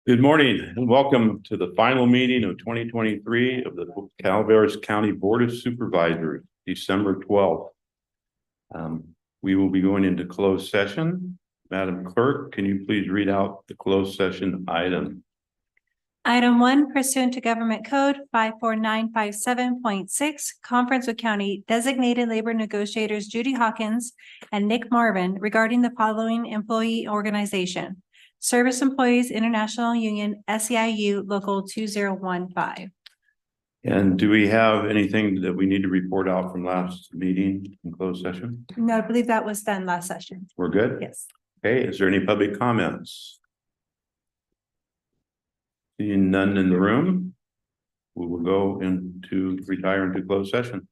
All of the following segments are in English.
Good morning and welcome to the final meeting of 2023 of the Calaveras County Board of Supervisors, December 12th. We will be going into closed session. Madam Clerk, can you please read out the closed session item? Item 1, pursuant to Government Code 54957.6, conference with county designated labor negotiators Judy Hawkins and Nick Marvin regarding the following employee organization: Service Employees International Union, SEIU Local 2015. And do we have anything that we need to report out from last meeting in closed session? No, I believe that was done last session. We're good? Yes. Okay, is there any public comments? Seeing none in the room, we will go into retire into closed session.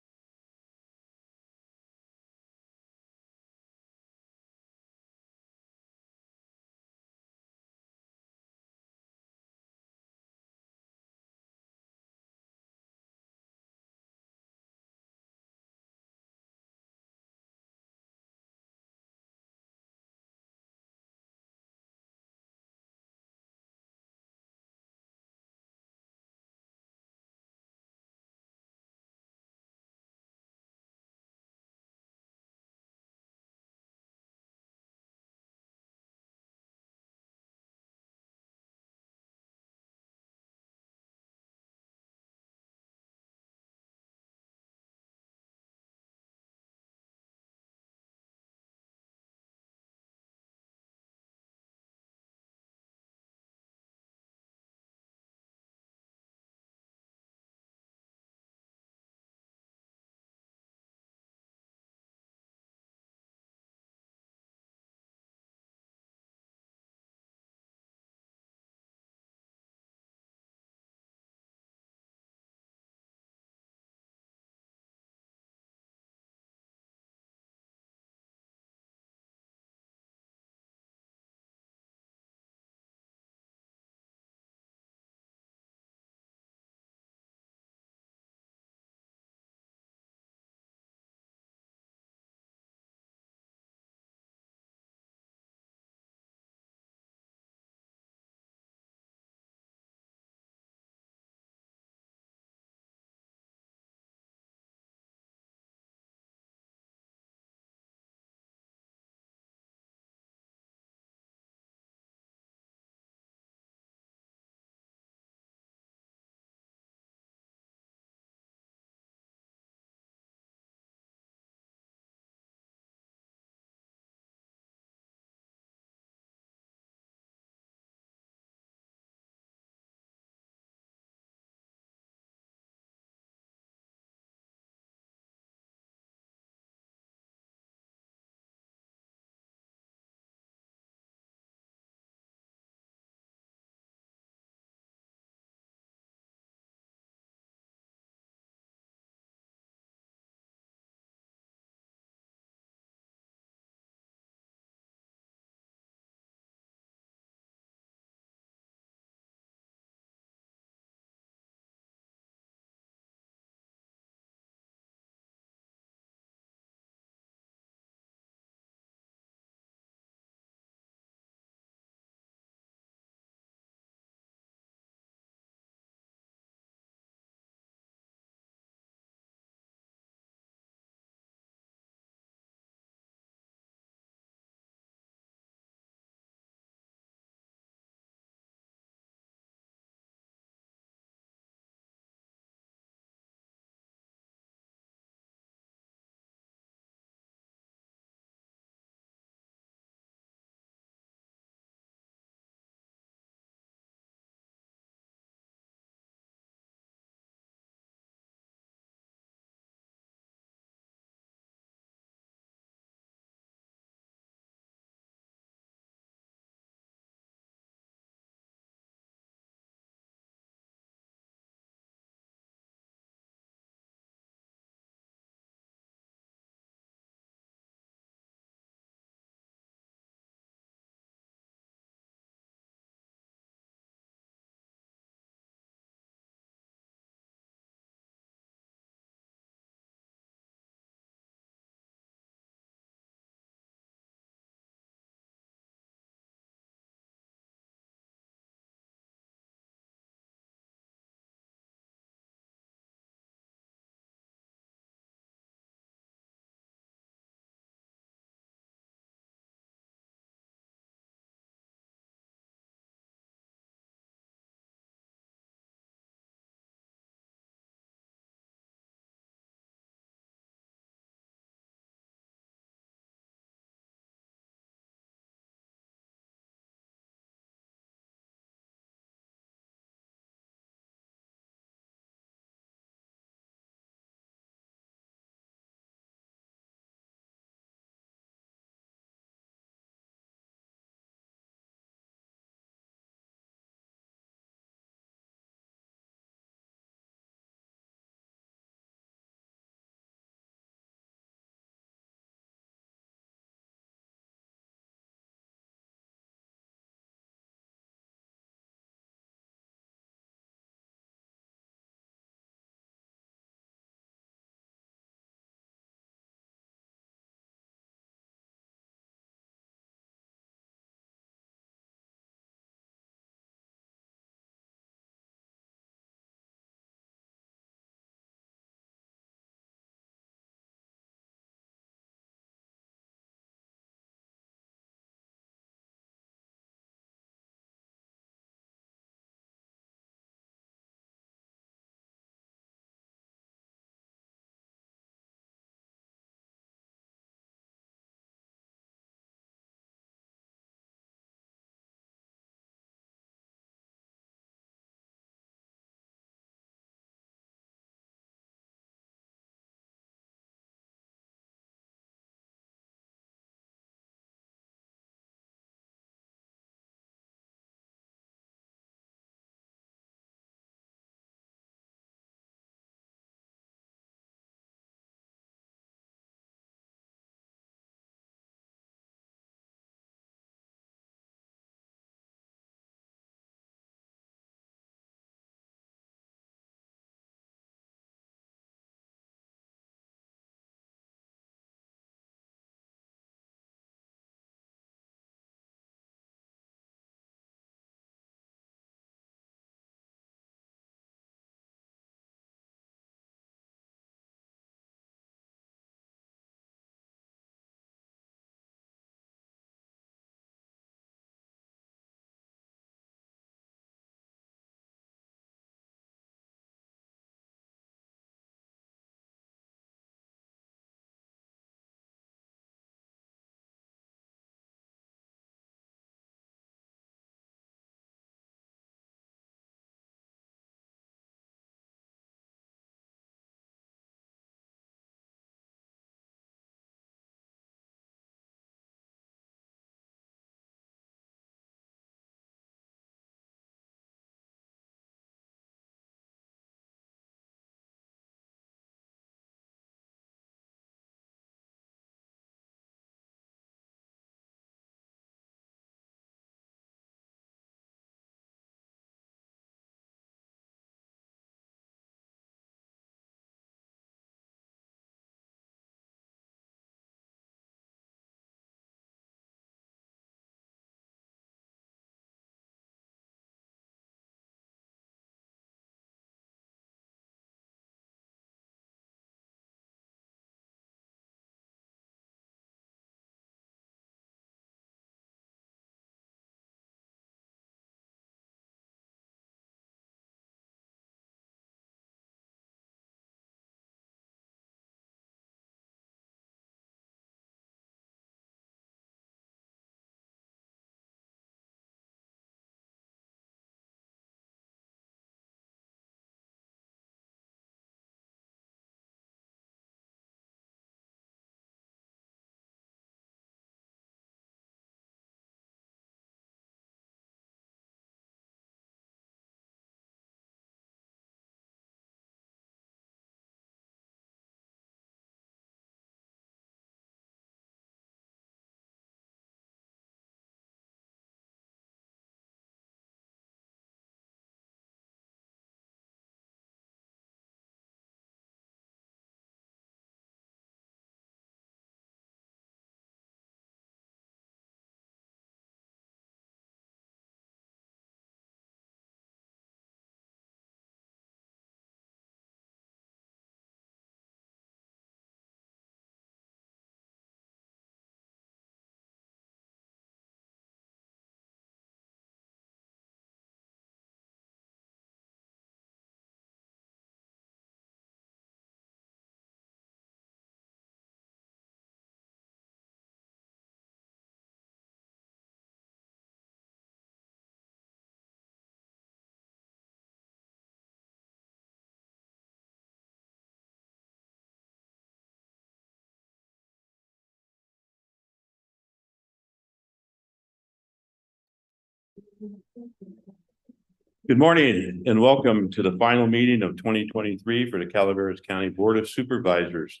Good morning and welcome to the final meeting of 2023 for the Calaveras County Board of Supervisors.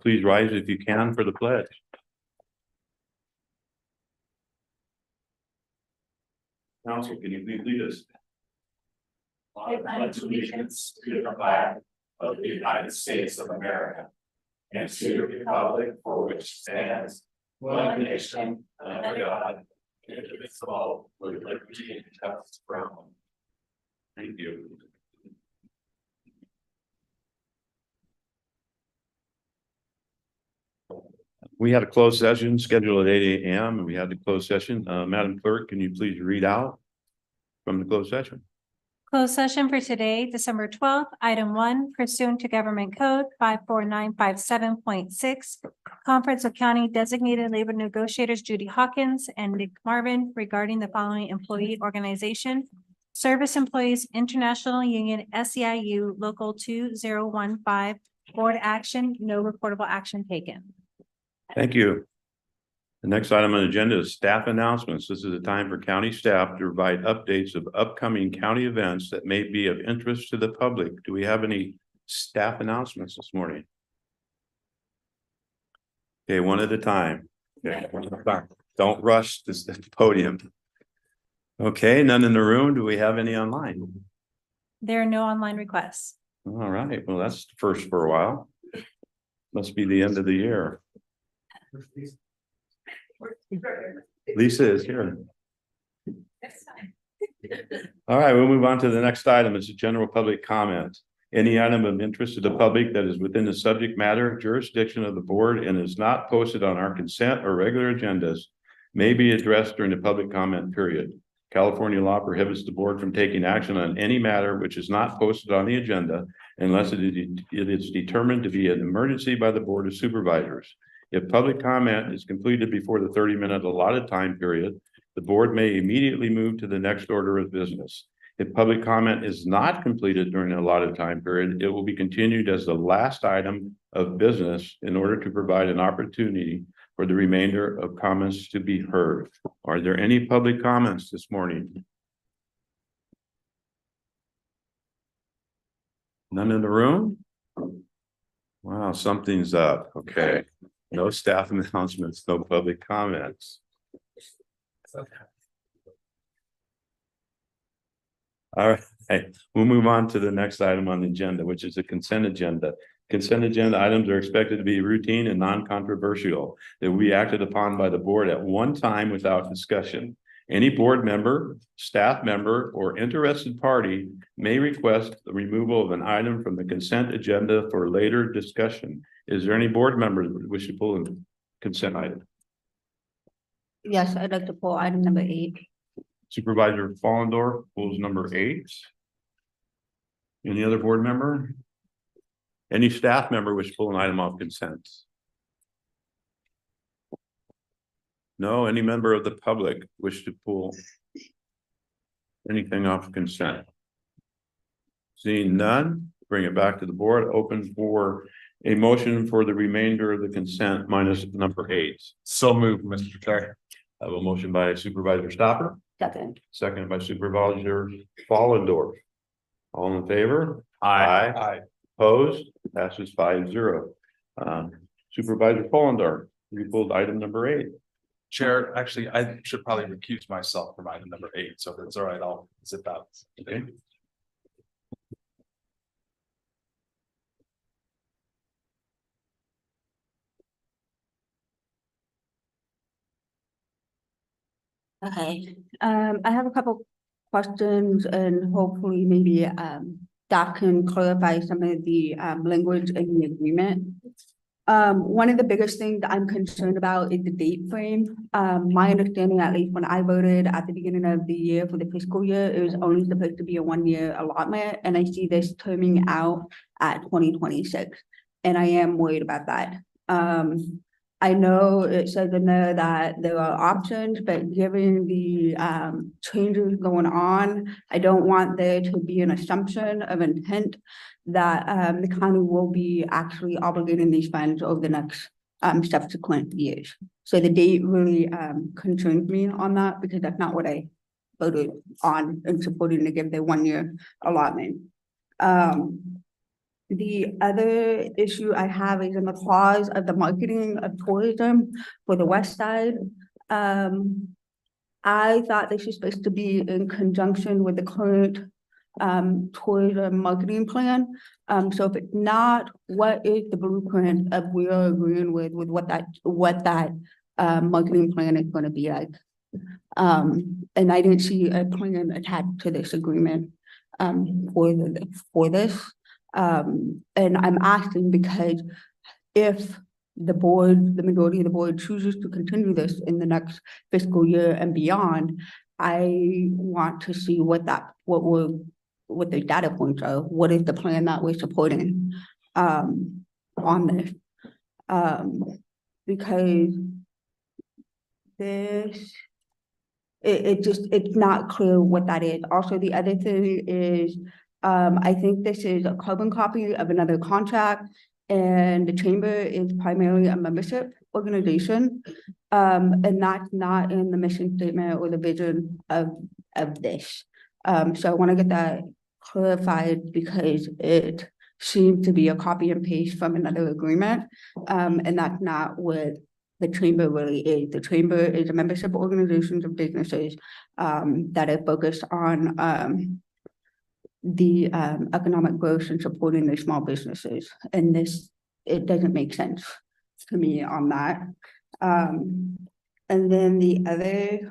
Please rise if you can for the pledge. Council, can you please lead us? I pledge allegiance to the flag of the United States of America and to the republic for which stands one nation under God, indivisible, with liberty and justice for all. Thank you. We had a closed session scheduled at 8 a.m. and we had the closed session. Madam Clerk, can you please read out from the closed session? Closed session for today, December 12th, item 1, pursuant to Government Code 54957.6, conference of county designated labor negotiators Judy Hawkins and Nick Marvin regarding the following employee organization: Service Employees International Union, SEIU Local 2015, board action, no reportable action taken. Thank you. The next item on the agenda is staff announcements. This is a time for county staff to provide updates of upcoming county events that may be of interest to the public. Do we have any staff announcements this morning? Okay, one at a time. Okay, don't rush the podium. Okay, none in the room. Do we have any online? There are no online requests. All right, well, that's the first for a while. Must be the end of the year. Lisa is here. All right, we'll move on to the next item. It's a general public comment. Any item of interest to the public that is within the subject matter jurisdiction of the board and is not posted on our consent or regular agendas may be addressed during the public comment period. California law prohibits the board from taking action on any matter which is not posted on the agenda unless it is determined to be an emergency by the Board of Supervisors. If public comment is completed before the 30-minute allotted time period, the board may immediately move to the next order of business. If public comment is not completed during the allotted time period, it will be continued as the last item of business in order to provide an opportunity for the remainder of comments to be heard. Are there any public comments this morning? None in the room? Wow, something's up. Okay. No staff announcements, no public comments. All right, we'll move on to the next item on the agenda, which is the consent agenda. Consent agenda items are expected to be routine and non-controversial. They will be acted upon by the board at one time without discussion. Any board member, staff member, or interested party may request the removal of an item from the consent agenda for later discussion. Is there any board member that wish to pull a consent item? Yes, I'd like to pull item number 8. Supervisor Fallendorf pulls number 8. Any other board member? Any staff member wish to pull an item off consent? No, any member of the public wish to pull anything off consent? Seeing none, bring it back to the board, open for a motion for the remainder of the consent minus number 8. So moved, Mr. Chair. I have a motion by Supervisor Stopper, Second. seconded by Supervisor Fallendorf. All in favor? Aye. Opposed? Passes 5-0. Supervisor Fallendorf, you pulled item number 8. Chair, actually, I should probably recuse myself from item number 8, so if it's all right, I'll zip out. Okay. Okay, I have a couple questions and hopefully maybe staff can clarify some of the language in the agreement. One of the biggest things I'm concerned about is the date frame. My understanding, at least when I voted at the beginning of the year for the fiscal year, it was only supposed to be a 1-year allotment, and I see this terming out at 2026, and I am worried about that. I know it says in there that there are options, but given the changes going on, I don't want there to be an assumption of intent that the county will be actually obligating these funds over the next subsequent years. So the date really concerns me on that because that's not what I voted on and supporting to give their 1-year allotment. The other issue I have is in the clause of the marketing of tourism for the west side. I thought this was supposed to be in conjunction with the current tourism marketing plan. So if it's not, what is the blueprint of we are agreeing with what that marketing plan is gonna be like? And I didn't see a plan attached to this agreement for this. And I'm asking because if the majority of the board chooses to continue this in the next fiscal year and beyond, I want to see what the data points are. What is the plan that we're supporting on this? Because this, it's not clear what that is. Also, the other thing is, I think this is a carbon copy of another contract, and the chamber is primarily a membership organization. And that's not in the mission statement or the vision of this. So I want to get that clarified because it seems to be a copy and paste from another agreement. And that's not what the chamber really is. The chamber is a membership organization of businesses that are focused on the economic growth and supporting the small businesses. And it doesn't make sense to me on that. And then the other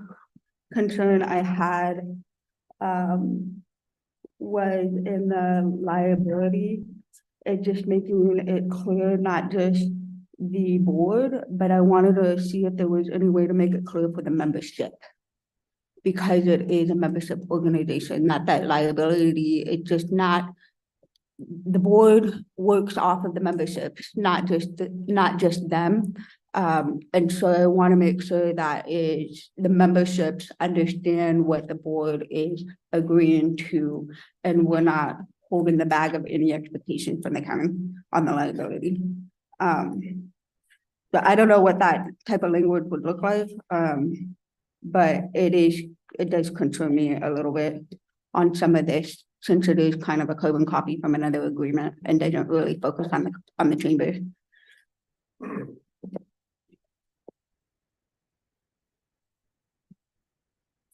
concern I had was in the liability. It just making it clear, not just the board, but I wanted to see if there was any way to make it clear for the membership. Because it is a membership organization, not that liability, it's just not, the board works off of the memberships, not just them. And so I want to make sure that the memberships understand what the board is agreeing to, and we're not holding the bag of any expectation from the county on the liability. So I don't know what that type of language would look like. But it does concern me a little bit on some of this, since it is kind of a carbon copy from another agreement and doesn't really focus on the chamber.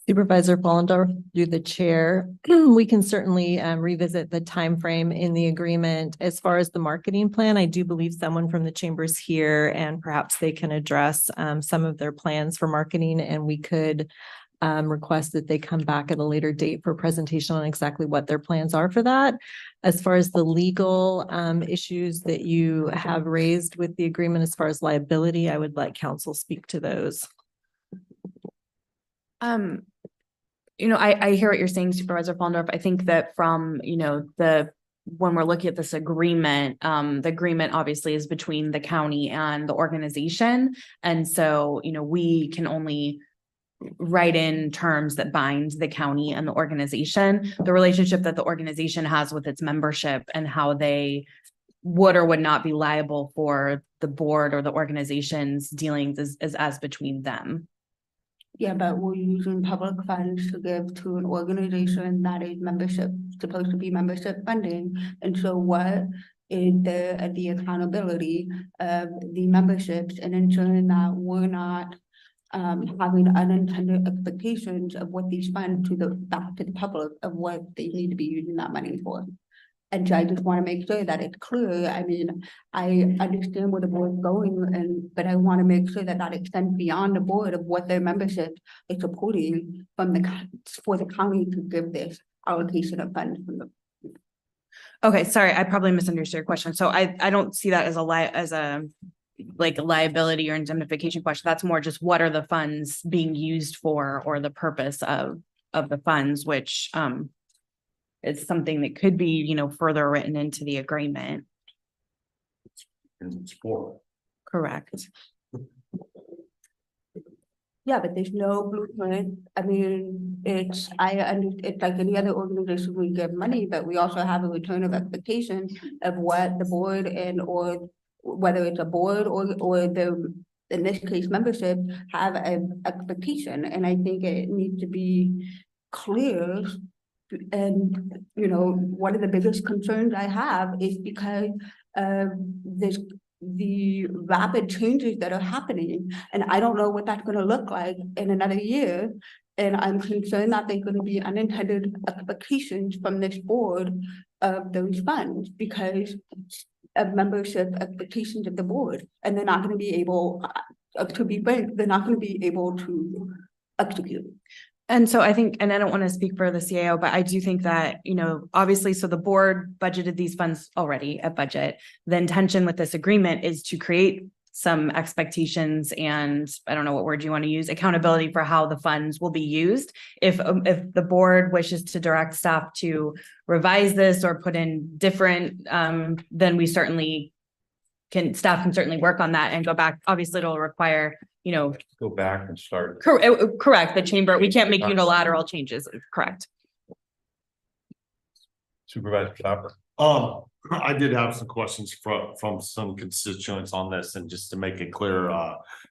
Supervisor Follendorf, through the chair, we can certainly revisit the timeframe in the agreement. As far as the marketing plan, I do believe someone from the chambers here, and perhaps they can address some of their plans for marketing, and we could request that they come back at a later date for presentation on exactly what their plans are for that. As far as the legal issues that you have raised with the agreement, as far as liability, I would let counsel speak to those. I hear what you're saying, Supervisor Follendorf. I think that from, when we're looking at this agreement, the agreement obviously is between the county and the organization. And so, we can only write in terms that bind the county and the organization. The relationship that the organization has with its membership and how they would or would not be liable for the board or the organization's dealings is as between them. Yeah, but we're using public funds to give to an organization that is supposed to be membership funding. And so what is the accountability of the memberships and ensuring that we're not having unintended expectations of what these funds back to the public of what they need to be using that money for. And so I just want to make sure that it's clear. I mean, I understand where the board's going, but I want to make sure that extends beyond the board of what their membership is supporting for the county to give this allocation of funds from the. Okay, sorry, I probably misunderstood your question. So I don't see that as a liability or indemnification question. That's more just what are the funds being used for, or the purpose of the funds, which it's something that could be, further written into the agreement. It's for. Correct. Yeah, but there's no blueprint. I mean, it's like any other organization, we give money, but we also have a return of expectation of what the board or whether it's a board or the, in this case, membership have an expectation. And I think it needs to be clear. And, you know, one of the biggest concerns I have is because there's the rapid changes that are happening, and I don't know what that's gonna look like in another year. And I'm concerned that there's gonna be unintended applications from this board of those funds because of membership expectations of the board, and they're not gonna be able, to be frank, they're not gonna be able to execute. And so I think, and I don't want to speak for the CAO, but I do think that, you know, obviously, so the board budgeted these funds already at budget. The intention with this agreement is to create some expectations and I don't know what word you want to use, accountability for how the funds will be used. If the board wishes to direct staff to revise this or put in different, then we certainly staff can certainly work on that and go back. Obviously, it'll require, you know, Go back and start. correct, the chamber, we can't make unilateral changes, correct. Supervisor Chopper. I did have some questions from some constituents on this, and just to make it clear,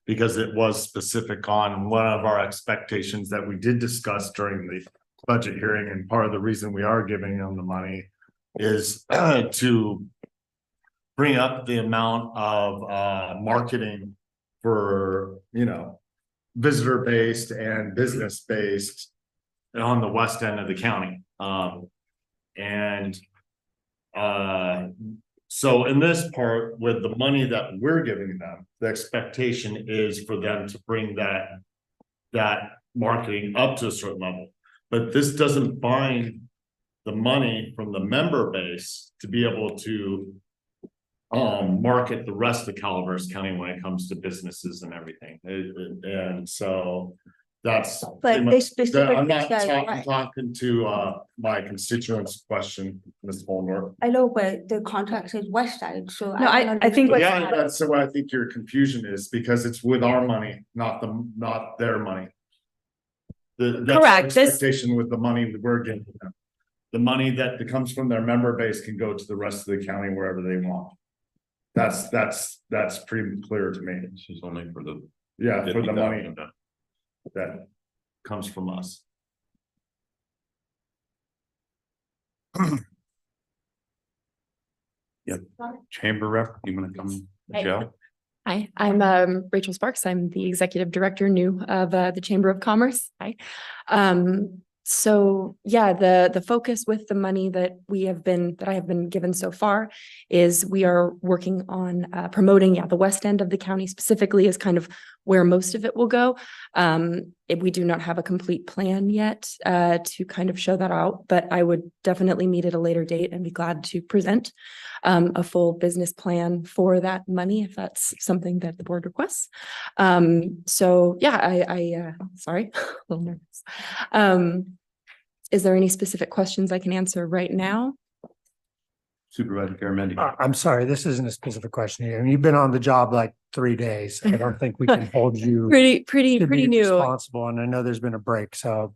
because it was specific on one of our expectations that we did discuss during the budget hearing, and part of the reason we are giving them the money is to bring up the amount of marketing for, you know, visitor-based and business-based on the west end of the county. So in this part, with the money that we're giving them, the expectation is for them to bring that marketing up to a certain level. But this doesn't bind the money from the member base to be able to market the rest of Calaveras County when it comes to businesses and everything. And so that's. But they I'm specifically not said, talking to my constituents' question, Ms. Molnar. I know, but the contract says west side, so. No, don't I think understand. Yeah, that's what I think your confusion is, because it's with our money, not their money. That's Correct, our this- expectation with the money that we're giving them. The money that comes from their member base can go to the rest of the county wherever they want. That's pretty clear to me. This is only for the. Yeah, for the money 50,000. that comes from us. Chamber rep, you wanna come, Michelle? Hi, I'm Rachel Sparks. I'm the executive director new of the Chamber of Commerce. Hi. So yeah, the focus with the money that I have been given so far is we are working on promoting, the west end of the county specifically is kind of where most of it will go. We do not have a complete plan yet to kind of show that out, but I would definitely meet at a later date and be glad to present a full business plan for that money if that's something that the board requests. So yeah, sorry, a little nervous. Is there any specific questions I can answer right now? Supervisor Garamendi. I'm sorry, this isn't a specific question here. You've been on the job like 3 days. I don't think we can hold you. Pretty to be new. Responsible, and I know there's been a break, so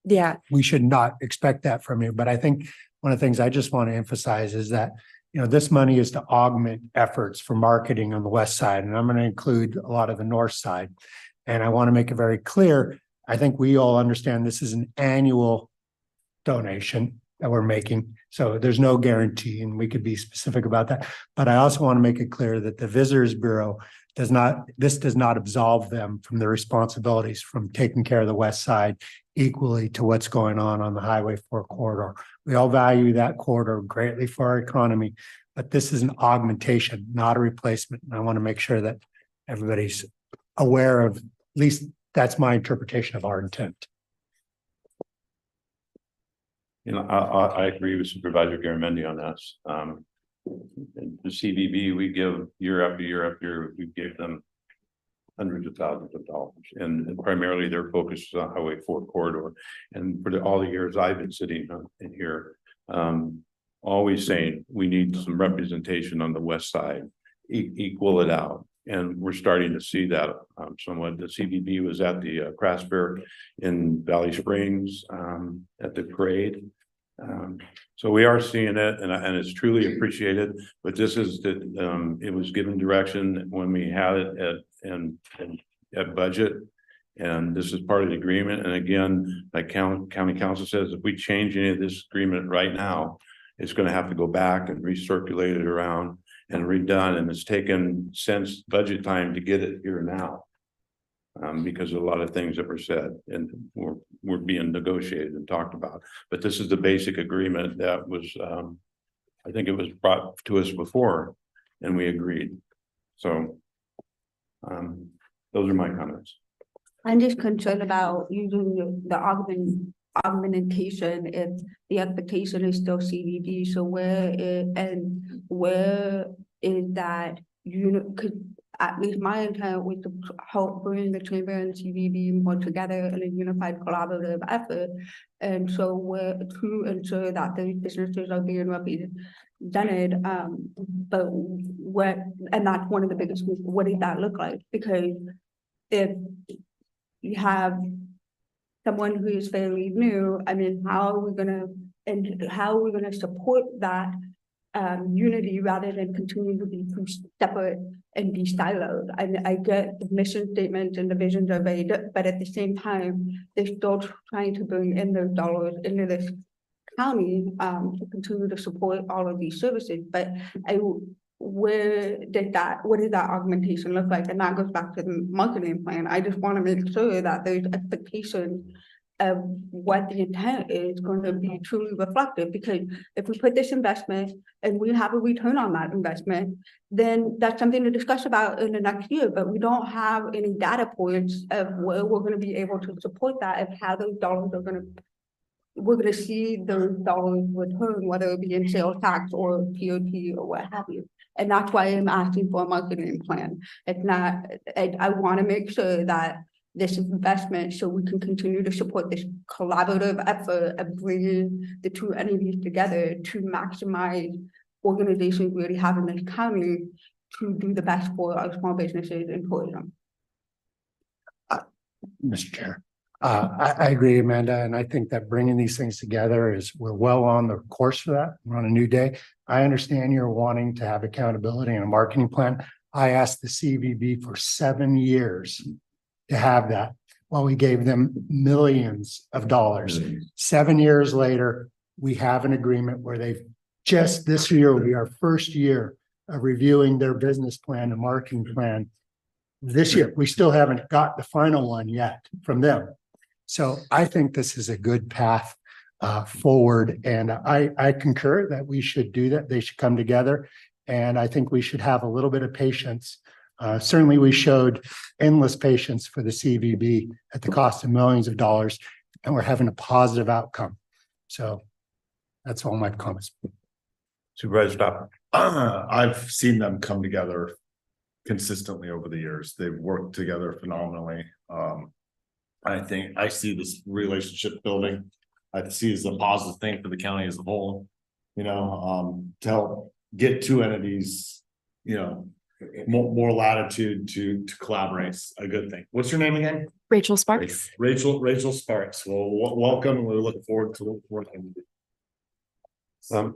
Yeah, we should not expect that from you. But I think one of the things I just want to emphasize is that, you know, this money is to augment efforts for marketing on the west side, and I'm going to include a lot of the north side. And I want to make it very clear. I think we all understand this is an annual donation that we're making. So there's no guarantee, and we could be specific about that. But I also want to make it clear that the Visitors Bureau does not absolve them from their responsibilities from taking care of the west side equally to what's going on the Highway 4 corridor. We all value that corridor greatly for our economy, but this is an augmentation, not a replacement. And I want to make sure that everybody's aware of, at least that's my interpretation of our intent. You know, I agree with Supervisor Garamendi on this. The CBB, we give year after year after year, we give them hundreds of thousands of dollars, and primarily their focus is on Highway 4 corridor. And for all the years I've been sitting in here, always saying we need some representation on the west side, equal it out. And we're starting to see that somewhat. The CBB was at the craft fair in Valley Springs at the parade. So we are seeing it, and it's truly appreciated. But this is that it was given direction when we had it at budget, And this is part of the agreement. And again, like county council says, if we change any of this agreement right now, it's gonna have to go back and recirculate it around and redone. And it's taken since budget time to get it here now. Because of a lot of things that were said and were being negotiated and talked about. But this is the basic agreement that was, I think it was brought to us before and we agreed. So those are my comments. I'm just concerned about using the augmentation if the expectation is still CDD. So where is that, could, at least my intent was to help bring the chamber and CVB more together in a unified collaborative effort. And so we're to ensure that those businesses are being represented, but what, and that's one of the biggest, what does that look like? Because if you have someone who is fairly new, I mean, how are we gonna support that unity rather than continue to be too separate and be siloed? I get the mission statement and the visions are vague, but at the same time, they're still trying to bring in those dollars into this county to continue to support all of these services. But what does that augmentation look like? And that goes back to the marketing plan. I just want to make sure that there's expectations of what the intent is going to be truly reflective, because if we put this investment and we have a return on that investment, then that's something to discuss about in the next year, but we don't have any data points of where we're going to be able to support that and how those dollars are going to, we're going to see those dollars return, whether it be in sales tax or POT or what have you. And that's why I'm asking for a marketing plan. It's not, I want to make sure that this investment, so we can continue to support this collaborative effort of bringing the two entities together to maximize organizations we already have in this county to do the best for our small businesses and tourism. Mr. Chair. I agree, Amanda, and I think that bringing these things together we're well on the course for that. We're on a new day. I understand you're wanting to have accountability and a marketing plan. I asked the CVB for 7 years to have that while we gave them millions of dollars. 7 years later, we have an agreement where they've just this year will be our first year of reviewing their business plan and marketing plan. This year, we still haven't got the final one yet from them. So I think this is a good path forward. And I concur that we should do that. They should come together. And I think we should have a little bit of patience. Certainly we showed endless patience for the CVB at the cost of millions of dollars, and we're having a positive outcome. So that's all my comments. Supervisor Stopper. I've seen them come together consistently over the years. They've worked together phenomenally. I think I see this relationship building. I see it as a positive thing for the county as a whole, to help get two entities, more latitude to collaborate. A good thing. What's your name again? Rachel Sparks. Rachel Sparks. Well, welcome. We're looking forward to working with you.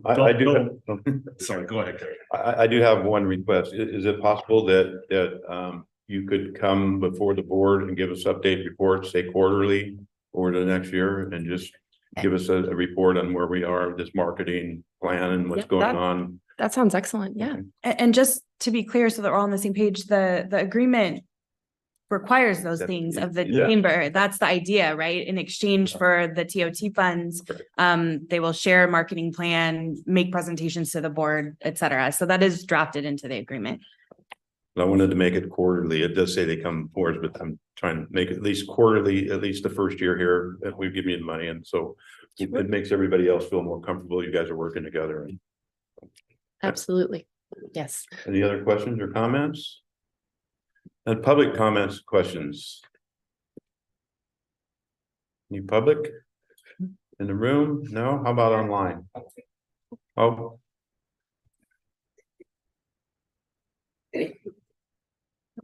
I do. Sorry, go ahead. I do have one request. Is it possible that you could come before the board and give us update reports, say quarterly over the next year, and just give us a report on where we are with this marketing plan and what's going on? That sounds excellent. Yeah. And just to be clear, so that we're all on the same page, the agreement requires those things of the chamber. That's the idea, right? In exchange for the TOT funds, they will share a marketing plan, make presentations to the board, et cetera. So that is drafted into the agreement. I wanted to make it quarterly. It does say they come for us, but I'm trying to make it at least quarterly, at least the first year here that we give you the money. And so it makes everybody else feel more comfortable. You guys are working together. Absolutely. Yes. Any other questions or comments? And public comments, questions? Any public in the room? No? How about online? Oh.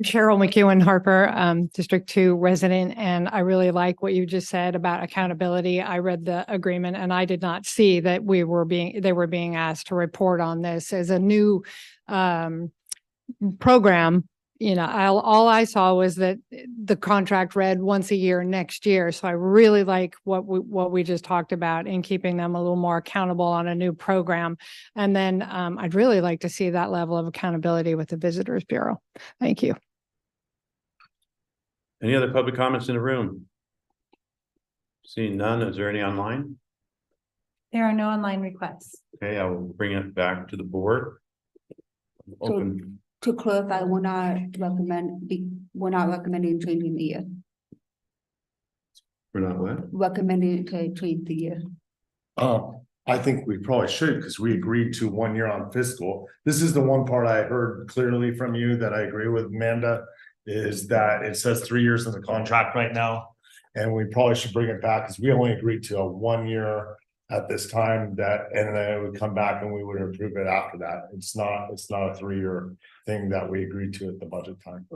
Cheryl McEwen Harper, District 2 resident, and I really like what you just said about accountability. I read the agreement and I did not see that they were being asked to report on this as a new program. all I saw was that the contract read once a year next year. So I really like what we just talked about in keeping them a little more accountable on a new program. And then I'd really like to see that level of accountability with the Visitors Bureau. Thank you. Any other public comments in the room? Seeing none, is there any online? There are no online requests. Okay, I will bring it back to the board. Open, To clarify, we're not recommending changing the year, we're not what? recommending to change the year. I think we probably should, because we agreed to 1 year on fiscal. This is the one part I heard clearly from you that I agree with Amanda, is that it says 3 years in the contract right now. And we probably should bring it back, because we only agreed to a 1 year at this time, and then it would come back and we would approve it after that. It's not a 3 year thing that we agreed to at the budget time.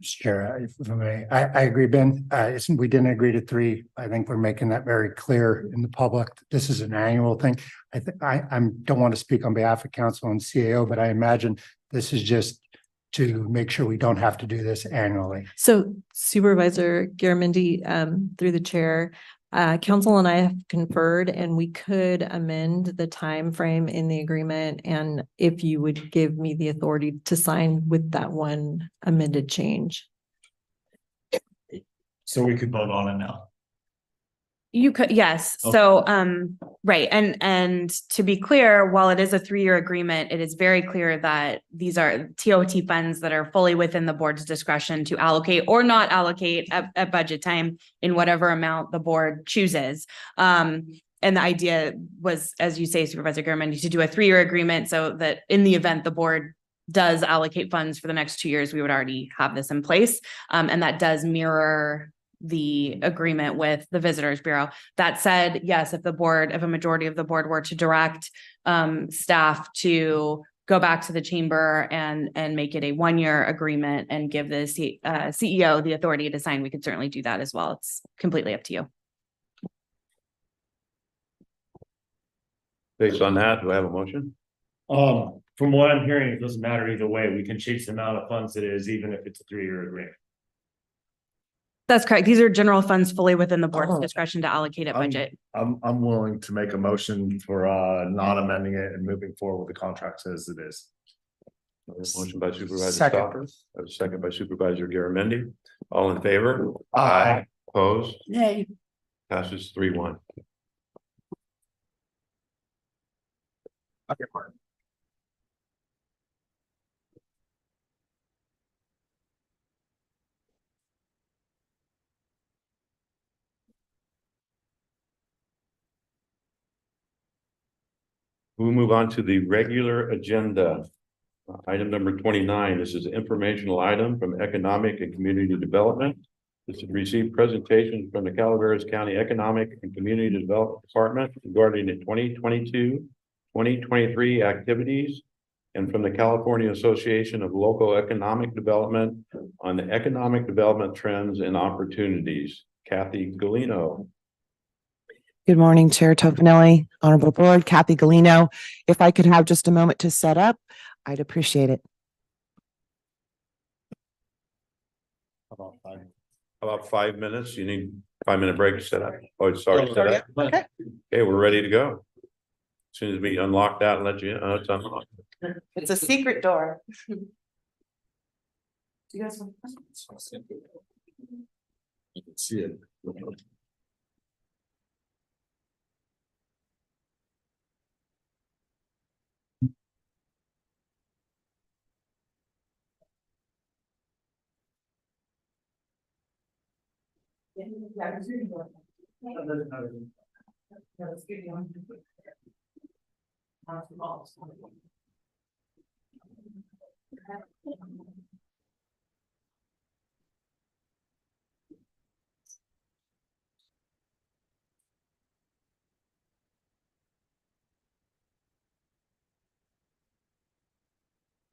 Chair, if I may, I agree, Ben. We didn't agree to 3. I think we're making that very clear in the public. This is an annual thing. I think I don't want to speak on behalf of council and CAO, but I imagine this is just to make sure we don't have to do this annually. So Supervisor Garamendi, through the chair, council and I have conferred, and we could amend the time frame in the agreement. And if you would give me the authority to sign with that one amended change. So we could vote on it now. You could, yes. So, right. And to be clear, while it is a 3 year agreement, it is very clear that these are TOT funds that are fully within the board's discretion to allocate or not allocate at budget time in whatever amount the board chooses. And the idea was, as you say, Supervisor Garamendi, to do a 3 year agreement so that in the event the board does allocate funds for the next 2 years, we would already have this in place. And that does mirror the agreement with the Visitors Bureau. That said, yes, if a majority of the board were to direct staff to go back to the chamber and make it a 1 year agreement and give the CEO the authority to sign, we could certainly do that as well. It's completely up to you. Based on that, do I have a motion? From what I'm hearing, it doesn't matter either way. We can change the amount of funds it is, even if it's a 3 year agreement. That's correct. These are general funds fully within the board's discretion to allocate at budget. I'm willing to make a motion for not amending it and moving forward with the contract as it is. Motion by Supervisor Second. Stopper, a second by Supervisor Garamendi. All in favor? Aye. Opposed? Yay. Passes 3-1. We'll move on to the regular agenda. Item number 29, this is an informational item from Economic and Community Development. This is receive presentations from the Calaveras County Economic and Community Development Department regarding the 2022-2023 activities, and from the California Association of Local Economic Development on the economic development trends and opportunities. Kathy Galino. Good morning, Chair Tofinelli, Honorable Board, Kathy Galino. If I could have just a moment to set up, I'd appreciate it. How about 5 minutes? You need 5-minute break to set up. Oh, sorry. Set up. Okay. Okay, we're ready to go. As soon as we unlock that and let you in, it's unlocked. It's a secret door. Do you guys want? You can see it.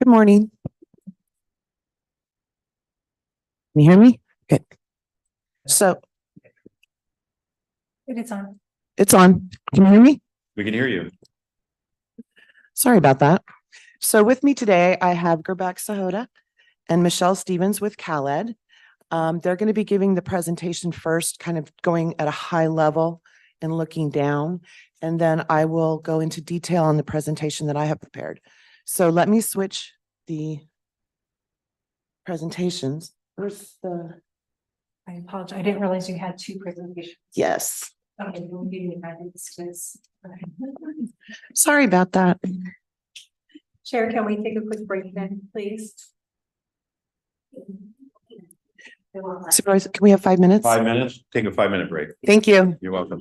Good morning. Can you hear me? Good. So It's on. it's on. Can you hear me? We can hear you. Sorry about that. So with me today, I have Gerbak Sahota, and Michelle Stevens with CalEd. They're going to be giving the presentation first, kind of going at a high level and looking down. And then I will go into detail on the presentation that I have prepared. So let me switch the presentations. Where's the, I apologize. I didn't realize you had two presentations. yes, Okay, we'll give you that instance. sorry about that. Chair, can we take a quick break then, please? Supervisor, can we have 5 minutes? 5 minutes, take a 5-minute break. Thank you. You're welcome.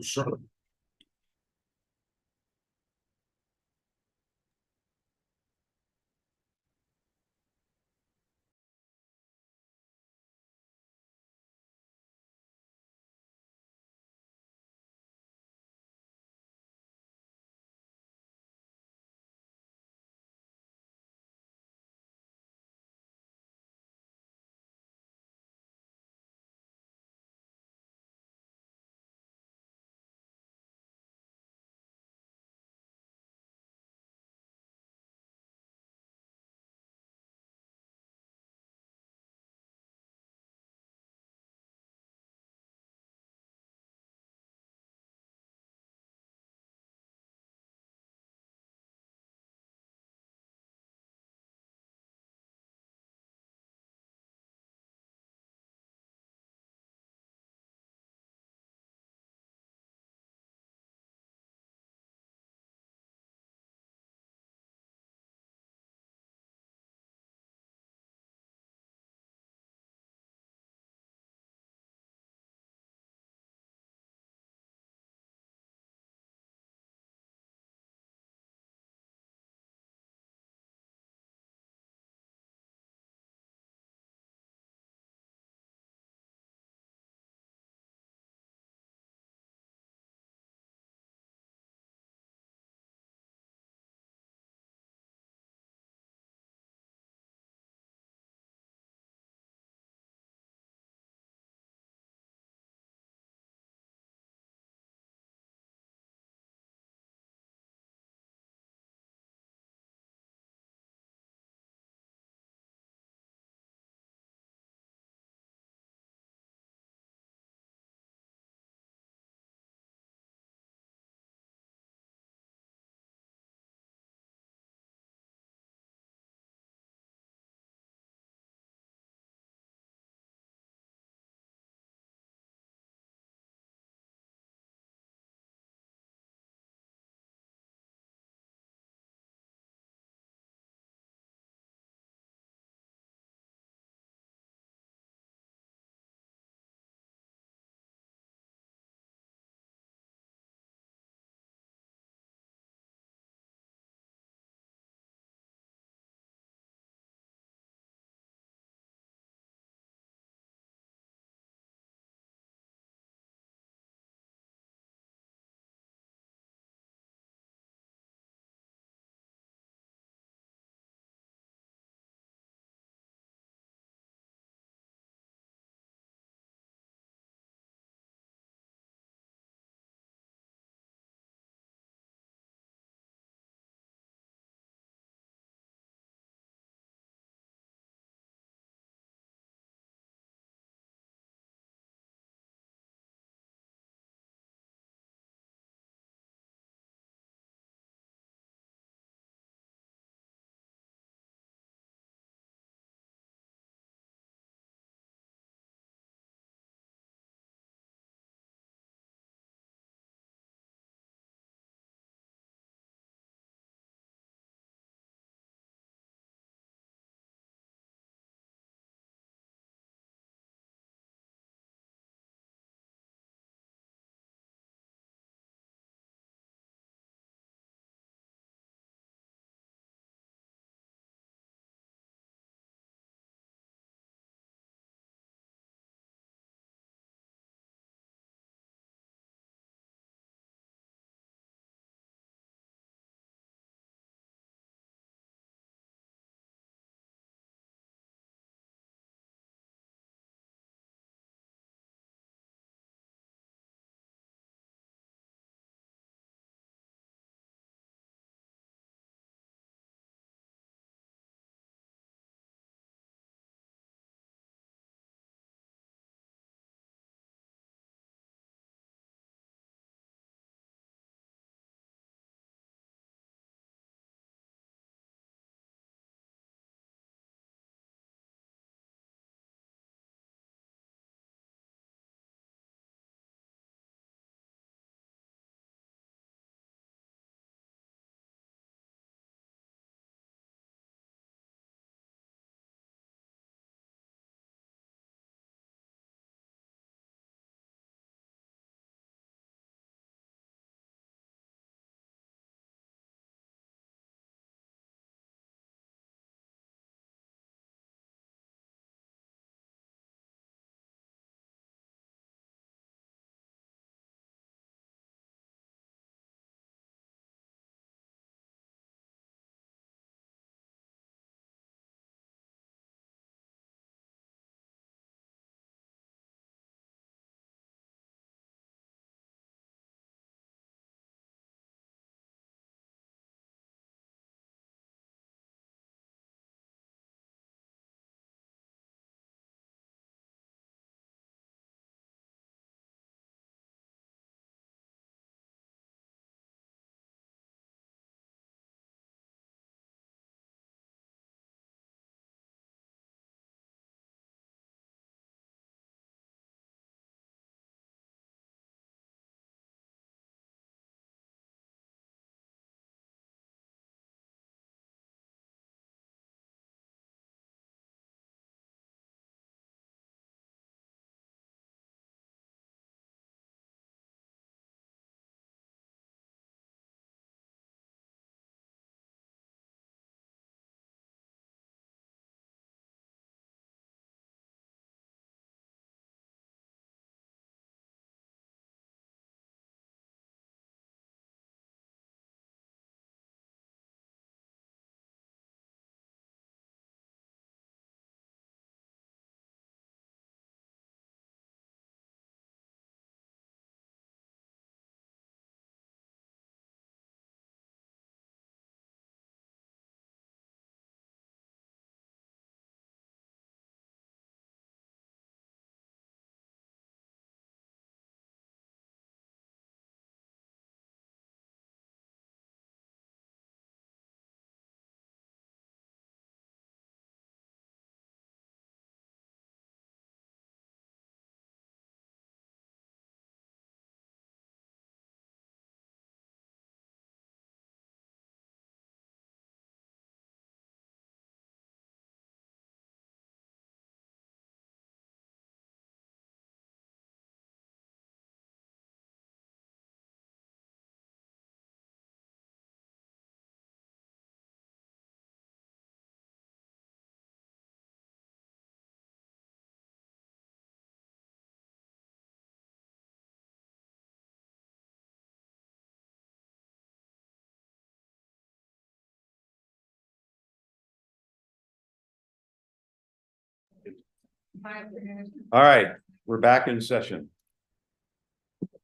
All right, we're back in session.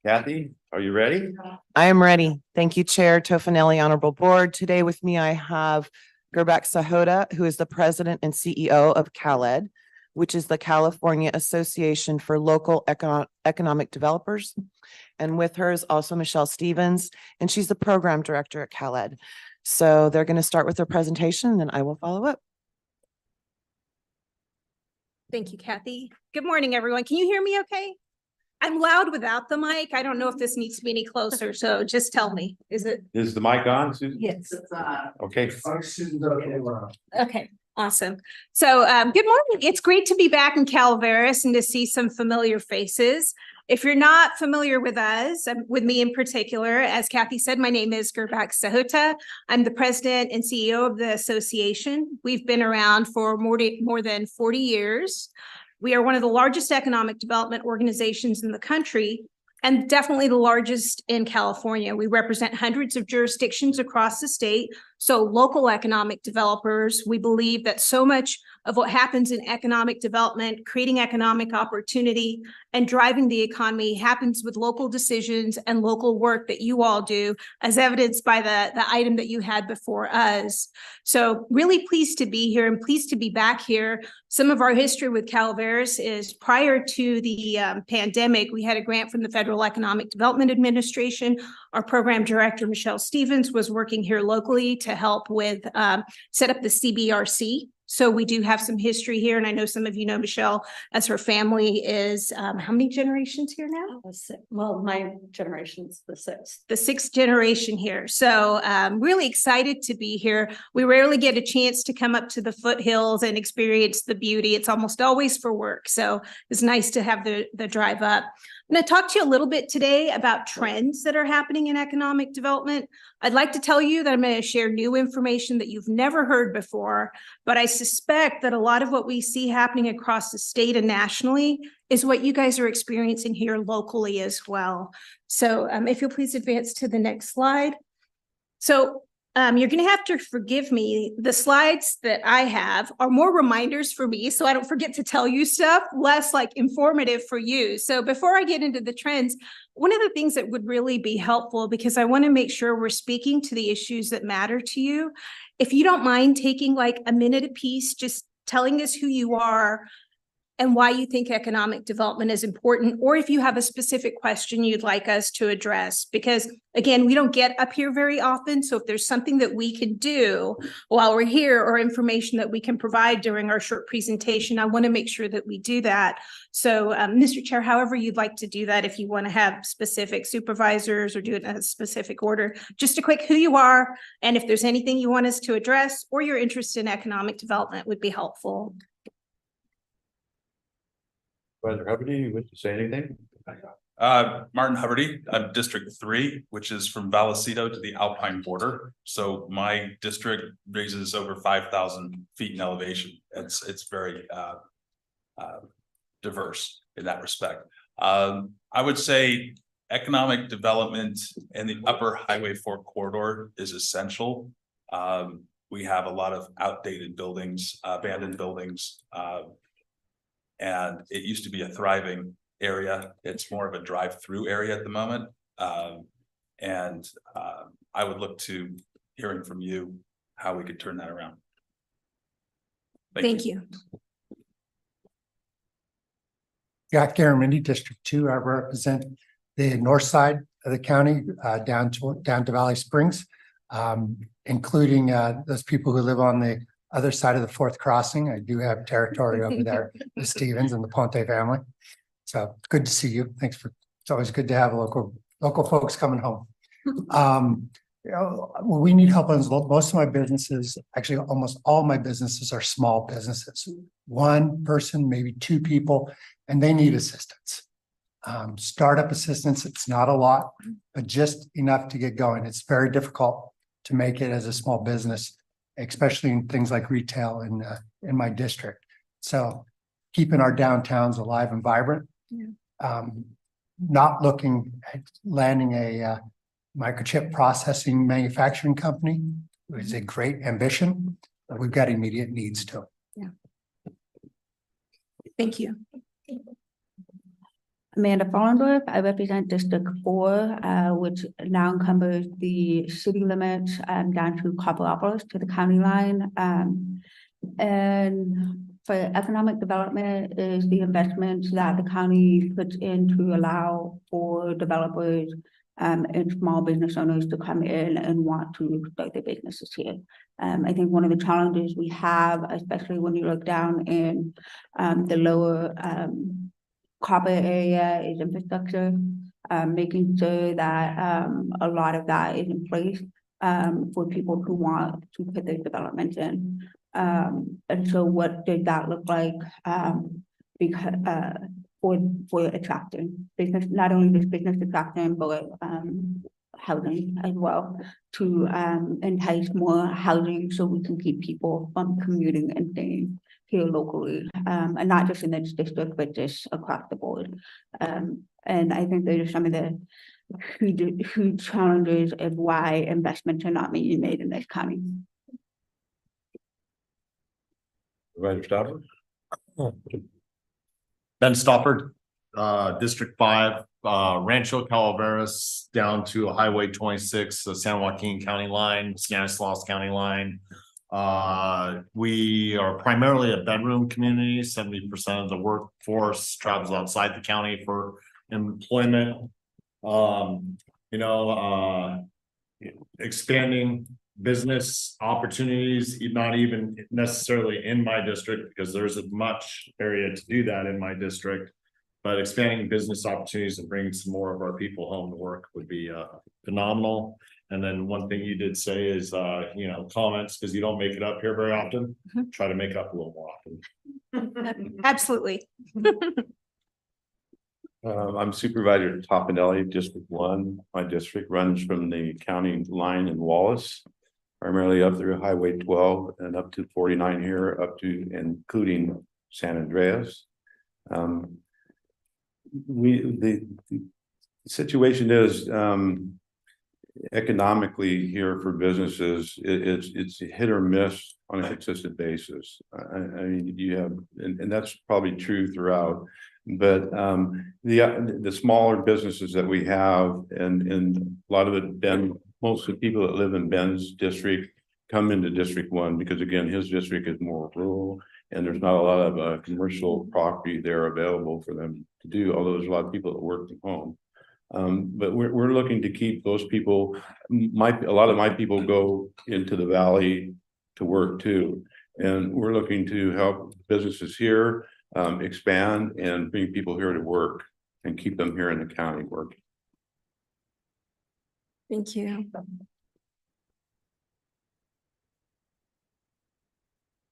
Kathy, are you ready? I am ready. Thank you, Chair Tofinelli, Honorable Board. Today with me, I have Gerbak Sahota, who is the President and CEO of CalEd, which is the California Association for Local Economic Developers. And with her is also Michelle Stevens, and she's the Program Director at CalEd. So they're going to start with their presentation, and then I will follow up. Thank you, Kathy. Good morning, everyone. Can you hear me okay? I'm loud without the mic. I don't know if this needs to be any closer, so just tell me. Is it? Is the mic on, Susan? Yes. Okay. Okay, awesome. So good morning. It's great to be back in Calaveras and to see some familiar faces. If you're not familiar with us, with me in particular, as Kathy said, my name is Gerbak Sahota. I'm the president and CEO of the association. We've been around for more than 40 years. We are one of the largest economic development organizations in the country, and definitely the largest in California. We represent hundreds of jurisdictions across the state. So local economic developers, we believe that so much of what happens in economic development, creating economic opportunity and driving the economy happens with local decisions and local work that you all do, as evidenced by the item that you had before us. So really pleased to be here and pleased to be back here. Some of our history with Calaveras is prior to the pandemic, we had a grant from the Federal Economic Development Administration. Our program director, Michelle Stevens, was working here locally to help with set up the CBRC. So we do have some history here, and I know some of you know Michelle as her family is how many generations here now? Well, my generation's the sixth. The sixth generation here. So really excited to be here. We rarely get a chance to come up to the foothills and experience the beauty. It's almost always for work. So it's nice to have the drive up. I'm going to talk to you a little bit today about trends that are happening in economic development. I'd like to tell you that I'm going to share new information that you've never heard before, but I suspect that a lot of what we see happening across the state and nationally is what you guys are experiencing here locally as well. So if you'll please advance to the next slide. So you're going to have to forgive me. The slides that I have are more reminders for me, so I don't forget to tell you stuff, less like informative for you. So before I get into the trends, one of the things that would really be helpful, because I want to make sure we're speaking to the issues that matter to you, if you don't mind taking like a minute apiece, just telling us who you are and why you think economic development is important, or if you have a specific question you'd like us to address, because again, we don't get up here very often. So if there's something that we can do while we're here or information that we can provide during our short presentation, I want to make sure that we do that. So Mr. Chair, however you'd like to do that, if you want to have specific supervisors or do it in a specific order, just a quick who you are, and if there's anything you want us to address or your interest in economic development would be helpful. Brother Hubbard, you wish to say anything? Martin Hubbard, I'm District 3, which is from Vallecito to the Alpine border. So my district raises over 5,000 feet in elevation. It's very diverse in that respect. I would say economic development in the upper Highway 4 corridor is essential. We have a lot of outdated buildings, abandoned buildings, and it used to be a thriving area. It's more of a drive-through area at the moment. I would look to hearing from you how we could turn that around. Thank you. Jack Garamendi, District 2. I represent the north side of the county, down to Valley Springs, including those people who live on the other side of the fourth crossing. I do have territory over there, the Stevens and the Ponte family. So good to see you. Thanks for, it's always good to have local folks coming home. You know, we need help on most of my businesses. Actually, almost all my businesses are small businesses. One person, maybe two people, and they need assistance. Startup assistance, it's not a lot, but just enough to get going. It's very difficult to make it as a small business, especially in things like retail in my district. So keeping our downtowns alive and vibrant, not looking at landing a microchip processing manufacturing company is a great ambition, but we've got immediate needs too. Thank you. Amanda Follendorf, I represent District 4, which now encumbers the city limits down to Copperopolis to the county line. And for economic development is the investments that the county puts in to allow for developers and small business owners to come in and want to start their businesses here. I think one of the challenges we have, especially when you look down in the lower Copper area, is infrastructure, making sure that a lot of that is in place for people who want to put their developments in. And so what did that look like because for attracting business, not only this business attraction, but housing as well, to entice more housing so we can keep people from commuting and staying here locally, and not just in this district, but just across the board. And I think those are some of the huge challenges of why investments are not being made in this county. Supervisor Stopper? Ben Stoppard, District 5, Rancho Calaveras down to Highway 26, the San Joaquin County line, Stanislaus County line. We are primarily a bedroom community. 70% of the workforce travels outside the county for employment. Expanding business opportunities, not even necessarily in my district, because there's a much area to do that in my district, but expanding business opportunities and bringing some more of our people home to work would be phenomenal. And then one thing you did say is, comments, because you don't make it up here very often, try to make up a little more often. Absolutely. I'm Supervisor Toppinelli, District 1. My district runs from the county line in Wallace, primarily up through Highway 12 and up to 49 here, up to including San Andreas. The situation is economically here for businesses, it's a hit or miss on a consistent basis. I mean, you have, and that's probably true throughout. But the smaller businesses that we have, and a lot of it, Ben, most of the people that live in Ben's district come into District 1 because, again, his district is more rural and there's not a lot of commercial property there available for them to do, although there's a lot of people that work from home. But we're looking to keep those people. A lot of my people go into the valley to work too, and we're looking to help businesses here expand and bring people here to work and keep them here in the county working. Thank you.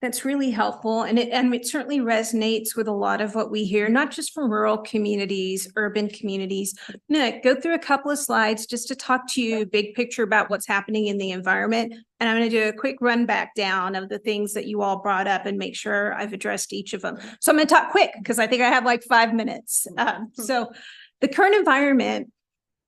That's really helpful. And it certainly resonates with a lot of what we hear, not just from rural communities, urban communities. Nick, go through a couple of slides just to talk to you big picture about what's happening in the environment. And I'm going to do a quick run back down of the things that you all brought up and make sure I've addressed each of them. So I'm going to talk quick because I think I have like 5 minutes. So the current environment,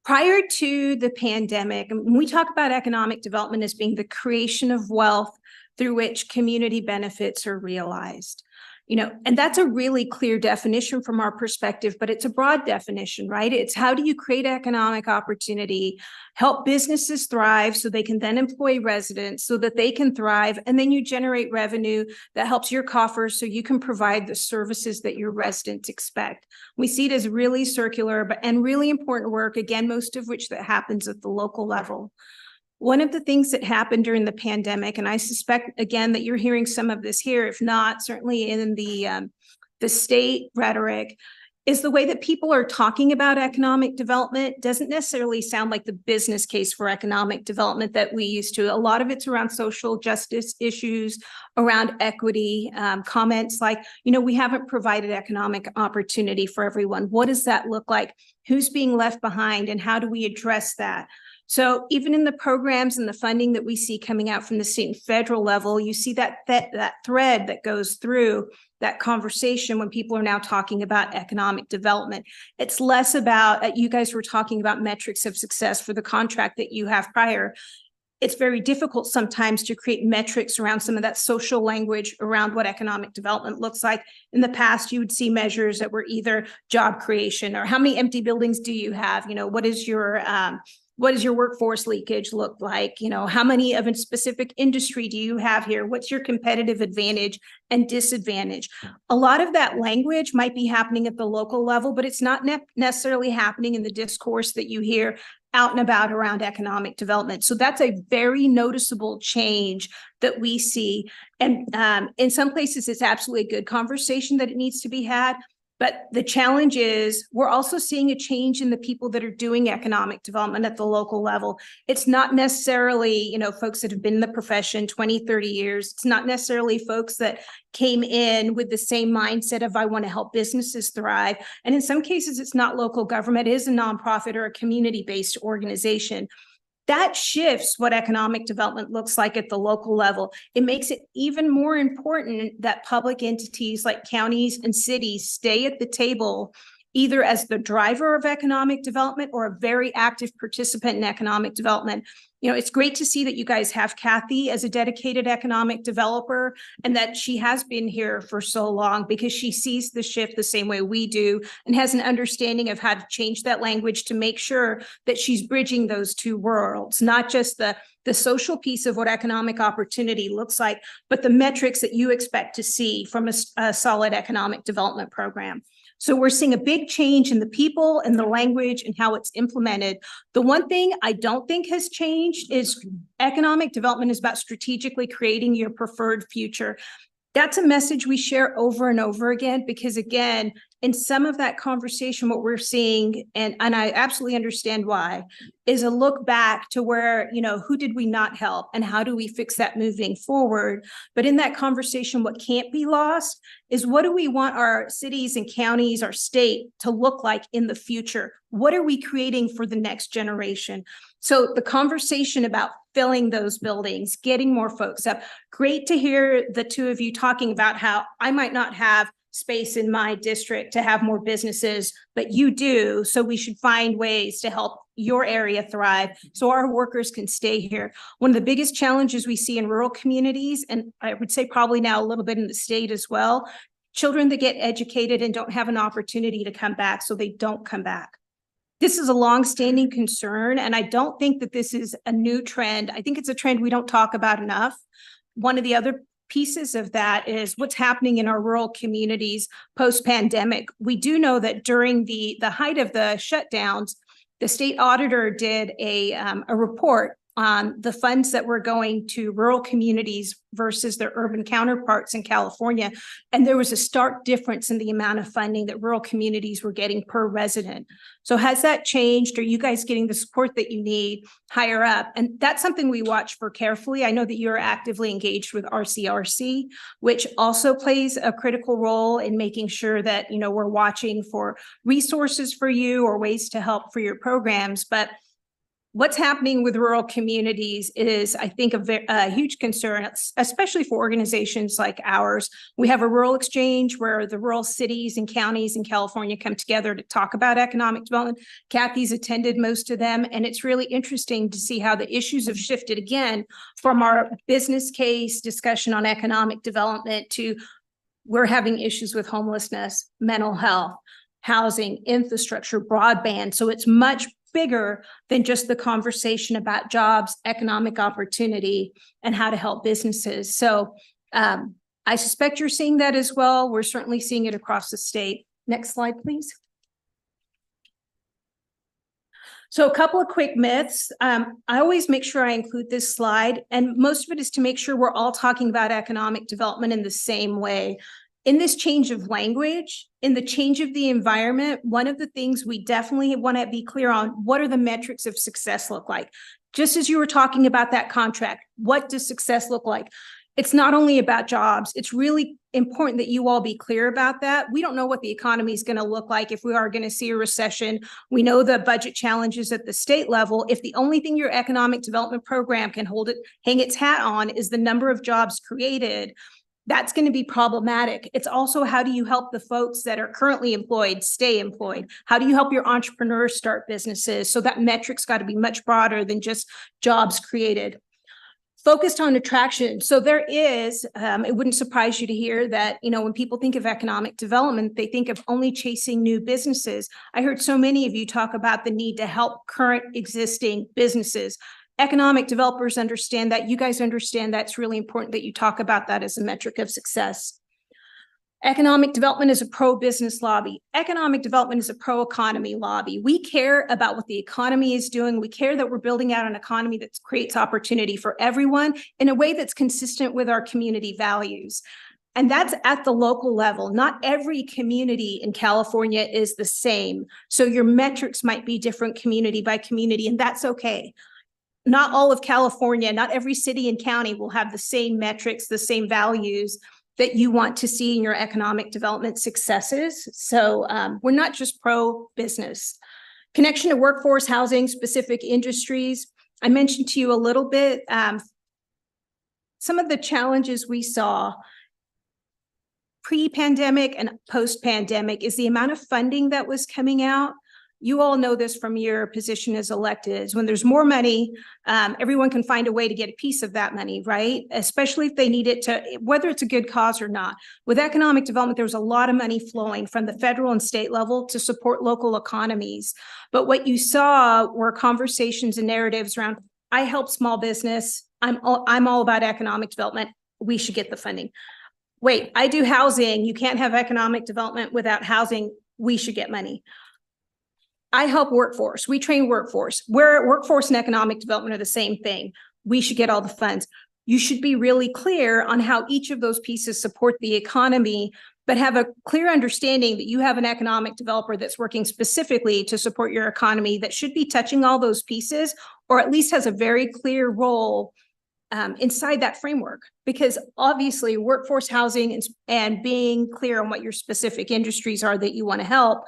prior to the pandemic, when we talk about economic development as being the creation of wealth through which community benefits are realized. And that's a really clear definition from our perspective, but it's a broad definition, right? It's how do you create economic opportunity, help businesses thrive so they can then employ residents so that they can thrive, and then you generate revenue that helps your coffers so you can provide the services that your residents expect. We see it as really circular, and really important work, again, most of which that happens at the local level. One of the things that happened during the pandemic, and I suspect, again, that you're hearing some of this here, if not, certainly in the state rhetoric, is the way that people are talking about economic development doesn't necessarily sound like the business case for economic development that we used to. A lot of it's around social justice issues, around equity, comments like, we haven't provided economic opportunity for everyone. What does that look like? Who's being left behind, and how do we address that? So even in the programs and the funding that we see coming out from the state and federal level, you see that thread that goes through that conversation when people are now talking about economic development. It's less about, you guys were talking about metrics of success for the contract that you have prior. it's very difficult sometimes to create metrics around some of that social language around what economic development looks like. In the past, you would see measures that were either job creation or how many empty buildings do you have? You know, what does your workforce leakage look like? You know, how many of a specific industry do you have here? What's your competitive advantage and disadvantage? A lot of that language might be happening at the local level, but it's not necessarily happening in the discourse that you hear out and about around economic development. So that's a very noticeable change that we see. And in some places, it's absolutely a good conversation that it needs to be had. But the challenge is we're also seeing a change in the people that are doing economic development at the local level. It's not necessarily, you know, folks that have been in the profession 20, 30 years. It's not necessarily folks that came in with the same mindset of I want to help businesses thrive. And in some cases, it's not local government, it is a nonprofit or a community-based organization. That shifts what economic development looks like at the local level. It makes it even more important that public entities like counties and cities stay at the table, either as the driver of economic development or a very active participant in economic development. You know, it's great to see that you guys have Kathy as a dedicated economic developer and that she has been here for so long because she sees the shift the same way we do and has an understanding of how to change that language to make sure that she's bridging those two worlds, not just the social piece of what economic opportunity looks like, but the metrics that you expect to see from a solid economic development program. So we're seeing a big change in the people and the language and how it's implemented. The one thing I don't think has changed is economic development is about strategically creating your preferred future. That's a message we share over and over again, because again, in some of that conversation, what we're seeing, and I absolutely understand why, is a look back to where, you know, who did we not help and how do we fix that moving forward? But in that conversation, what can't be lost is what do we want our cities and counties, our state to look like in the future? What are we creating for the next generation? So the conversation about filling those buildings, getting more folks up, great to hear the two of you talking about how I might not have space in my district to have more businesses, but you do. So we should find ways to help your area thrive so our workers can stay here. One of the biggest challenges we see in rural communities, and I would say probably now a little bit in the state as well, children that get educated and don't have an opportunity to come back, so they don't come back. This is a longstanding concern, and I don't think that this is a new trend. I think it's a trend we don't talk about enough. One of the other pieces of that is what's happening in our rural communities post-pandemic. We do know that during the height of the shutdowns, the state auditor did a report on the funds that were going to rural communities versus their urban counterparts in California. And there was a stark difference in the amount of funding that rural communities were getting per resident. So has that changed? Are you guys getting the support that you need higher up? And that's something we watch for carefully. I know that you're actively engaged with RCRC, which also plays a critical role in making sure that, you know, we're watching for resources for you or ways to help for your programs. But what's happening with rural communities is, I think, a huge concern, especially for organizations like ours. We have a rural exchange where the rural cities and counties in California come together to talk about economic development. Kathy's attended most of them, and it's really interesting to see how the issues have shifted again from our business case discussion on economic development to we're having issues with homelessness, mental health, housing, infrastructure, broadband. So it's much bigger than just the conversation about jobs, economic opportunity, and how to help businesses. So I suspect you're seeing that as well. We're certainly seeing it across the state. Next slide, please. So a couple of quick myths. I always make sure I include this slide, and most of it is to make sure we're all talking about economic development in the same way. In this change of language, in the change of the environment, one of the things we definitely want to be clear on, what are the metrics of success look like? Just as you were talking about that contract, what does success look like? It's not only about jobs. It's really important that you all be clear about that. We don't know what the economy is going to look like if we are going to see a recession. We know the budget challenges at the state level. If the only thing your economic development program can hang its hat on is the number of jobs created, that's going to be problematic. It's also, how do you help the folks that are currently employed stay employed? How do you help your entrepreneurs start businesses? So that metric's got to be much broader than just jobs created. Focused on attraction. So there is, it wouldn't surprise you to hear that, when people think of economic development, they think of only chasing new businesses. I heard so many of you talk about the need to help current existing businesses. Economic developers understand that. You guys understand that. It's really important that you talk about that as a metric of success. Economic development is a pro-business lobby. Economic development is a pro-economy lobby. We care about what the economy is doing. We care that we're building out an economy that creates opportunity for everyone in a way that's consistent with our community values. And that's at the local level. Not every community in California is the same. So your metrics might be different community by community, and that's okay. Not all of California, not every city and county will have the same metrics, the same values that you want to see in your economic development successes. So we're not just pro-business. Connection to workforce, housing, specific industries. I mentioned to you a little bit, some of the challenges we saw pre-pandemic and post-pandemic is the amount of funding that was coming out. You all know this from your position as electeds. When there's more money, everyone can find a way to get a piece of that money, right? Especially if they need it to, whether it's a good cause or not. With economic development, there was a lot of money flowing from the federal and state level to support local economies. But what you saw were conversations and narratives around, I help small business. I'm all about economic development. We should get the funding. Wait, I do housing. You can't have economic development without housing. We should get money. I help workforce. We train workforce. Where workforce and economic development are the same thing. We should get all the funds. You should be really clear on how each of those pieces support the economy, but have a clear understanding that you have an economic developer that's working specifically to support your economy that should be touching all those pieces, or at least has a very clear role inside that framework. Because obviously workforce, housing, and being clear on what your specific industries are that you want to help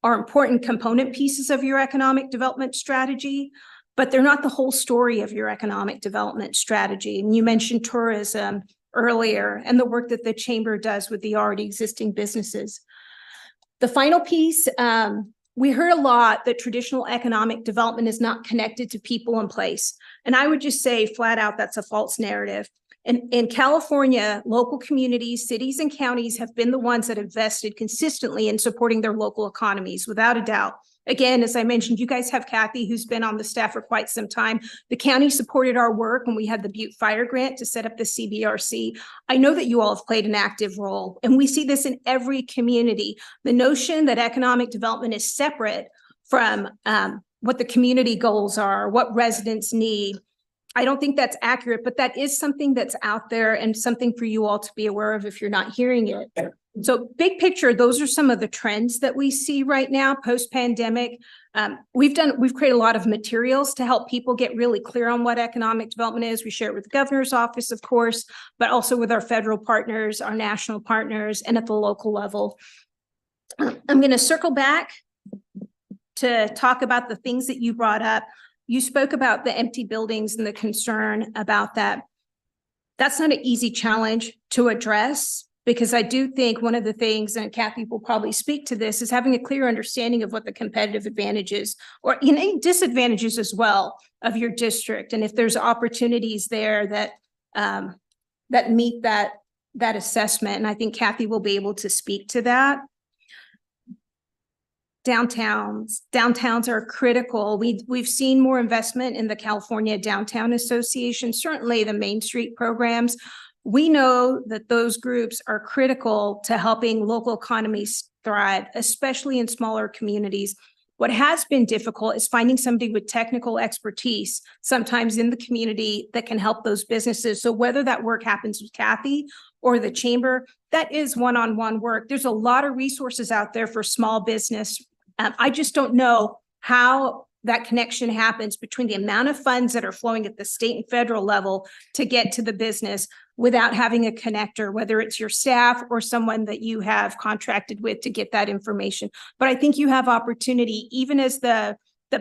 are important component pieces of your economic development strategy, but they're not the whole story of your economic development strategy. And you mentioned tourism earlier and the work that the chamber does with the already existing businesses. The final piece, we heard a lot that traditional economic development is not connected to people and place. And I would just say flat out, that's a false narrative. In California, local communities, cities, and counties have been the ones that have invested consistently in supporting their local economies, without a doubt. Again, as I mentioned, you guys have Kathy, who's been on the staff for quite some time. The county supported our work when we had the Butte Fire Grant to set up the CBRC. I know that you all have played an active role, and we see this in every community. The notion that economic development is separate from what the community goals are, what residents need, I don't think that's accurate, but that is something that's out there and something for you all to be aware of if you're not hearing it. So big picture, those are some of the trends that we see right now post-pandemic. We've created a lot of materials to help people get really clear on what economic development is. We share it with the governor's office, of course, but also with our federal partners, our national partners, and at the local level. I'm going to circle back to talk about the things that you brought up. You spoke about the empty buildings and the concern about that. That's not an easy challenge to address, because I do think one of the things, and Kathy will probably speak to this, is having a clear understanding of what the competitive advantages or any disadvantages as well of your district. And if there's opportunities there that that meet that assessment. And I think Kathy will be able to speak to that. Downtowns are critical. We've seen more investment in the California Downtown Association, certainly the Main Street programs. We know that those groups are critical to helping local economies thrive, especially in smaller communities. What has been difficult is finding somebody with technical expertise, sometimes in the community, that can help those businesses. So whether that work happens with Kathy or the chamber, that is one-on-one work. There's a lot of resources out there for small business. I just don't know how that connection happens between the amount of funds that are flowing at the state and federal level to get to the business without having a connector, whether it's your staff or someone that you have contracted with to get that information. But I think you have opportunity, even as the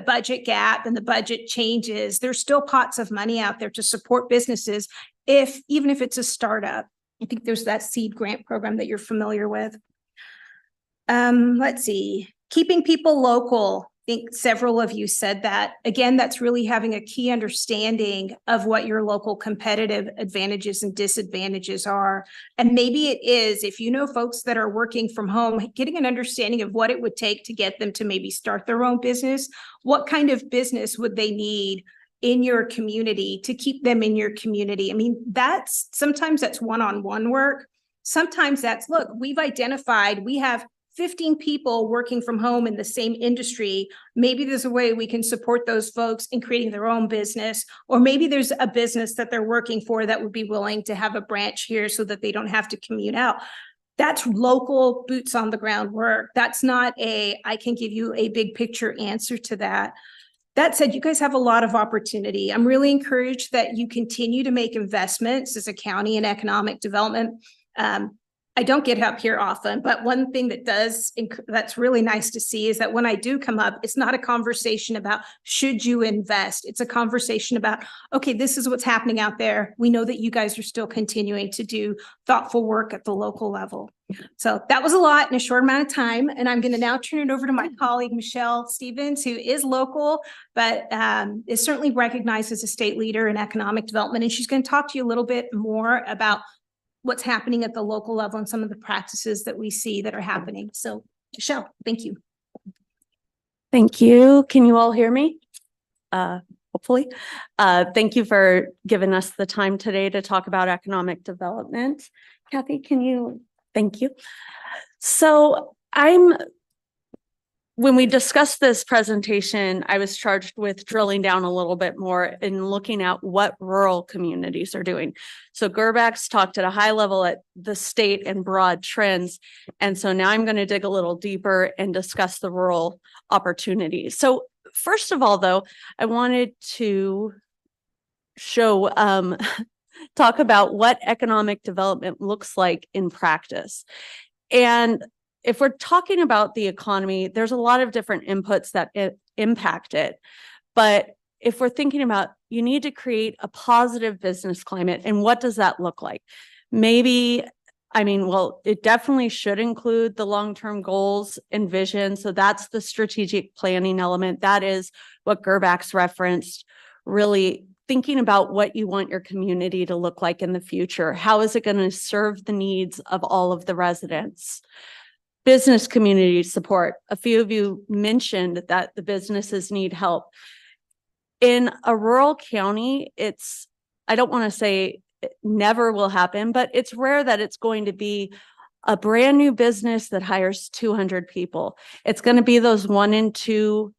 budget gap and the budget changes, there's still pots of money out there to support businesses, even if it's a startup. I think there's that seed grant program that you're familiar with. Let's see. Keeping people local. think several of you said that. Again, that's really having a key understanding of what your local competitive advantages and disadvantages are. And maybe it is, if you know folks that are working from home, getting an understanding of what it would take to get them to maybe start their own business. What kind of business would they need in your community to keep them in your community? I mean, sometimes that's one-on-one work. Sometimes that's, look, we've identified, we have 15 people working from home in the same industry. Maybe there's a way we can support those folks in creating their own business, or maybe there's a business that they're working for that would be willing to have a branch here so that they don't have to commute out. That's local boots on the ground work. That's not I can give you a big picture answer to that. That said, you guys have a lot of opportunity. I'm really encouraged that you continue to make investments as a county in economic development. I don't get up here often, but one thing that's really nice to see is that when I do come up, it's not a conversation about should you invest. It's a conversation about, okay, this is what's happening out there. We know that you guys are still continuing to do thoughtful work at the local level. So that was a lot in a short amount of time. And I'm going to now turn it over to my colleague, Michelle Stevens, who is local, but is certainly recognized as a state leader in economic development. And she's going to talk to you a little bit more about what's happening at the local level and some of the practices that we see that are happening. So, Michelle, thank you. Thank you. Can you all hear me? Hopefully. Thank you for giving us the time today to talk about economic development. Kathy, thank you. So when we discussed this presentation, I was charged with drilling down a little bit more and looking at what rural communities are doing. So Gerbax talked at a high level at the state and broad trends. And so now I'm going to dig a little deeper and discuss the rural opportunities. So first of all, though, I wanted to talk about what economic development looks like in practice. And if we're talking about the economy, there's a lot of different inputs that impact it. But if we're thinking about, you need to create a positive business climate, and what does that look like? It definitely should include the long-term goals and vision. So that's the strategic planning element. That is what Gerbax referenced, really thinking about what you want your community to look like in the future. How is it going to serve the needs of all of the residents? Business community support. A few of you mentioned that the businesses need help. In a rural county, I don't want to say it never will happen, but it's rare that it's going to be a brand new business that hires 200 people. It's going to be those 1 and 2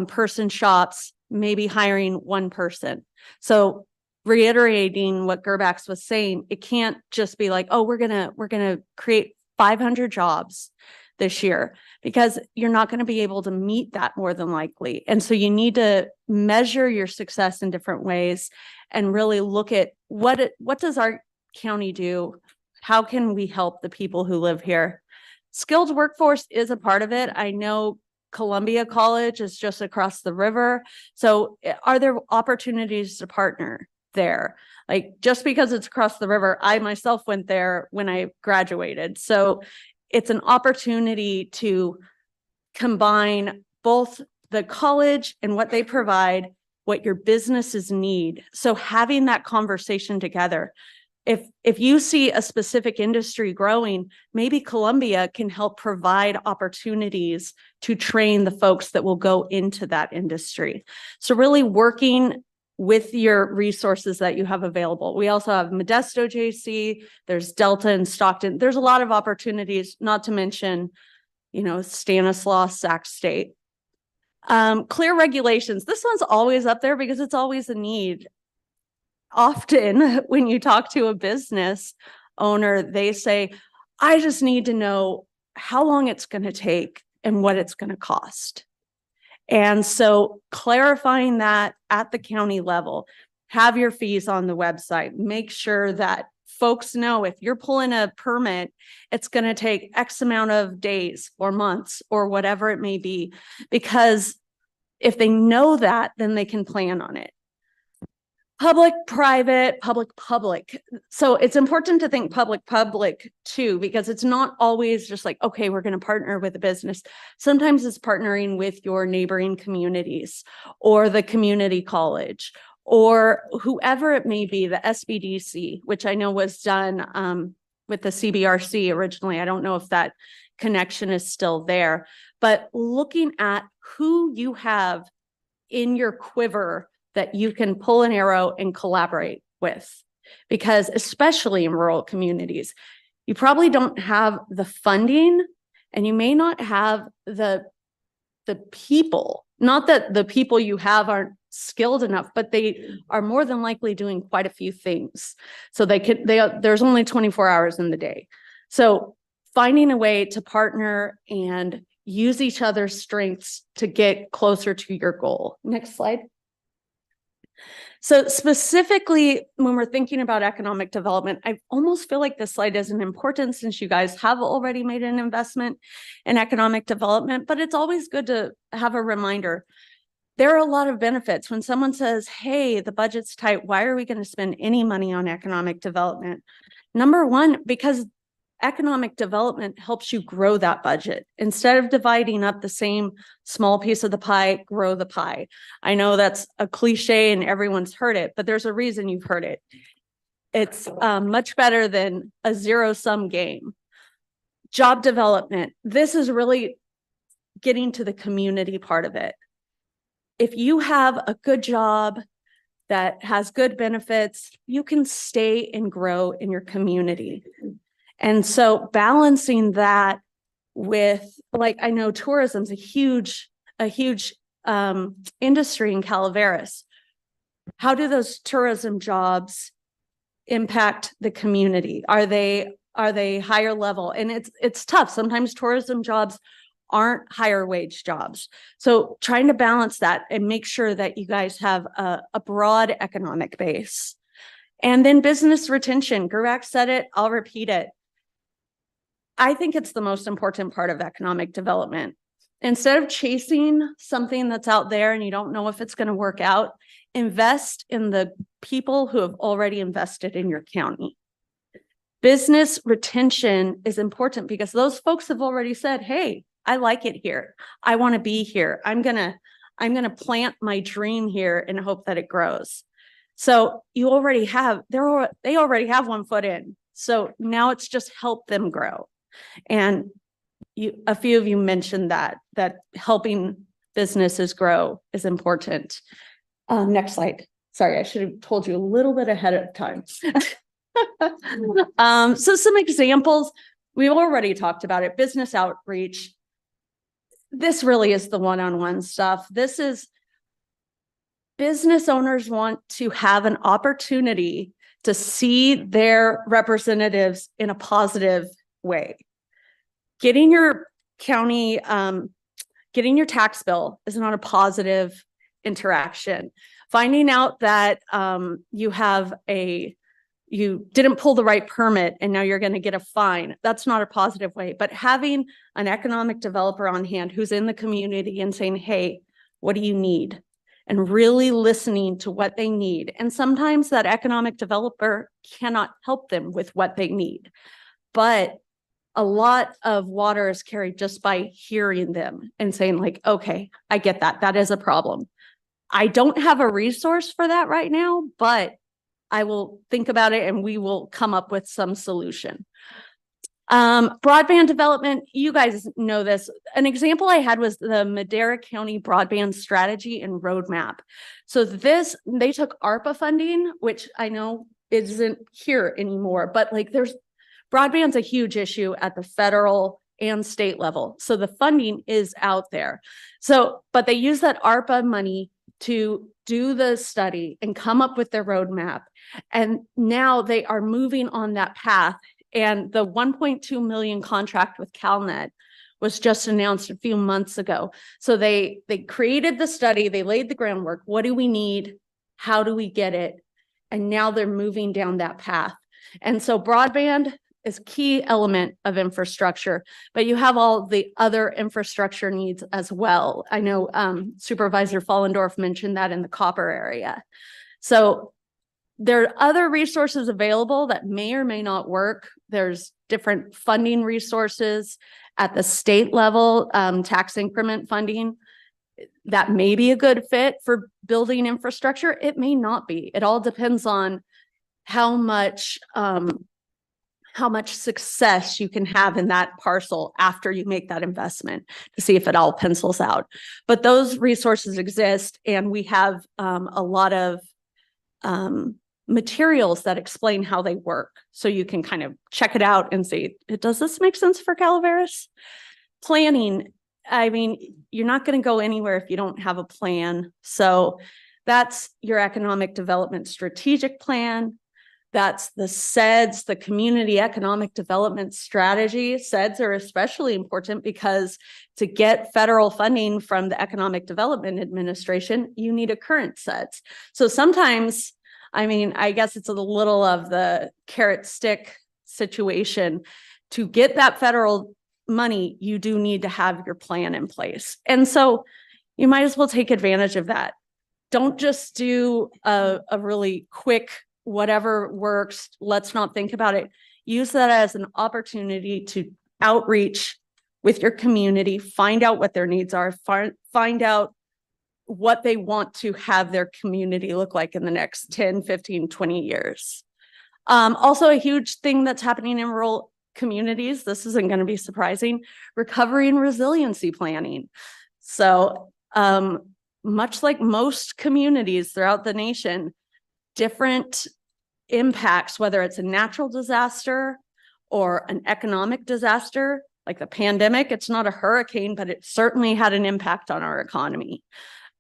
person shops, maybe hiring 1 person. So reiterating what Gerbax was saying, it can't just be like, oh, we're gonna create 500 jobs this year, because you're not going to be able to meet that more than likely. And so you need to measure your success in different ways and really look at what does our county do? How can we help the people who live here? Skilled workforce is a part of it. I know Columbia College is just across the river. So are there opportunities to partner there? Like, just because it's across the river, I myself went there when I graduated. So it's an opportunity to combine both the college and what they provide, what your businesses need. So having that conversation together. If you see a specific industry growing, maybe Columbia can help provide opportunities to train the folks that will go into that industry. So really working with your resources that you have available. We also have Modesto JC, there's Delta and Stockton. There's a lot of opportunities, not to mention, Stanislaus, Sac State. Clear regulations. This one's always up there because it's always a need. Often when you talk to a business owner, they say, I just need to know how long it's going to take and what it's going to cost. And so clarifying that at the county level, have your fees on the website, make sure that folks know if you're pulling a permit, it's going to take X amount of days or months or whatever it may be, because if they know that, then they can plan on it. public, private, public, public. So it's important to think public, public too, because it's not always just like, okay, we're going to partner with a business. Sometimes it's partnering with your neighboring communities or the community college or whoever it may be, the SBDC, which I know was done with the CBRC originally. I don't know if that connection is still there, but looking at who you have in your quiver that you can pull an arrow and collaborate with. Because especially in rural communities, you probably don't have the funding and you may not have the people. Not that the people you have aren't skilled enough, but they are more than likely doing quite a few things. So there's only 24 hours in the day. So finding a way to partner and use each other's strengths to get closer to your goal. Next slide. So specifically, when we're thinking about economic development, I almost feel like this slide isn't important since you guys have already made an investment in economic development, but it's always good to have a reminder. There are a lot of benefits when someone says, hey, the budget's tight, why are we going to spend any money on economic development? Number one, because economic development helps you grow that budget. Instead of dividing up the same small piece of the pie, grow the pie. I know that's a cliche and everyone's heard it, but there's a reason you've heard it. It's much better than a zero-sum game. Job development. This is really getting to the community part of it. If you have a good job that has good benefits, you can stay and grow in your community. And so balancing that with, like, I know tourism's a huge industry in Calaveras. How do those tourism jobs impact the community? Are they higher level? And it's tough. Sometimes tourism jobs aren't higher wage jobs. So trying to balance that and make sure that you guys have a broad economic base. And then business retention. Gurak said it, I'll repeat it. I think it's the most important part of economic development. Instead of chasing something that's out there and you don't know if it's going to work out, invest in the people who have already invested in your county. Business retention is important because those folks have already said, hey, I like it here. I want to be here. I'm gonna plant my dream here and hope that it grows. So you already have, they already have one foot in. So now it's just help them grow. And a few of you mentioned that helping businesses grow is important. Next slide. Sorry, I should have told you a little bit ahead of time. So some examples, we've already talked about it. Business outreach. This really is the one-on-one stuff. This is business owners want to have an opportunity to see their representatives in a positive way. Getting your county, getting your tax bill is not a positive interaction. Finding out that you didn't pull the right permit and now you're going to get a fine, that's not a positive way. But having an economic developer on hand who's in the community and saying, hey, what do you need? And really listening to what they need. And sometimes that economic developer cannot help them with what they need. But a lot of water is carried just by hearing them and saying like, okay, I get that. That is a problem. I don't have a resource for that right now, but I will think about it and we will come up with some solution. Broadband development, you guys know this. An example I had was the Madera County Broadband Strategy and Roadmap. So they took ARPA funding, which I know isn't here anymore, but like broadband's a huge issue at the federal and state level. So the funding is out there. But they use that ARPA money to do the study and come up with their roadmap. And now they are moving on that path. And the 1.2 million contract with CalNet was just announced a few months ago. So they created the study, they laid the groundwork. What do we need? How do we get it? And now they're moving down that path. And so broadband is a key element of infrastructure, but you have all the other infrastructure needs as well. I know Supervisor Follendorf mentioned that in the copper area. So There are other resources available that may or may not work. There's different funding resources at the state level, tax increment funding. That may be a good fit for building infrastructure. It may not be. It all depends on how much success you can have in that parcel after you make that investment to see if it all pencils out. But those resources exist, and we have a lot of materials that explain how they work. So you can kind of check it out and say, does this make sense for Calaveras? Planning, I mean, you're not going to go anywhere if you don't have a plan. So that's your economic development strategic plan. That's the CEDS, the Community Economic Development Strategy. CEDS are especially important because to get federal funding from the Economic Development Administration, you need a current CEDS. So sometimes, I mean, I guess it's a little of the carrot stick situation. To get that federal money, you do need to have your plan in place. And so you might as well take advantage of that. Don't just do a really quick whatever works, let's not think about it. Use that as an opportunity to outreach with your community, find out what their needs are, find out what they want to have their community look like in the next 10, 15, 20 years. Also a huge thing that's happening in rural communities, this isn't going to be surprising, recovery and resiliency planning. So much like most communities throughout the nation, different impacts, whether it's a natural disaster or an economic disaster, like the pandemic, it's not a hurricane, but it certainly had an impact on our economy.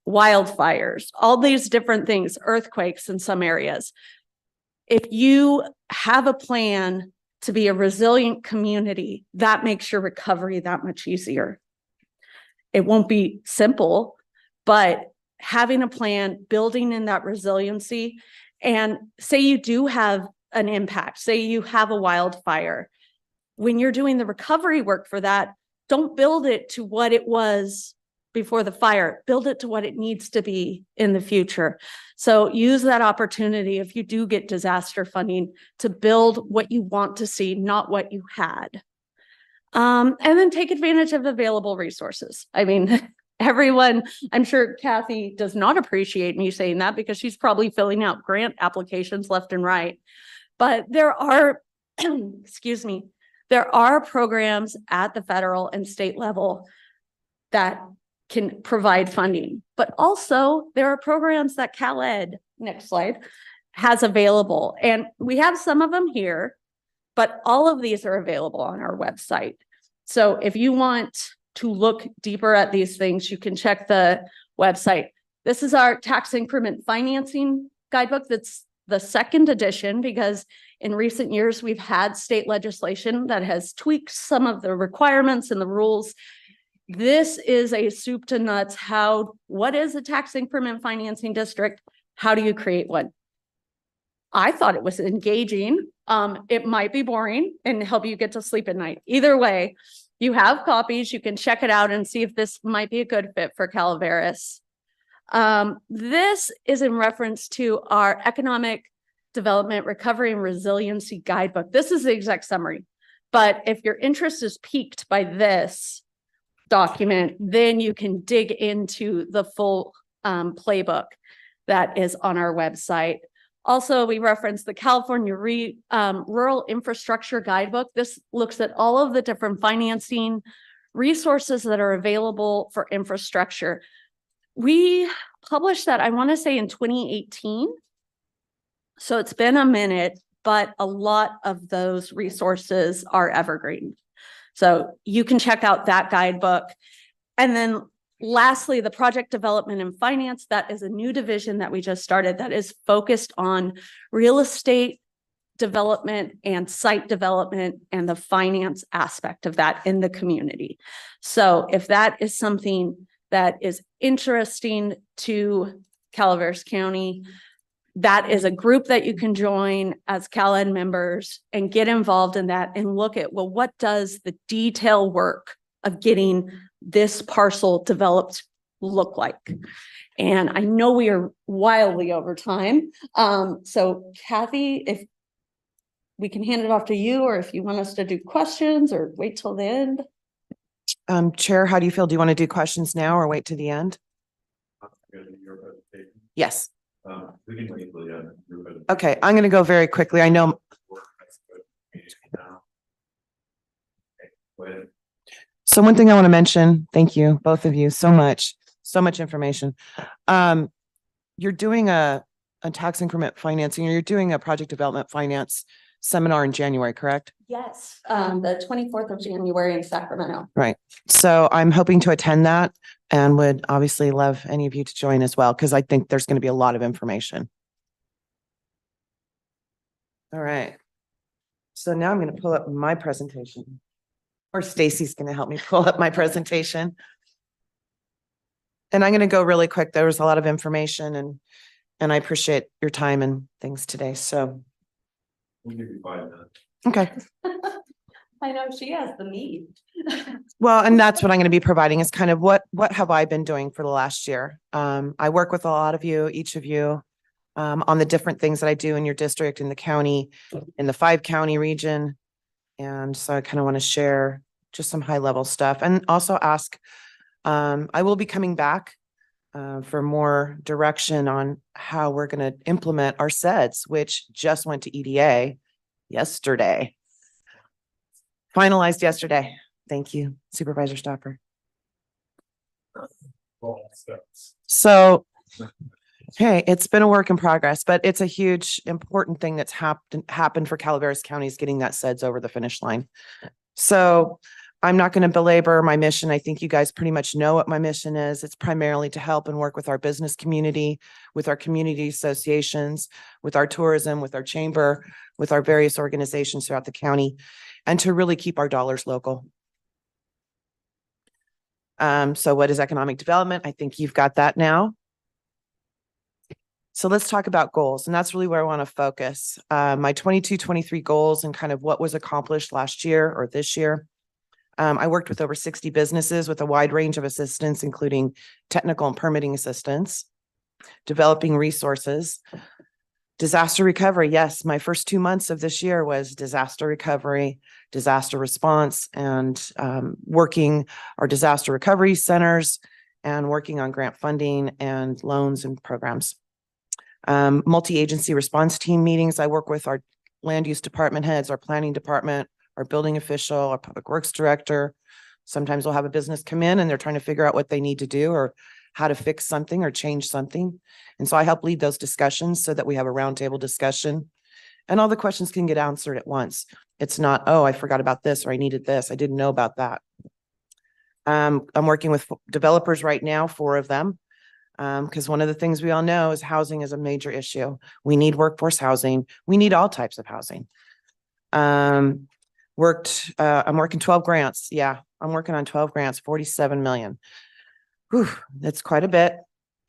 Wildfires, all these different things, earthquakes in some areas. If you have a plan to be a resilient community, that makes your recovery that much easier. It won't be simple, but having a plan, building in that resiliency, and say you do have an impact, say you have a wildfire, when you're doing the recovery work for that, don't build it to what it was before the fire, build it to what it needs to be in the future. So use that opportunity if you do get disaster funding to build what you want to see, not what you had. And then take advantage of available resources. I mean, everyone, I'm sure Kathy does not appreciate me saying that because she's probably filling out grant applications left and right. But there are, excuse me, there are programs at the federal and state level that can provide funding, but also there are programs that CalEd, next slide, has available. And we have some of them here, but all of these are available on our website. So if you want to look deeper at these things, you can check the website. This is our tax increment financing guidebook. That's the second edition because in recent years, we've had state legislation that has tweaked some of the requirements and the rules. This is a soup to nuts. What is a tax increment financing district? How do you create one? I thought it was engaging. It might be boring and help you get to sleep at night. Either way, you have copies. You can check it out and see if this might be a good fit for Calaveras. This is in reference to our Economic Development, Recovery, and Resiliency Guidebook. This is the exact summary. But if your interest is piqued by this document, then you can dig into the full playbook that is on our website. Also, we reference the California Rural Infrastructure Guidebook. This looks at all of the different financing resources that are available for infrastructure. We published that, I want to say in 2018. So it's been a minute, but a lot of those resources are evergreen. So you can check out that guidebook. And then lastly, the Project Development and Finance, that is a new division that we just started that is focused on real estate development and site development and the finance aspect of that in the community. So if that is something that is interesting to Calaveras County, that is a group that you can join as CalEd members and get involved in that and look at, well, what does the detail work of getting this parcel developed look like? And I know we are wildly over time. So Kathy, if we can hand it off to you, or if you want us to do questions or wait till the end. Chair, how do you feel? Do you want to do questions now or wait to the end? Yes. We can wait till the end. Okay, I'm going to go very quickly. I know. So one thing I want to mention, thank you, both of you, so much information. You're doing a tax increment financing, or you're doing a project development finance seminar in January, correct? Yes, the 24th of January in Sacramento. Right. So I'm hoping to attend that and would obviously love any of you to join as well, because I think there's going to be a lot of information. All right. So now I'm going to pull up my presentation, or Stacy's going to help me pull up my presentation. And I'm going to go really quick. There was a lot of information, and I appreciate your time and things today. So. We'll give you 5 minutes. Okay. I know she has the need. Well, and that's what I'm going to be providing is kind of what have I been doing for the last year? I work with a lot of you, each of you, on the different things that I do in your district, in the county, in the 5-county region. And so I kind of want to share just some high level stuff and also ask, I will be coming back for more direction on how we're going to implement our SEDS, which just went to EDA yesterday. Finalized yesterday. Thank you, Supervisor Stopper. So, hey, it's been a work in progress, but it's a huge, important thing that's happened for Calaveras County is getting that SEDS over the finish line. So I'm not going to belabor my mission. I think you guys pretty much know what my mission is. It's primarily to help and work with our business community, with our community associations, with our tourism, with our chamber, with our various organizations throughout the county, and to really keep our dollars local. So what is economic development? I think you've got that now. So let's talk about goals, and that's really where I want to focus. My 22-23 goals and kind of what was accomplished last year or this year. I worked with over 60 businesses with a wide range of assistance, including technical and permitting assistance, developing resources, disaster recovery. Yes, my first 2 months of this year was disaster recovery, disaster response, and working our disaster recovery centers and working on grant funding and loans and programs. Multi-agency response team meetings. I work with our land use department heads, our planning department, our building official, our public works director. Sometimes we'll have a business come in and they're trying to figure out what they need to do or how to fix something or change something. And so I help lead those discussions so that we have a roundtable discussion and all the questions can get answered at once. It's not, oh, I forgot about this or I needed this. I didn't know about that. I'm working with developers right now, 4 of them. Because one of the things we all know is housing is a major issue. We need workforce housing. We need all types of housing. I'm working 12 grants. Yeah, I'm working on 12 grants, 47 million. Whew, that's quite a bit.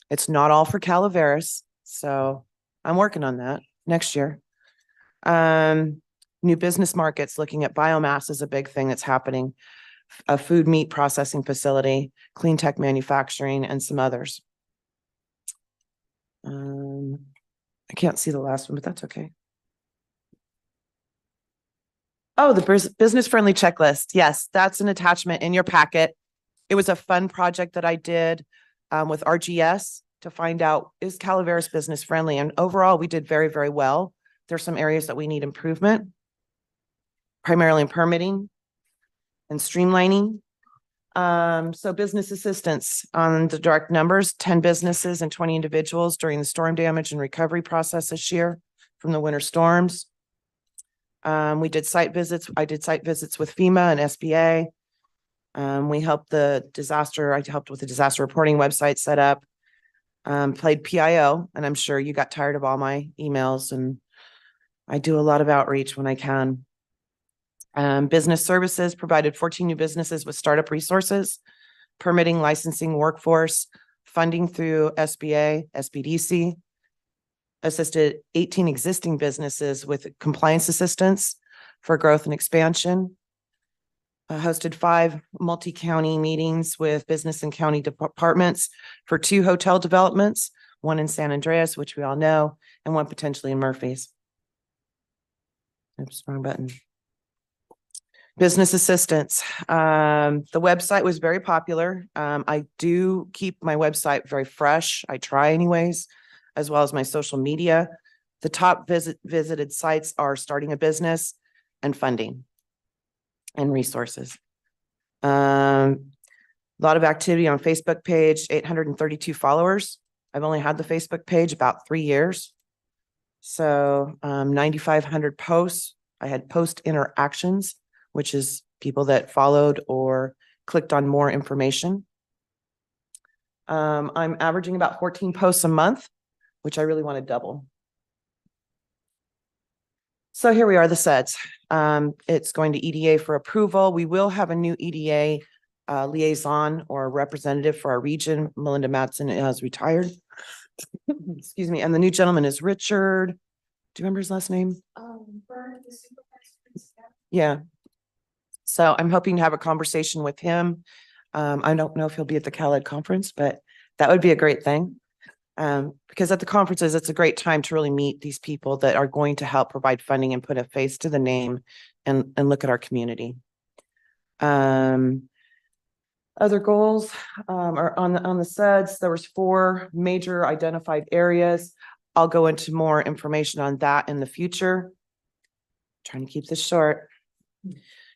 It's not all for Calaveras. So I'm working on that next year. New business markets, looking at biomass is a big thing that's happening. A food meat processing facility, clean tech manufacturing, and some others. I can't see the last one, but that's okay. Oh, the business friendly checklist. Yes, that's an attachment in your packet. It was a fun project that I did with RGS to find out, is Calaveras business friendly? And overall, we did very, very well. There's some areas that we need improvement, primarily in permitting and streamlining. So business assistance on the direct numbers, 10 businesses and 20 individuals during the storm damage and recovery process this year from the winter storms. We did site visits. I did site visits with FEMA and SBA. We helped I helped with the disaster reporting website set up, played PIO, and I'm sure you got tired of all my emails, and I do a lot of outreach when I can. Business services provided 14 new businesses with startup resources, permitting, licensing, workforce, funding through SBA, SBDC, assisted 18 existing businesses with compliance assistance for growth and expansion. hosted 5 multi-county meetings with business and county departments for 2 hotel developments, one in San Andreas, which we all know, and one potentially in Murphy's. Oops, wrong button. Business assistance. The website was very popular. I do keep my website very fresh. I try anyways, as well as my social media. The top visited sites are starting a business and funding and resources. A lot of activity on Facebook page, 832 followers. I've only had the Facebook page about 3 years. So 9,500 posts. I had post interactions, which is people that followed or clicked on more information. I'm averaging about 14 posts a month, which I really want to double. So here we are, the sets. It's going to EDA for approval. We will have a new EDA liaison or representative for our region. Melinda Matson has retired. Excuse me. And the new gentleman is Richard. Do you remember his last name? Yeah. So I'm hoping to have a conversation with him. I don't know if he'll be at the CalEd conference, but that would be a great thing. Because at the conferences, it's a great time to really meet these people that are going to help provide funding and put a face to the name and look at our community. Other goals are on the SEDS. There was 4 major identified areas. I'll go into more information on that in the future. Trying to keep this short.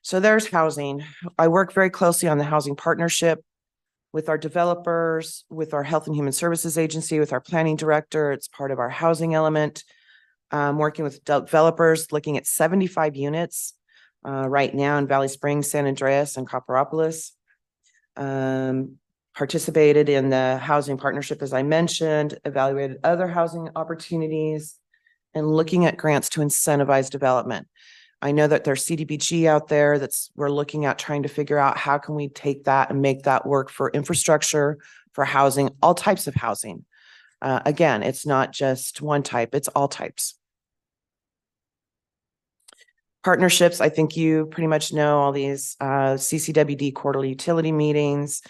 So there's housing. I work very closely on the housing partnership with our developers, with our Health and Human Services Agency, with our planning director. It's part of our housing element. Working with developers, looking at 75 units right now in Valley Springs, San Andreas, and Copperopolis. Participated in the housing partnership, as I mentioned, evaluated other housing opportunities, and looking at grants to incentivize development. I know that there's CDBG out there we're looking at trying to figure out how can we take that and make that work for infrastructure, for housing, all types of housing. Again, it's not just one type, it's all types. Partnerships, I think you pretty much know all these CCWD quarterly utility meetings,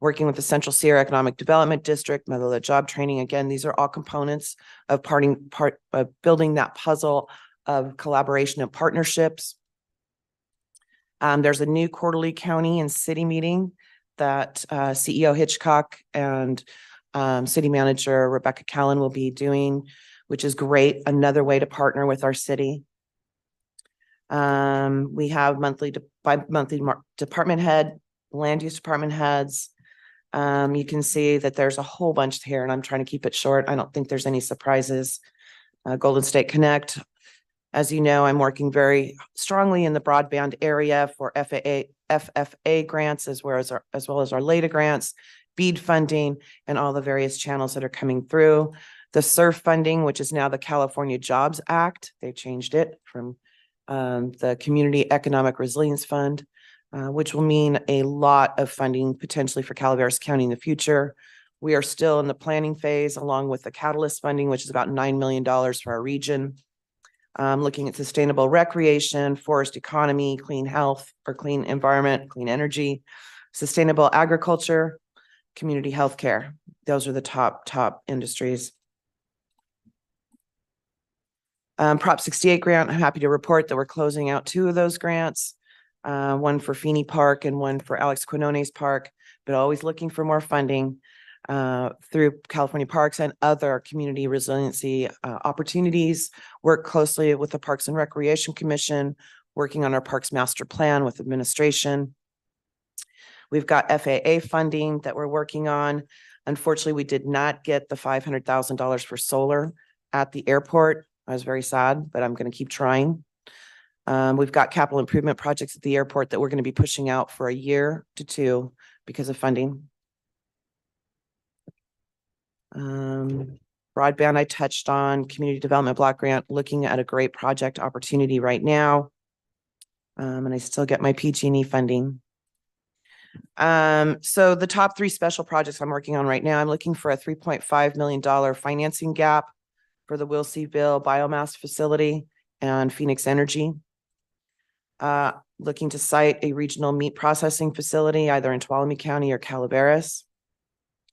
working with the Central Sierra Economic Development District, Medalla Job Training. Again, these are all components of building that puzzle of collaboration and partnerships. There's a new quarterly county and city meeting that CEO Hitchcock and city manager Rebecca Callan will be doing, which is great. Another way to partner with our city. We have monthly department head, land use department heads. You can see that there's a whole bunch here, and I'm trying to keep it short. I don't think there's any surprises. Golden State Connect. As you know, I'm working very strongly in the broadband area for FFA grants, as well as our LADA grants, BEAD funding, and all the various channels that are coming through. The SURF funding, which is now the California Jobs Act. They changed it from the Community Economic Resilience Fund, which will mean a lot of funding potentially for Calaveras County in the future. We are still in the planning phase, along with the Catalyst funding, which is about $9 million for our region. Looking at sustainable recreation, forest economy, clean health or clean environment, clean energy, sustainable agriculture, community healthcare. Those are the top industries. Prop 68 grant, I'm happy to report that we're closing out 2 of those grants, one for Feeney Park and one for Alex Quinones Park, but always looking for more funding through California Parks and other community resiliency opportunities. Work closely with the Parks and Recreation Commission, working on our Parks Master Plan with administration. We've got FAA funding that we're working on. Unfortunately, we did not get the $500,000 for solar at the airport. I was very sad, but I'm going to keep trying. We've got capital improvement projects at the airport that we're going to be pushing out for 1 year to 2 because of funding. Broadband, I touched on. Community Development Block Grant, looking at a great project opportunity right now. And I still get my PG&E funding. So the top 3 special projects I'm working on right now, I'm looking for a $3.5 million financing gap for the Wilseyville biomass facility and Phoenix Energy. looking to site a regional meat processing facility either in Tuolumne County or Calaveras.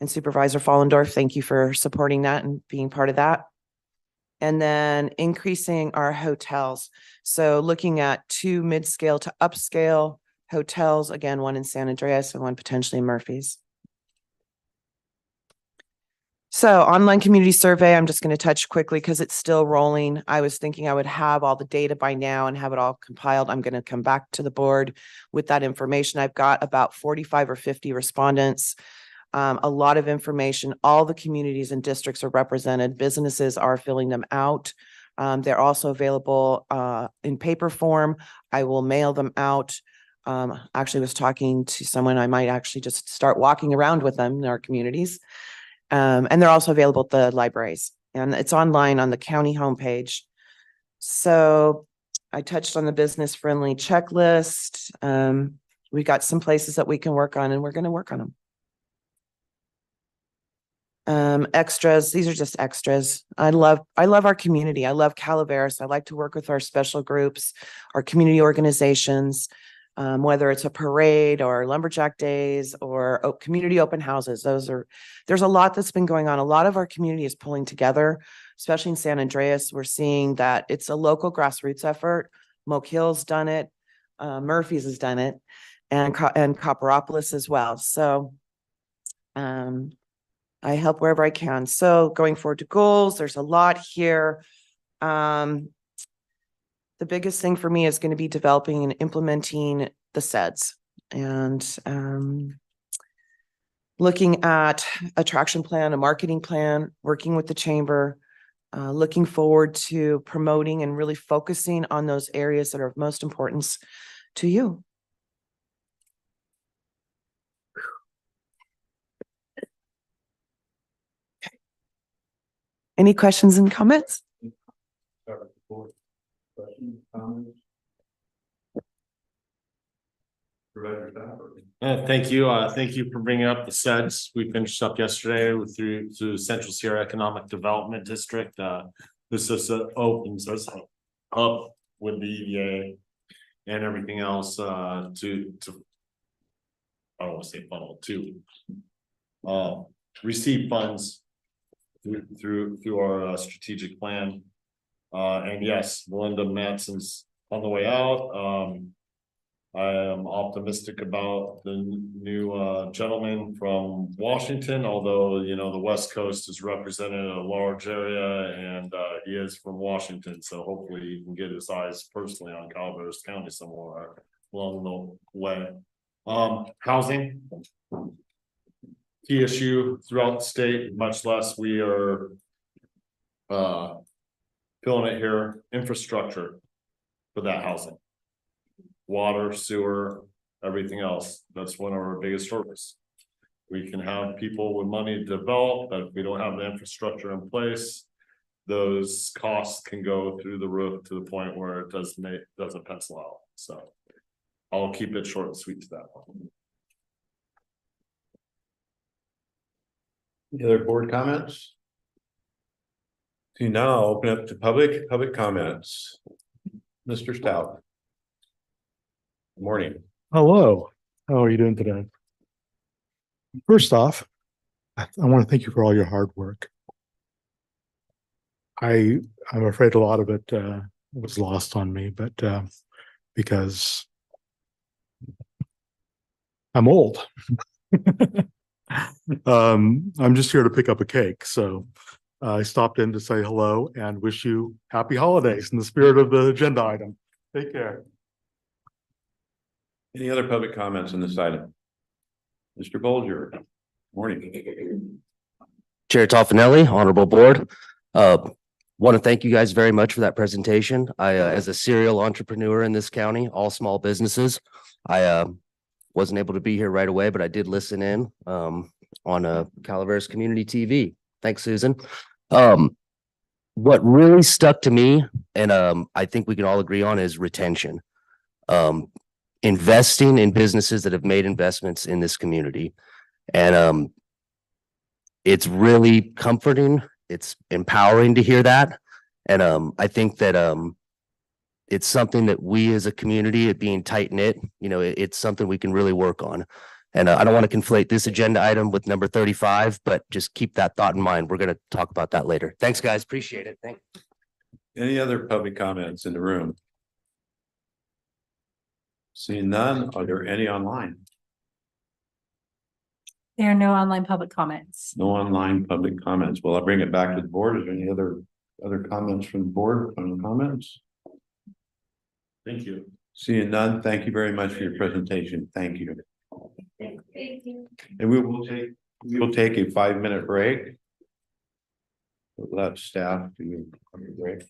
And Supervisor Follendorf, thank you for supporting that and being part of that. And then increasing our hotels. So looking at 2 mid-scale to upscale hotels, again, one in San Andreas and one potentially in Murphy's. So online community survey, I'm just going to touch quickly because it's still rolling. I was thinking I would have all the data by now and have it all compiled. I'm going to come back to the board with that information. I've got about 45 or 50 respondents. A lot of information. All the communities and districts are represented. Businesses are filling them out. They're also available in paper form. I will mail them out. Actually was talking to someone, I might actually just start walking around with them in our communities. And they're also available at the libraries, and it's online on the county homepage. So I touched on the business friendly checklist. We got some places that we can work on, and we're going to work on them. Extras. These are just extras. I love our community. I love Calaveras. I like to work with our special groups, our community organizations, whether it's a parade or lumberjack days or community open houses. There's a lot that's been going on. A lot of our community is pulling together, especially in San Andreas. We're seeing that it's a local grassroots effort. Moke Hill's done it. Murphy's has done it, and Copperopolis as well. So, I help wherever I can. So going forward to goals, there's a lot here. The biggest thing for me is going to be developing and implementing the SEDS and looking at a traction plan, a marketing plan, working with the chamber, looking forward to promoting and really focusing on those areas that are of most importance to you. Any questions and comments? Thank you. Thank you for bringing up the SEDS. We finished up yesterday through Central Sierra Economic Development District. This is opens us up with the EVA and everything else I don't want to say funnel to receive funds through our strategic plan. And yes, Melinda Manson's on the way out. I am optimistic about the new gentleman from Washington, although, you know, the West Coast is represented in a large area, and he is from Washington. So hopefully he can get his eyes personally on Calaveras County somewhere along the way. Housing. Key issue throughout the state, much less we are filling it here. Infrastructure for that housing. Water, sewer, everything else. That's one of our biggest struggles. We can have people with money to develop, but if we don't have the infrastructure in place, those costs can go through the roof to the point where it doesn't pencil out. So I'll keep it short and sweet to that one. Any other board comments? To now open up to public comments. Mr. Stout. Morning. Hello, how are you doing today? First off, I want to thank you for all your hard work. I'm afraid a lot of it was lost on me, but because I'm old. I'm just here to pick up a cake, so I stopped in to say hello and wish you happy holidays in the spirit of the agenda item. Take care. Any other public comments on this item? Mr. Bolger, morning. Chair Toffanelli, honorable board. Want to thank you guys very much for that presentation. As a serial entrepreneur in this county, all small businesses, I wasn't able to be here right away, but I did listen in on Calaveras Community TV. Thanks, Susan. What really stuck to me, and I think we can all agree on, is retention. Investing in businesses that have made investments in this community. And it's really comforting. It's empowering to hear that. And I think that it's something that we as a community, it being tight knit, it's something we can really work on. And I don't want to conflate this agenda item with number 35, but just keep that thought in mind. We're going to talk about that later. Thanks, guys. Appreciate it. Thank you. Any other public comments in the room? Seeing none, are there any online? There are no online public comments. No online public comments. Well, I'll bring it back to the board. Is there any other comments from the board? Final comments? Thank you. Seeing none, thank you very much for your presentation. Thank you. Thank you. And we will take a 5-minute break. We'll let staff do a break.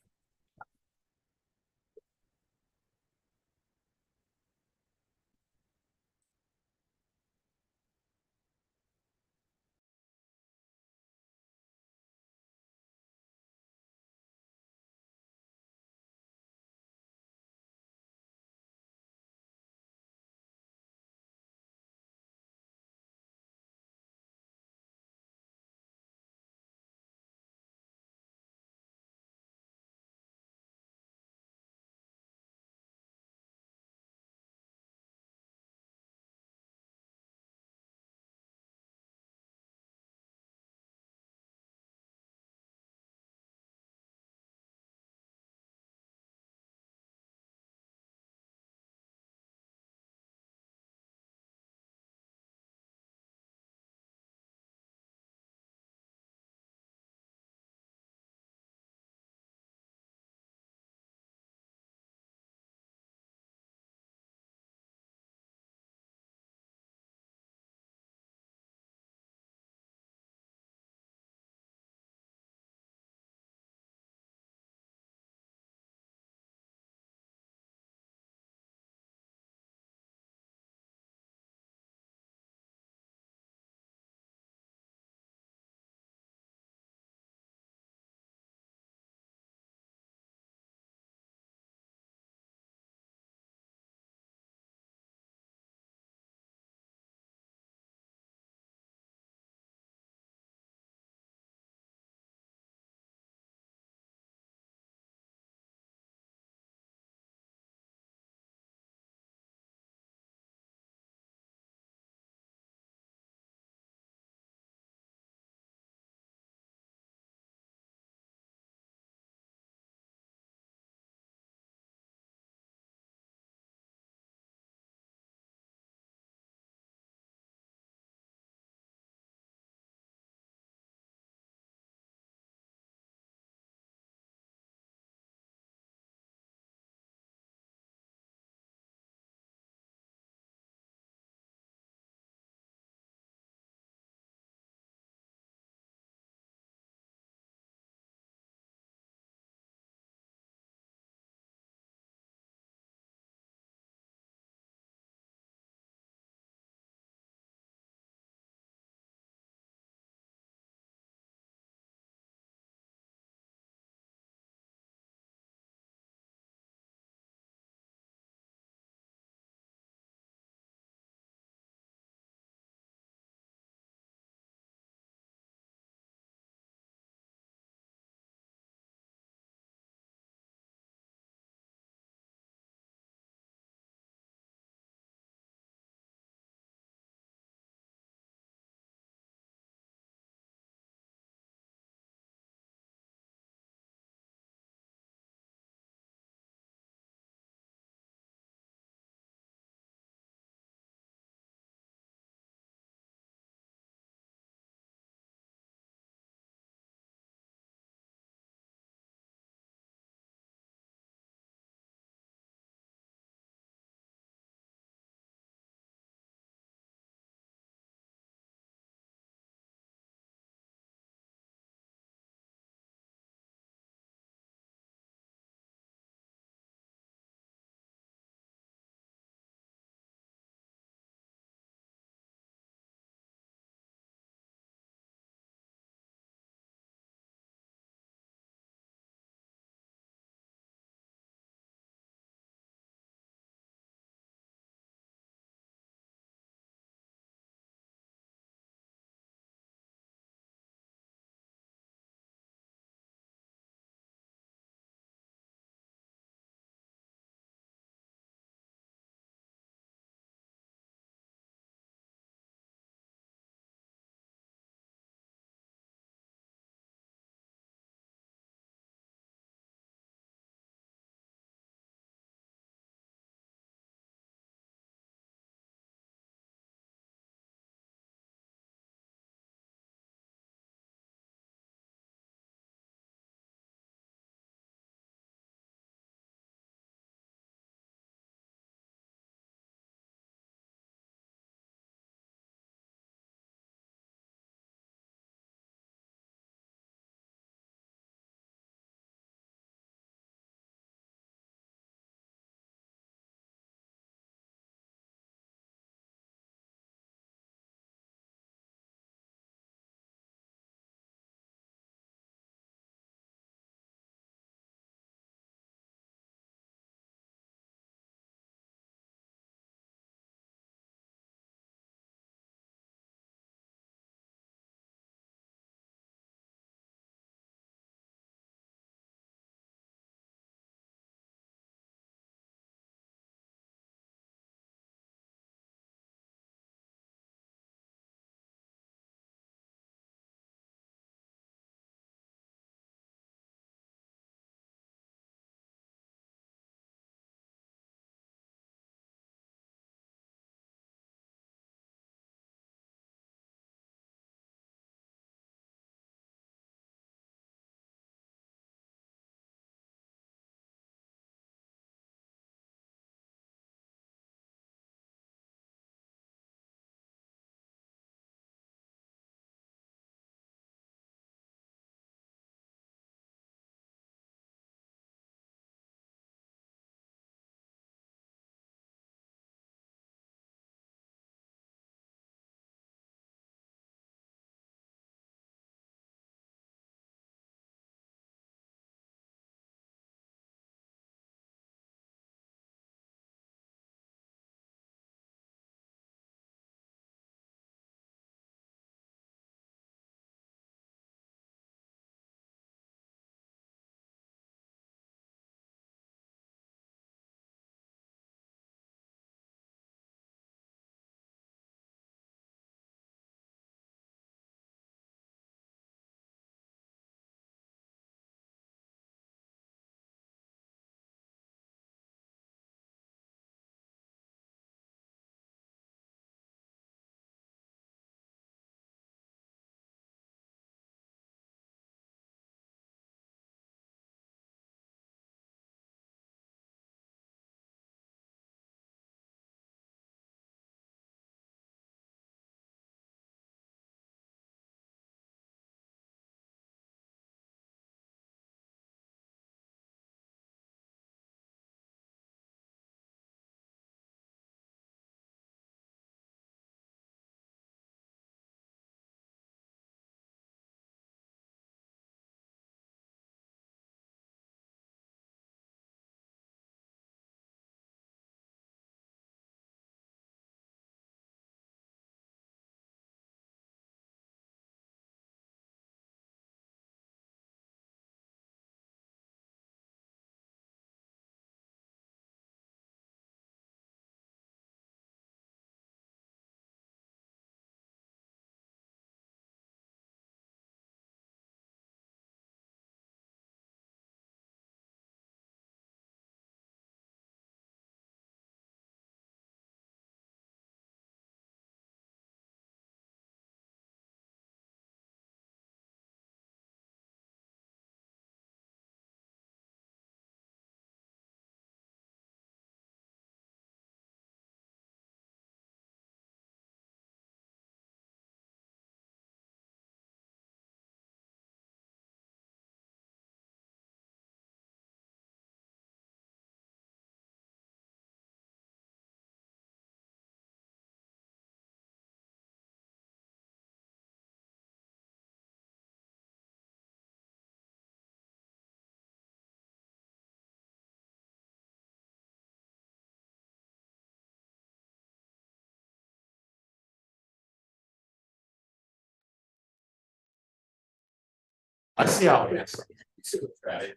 I see how it is.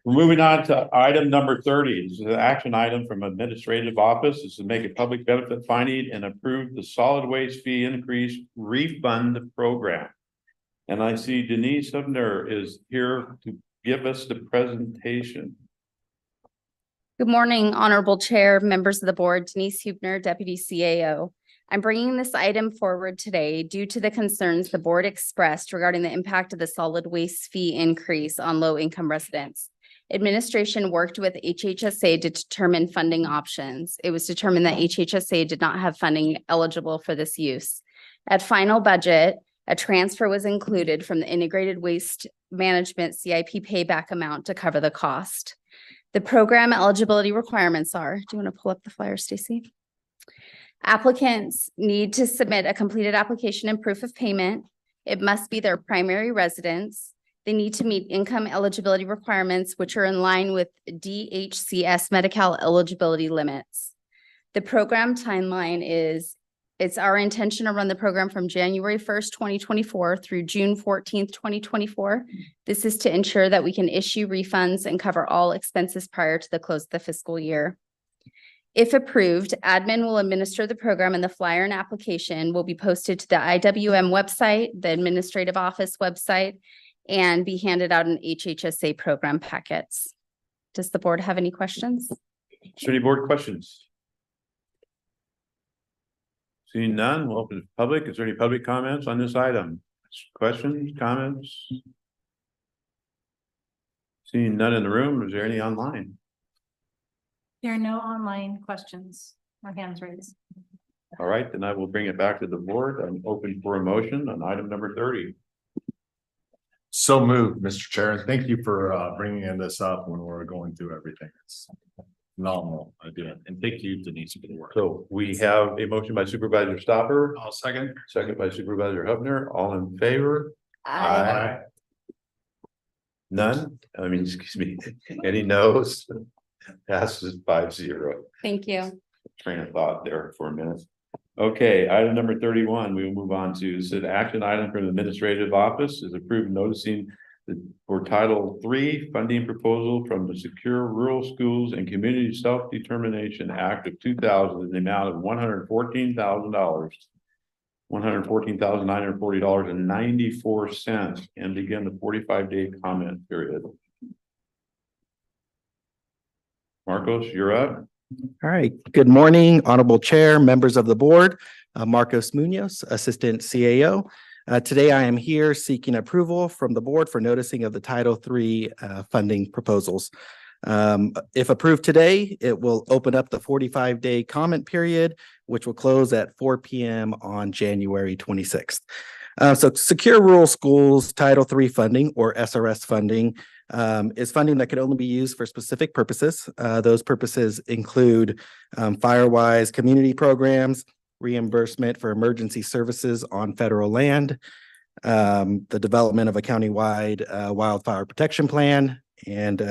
We're moving on to item number 30. This is an action item from administrative office. This is to make a public benefit finding and approve the solid waste fee increase refund program. And I see Denise Hubner is here to give us the presentation. Good morning, Honorable Chair, members of the board, Denise Hubner, Deputy CAO. I'm bringing this item forward today due to the concerns the board expressed regarding the impact of the solid waste fee increase on low-income residents. Administration worked with HHSA to determine funding options. It was determined that HHSA did not have funding eligible for this use. At final budget, a transfer was included from the Integrated Waste Management CIP payback amount to cover the cost. The program eligibility requirements are, do you want to pull up the flyer, Stacy? Applicants need to submit a completed application and proof of payment. It must be their primary residence. They need to meet income eligibility requirements, which are in line with DHCS Medi-Cal eligibility limits. The program timeline is, it's our intention to run the program from January 1st, 2024 through June 14th, 2024. This is to ensure that we can issue refunds and cover all expenses prior to the close of the fiscal year. If approved, admin will administer the program and the flyer and application will be posted to the IWM website, the administrative office website, and be handed out in HHSA program packets. Does the board have any questions? Is there any board questions? Seeing none, we'll open to the public. Is there any public comments on this item? Questions, comments? Seeing none in the room, is there any online? There are no online questions or hands raised. All right, then I will bring it back to the board. I'm open for a motion on item number 30. So moved, Mr. Chair, and thank you for bringing this up when we're going through everything. It's phenomenal idea, and thank you, Denise, for the work. So we have a motion by Supervisor Stopper, I'll second. second by Supervisor Hubner. All in favor? Aye. None? I mean, excuse me, any no's? Passes 5-0. Thank you. Train of thought there for a minute. Okay, item number 31, we will move on to, this is an action item from the administrative office is approved noticing for Title III funding proposal from the Secure Rural Schools and Community Self-Determination Act of 2000 in the amount of $114,000, $114,940.94, and begin the 45-day comment period. Marcos, you're up. All right. Good morning, Honorable Chair, members of the board. Marcos Munoz, Assistant CAO. Today I am here seeking approval from the board for noticing of the Title III funding proposals. If approved today, it will open up the 45-day comment period, which will close at 4 p.m. on January 26th. So Secure Rural Schools Title III funding, or SRS funding, is funding that can only be used for specific purposes. Those purposes include Firewise community programs, reimbursement for emergency services on federal land, the development of a countywide wildfire protection plan, and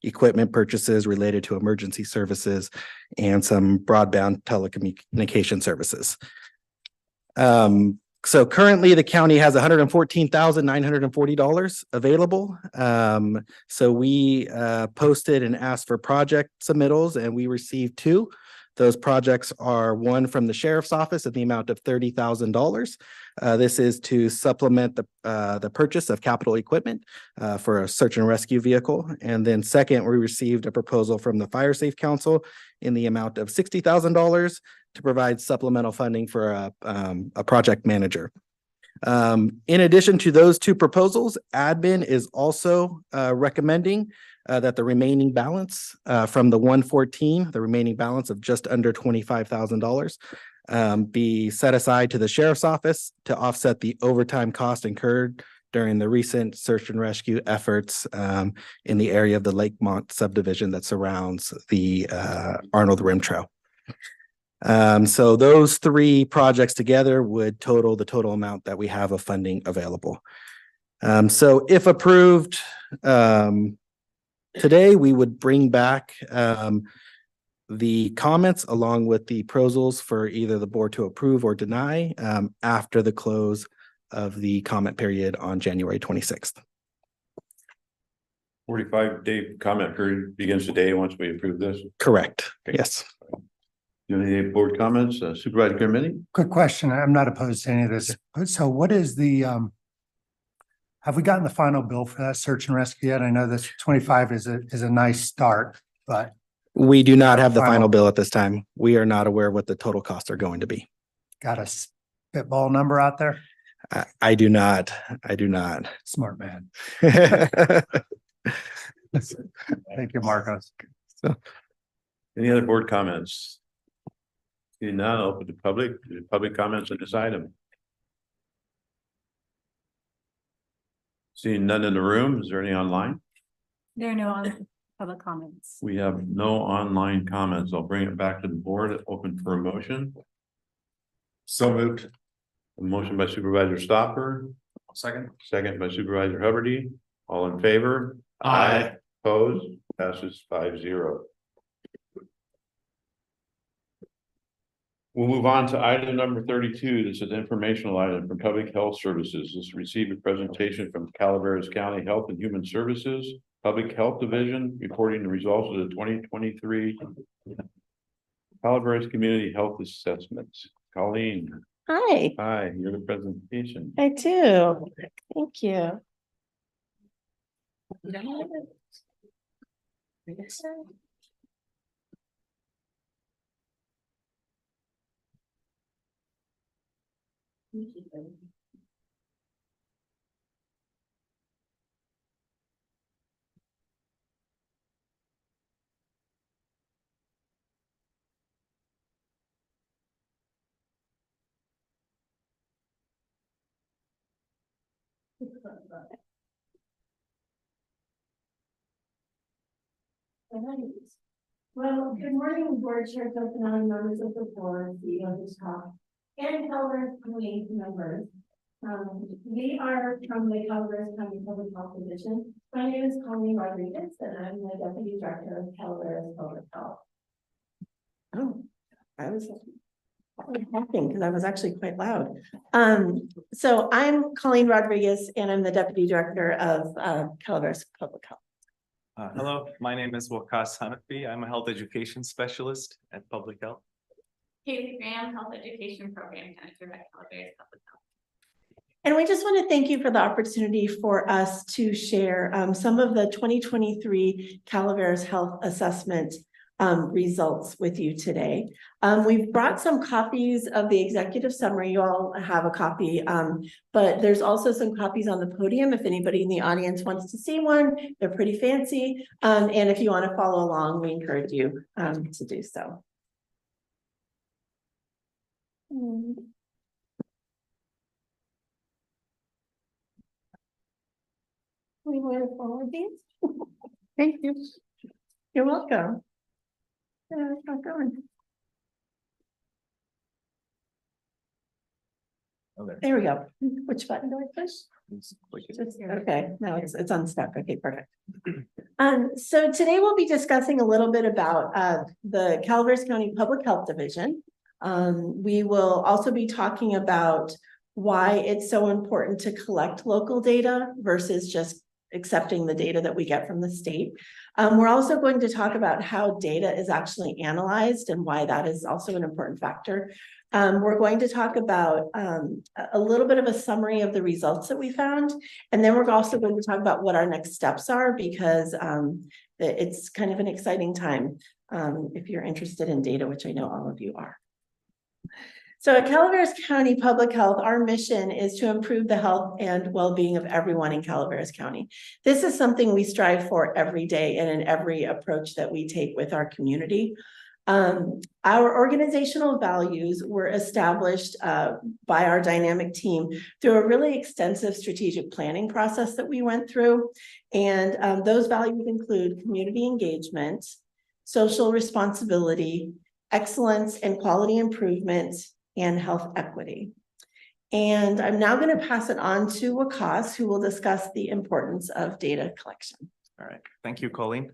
equipment purchases related to emergency services and some broadband telecommunication services. So currently the county has $114,940 available. So we posted and asked for project submittals and we received 2. Those projects are one from the sheriff's office at the amount of $30,000. This is to supplement the purchase of capital equipment for a search and rescue vehicle. And then second, we received a proposal from the Fire Safe Council in the amount of $60,000 to provide supplemental funding for a project manager. In addition to those 2 proposals, admin is also recommending that the remaining balance from the 114, the remaining balance of just under $25,000 be set aside to the sheriff's office to offset the overtime cost incurred during the recent search and rescue efforts in the area of the Lakemont subdivision that surrounds the Arnold Rim Trail. So those 3 projects together would total the total amount that we have of funding available. So if approved today, we would bring back the comments along with the proposals for either the board to approve or deny after the close of the comment period on January 26th. 45-day comment period begins today once we approve this. Correct. Yes. Do you have any board comments? Supervisor Committee? Quick question. I'm not opposed to any of this. So what is the, have we gotten the final bill for that search and rescue yet? I know this 25 is a nice start, but We do not have the final bill at this time. We are not aware what the total costs are going to be. got a spitball number out there? I do not. I do not. Smart man. Thank you, Marcos. Any other board comments? Seeing none, open to public comments on this item. Seeing none in the room, is there any online? There are no public comments. We have no online comments. I'll bring it back to the board, open for a motion. So moved. A motion by Supervisor Stopper, Second. second by Supervisor Hubbard. All in favor? Aye. Opposed? Passes 5-0. We'll move on to item number 32. This is an informational item from Public Health Services. This received a presentation from Calaveras County Health and Human Services Public Health Division reporting the results of the 2023 Calaveras Community Health Assessments. Colleen. Hi, Hi, you're the presentation. I do. Thank you. Well, good morning, Board Chair Tokenami, members of the board, CEO Hitchcock, and Calaveras County members. We are from the Calaveras County Public Health Division. My name is Colleen Rodriguez, and I'm the Deputy Director of Calaveras Public Health. Oh, I was hacking because I was actually quite loud. So I'm Colleen Rodriguez and I'm the Deputy Director of Calaveras Public Health. Hello, my name is Wakas Hanafi. I'm a health education specialist at Public Health. Katie Graham, Health Education Program Manager at Calaveras Public Health. And we just want to thank you for the opportunity for us to share some of the 2023 Calaveras Health Assessment results with you today. We've brought some copies of the executive summary. You all have a copy, but there's also some copies on the podium if anybody in the audience wants to see one. They're pretty fancy. And if you want to follow along, we encourage you to do so. We want to forward these. Thank you. You're welcome. Yeah, it's not going. Okay. There we go. Which button do I push? Okay, no, it's unstuck. Okay, perfect. So today we'll be discussing a little bit about the Calaveras County Public Health Division. We will also be talking about why it's so important to collect local data versus just accepting the data that we get from the state. We're also going to talk about how data is actually analyzed and why that is also an important factor. We're going to talk about a little bit of a summary of the results that we found. And then we're also going to talk about what our next steps are because it's kind of an exciting time if you're interested in data, which I know all of you are. So at Calaveras County Public Health, our mission is to improve the health and well-being of everyone in Calaveras County. This is something we strive for every day and in every approach that we take with our community. Our organizational values were established by our dynamic team through a really extensive strategic planning process that we went through. And those values include community engagement, social responsibility, excellence and quality improvement, and health equity. And I'm now going to pass it on to Wakas, who will discuss the importance of data collection. All right, thank you, Colleen.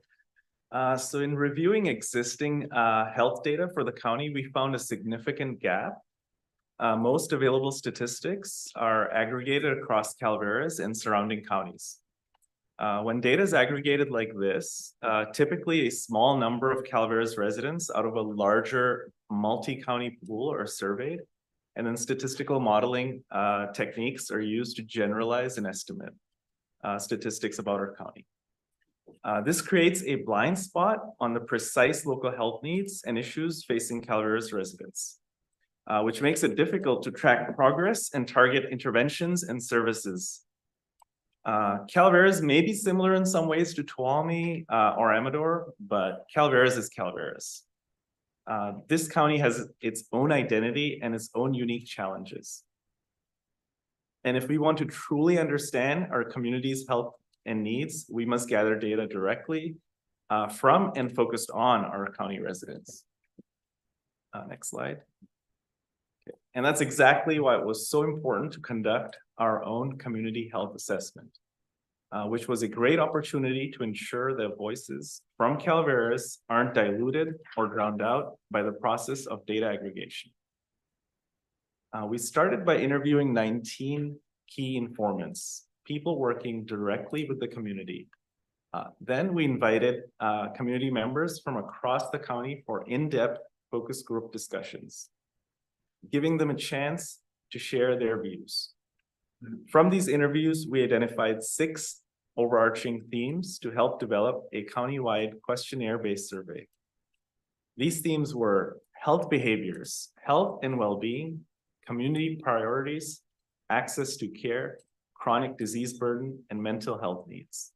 So in reviewing existing health data for the county, we found a significant gap. Most available statistics are aggregated across Calaveras and surrounding counties. When data is aggregated like this, typically a small number of Calaveras residents out of a larger multi-county pool are surveyed. And then statistical modeling techniques are used to generalize and estimate statistics about our county. This creates a blind spot on the precise local health needs and issues facing Calaveras residents, which makes it difficult to track progress and target interventions and services. Calaveras may be similar in some ways to Tuolumne or Amador, but Calaveras is Calaveras. This county has its own identity and its own unique challenges. And if we want to truly understand our community's health and needs, we must gather data directly from and focused on our county residents. Next slide. Okay. And that's exactly why it was so important to conduct our own community health assessment, which was a great opportunity to ensure that voices from Calaveras aren't diluted or drowned out by the process of data aggregation. We started by interviewing 19 key informants, people working directly with the community. Then we invited community members from across the county for in-depth focus group discussions, giving them a chance to share their views. From these interviews, we identified 6 overarching themes to help develop a countywide questionnaire-based survey. These themes were health behaviors, health and well-being, community priorities, access to care, chronic disease burden, and mental health needs.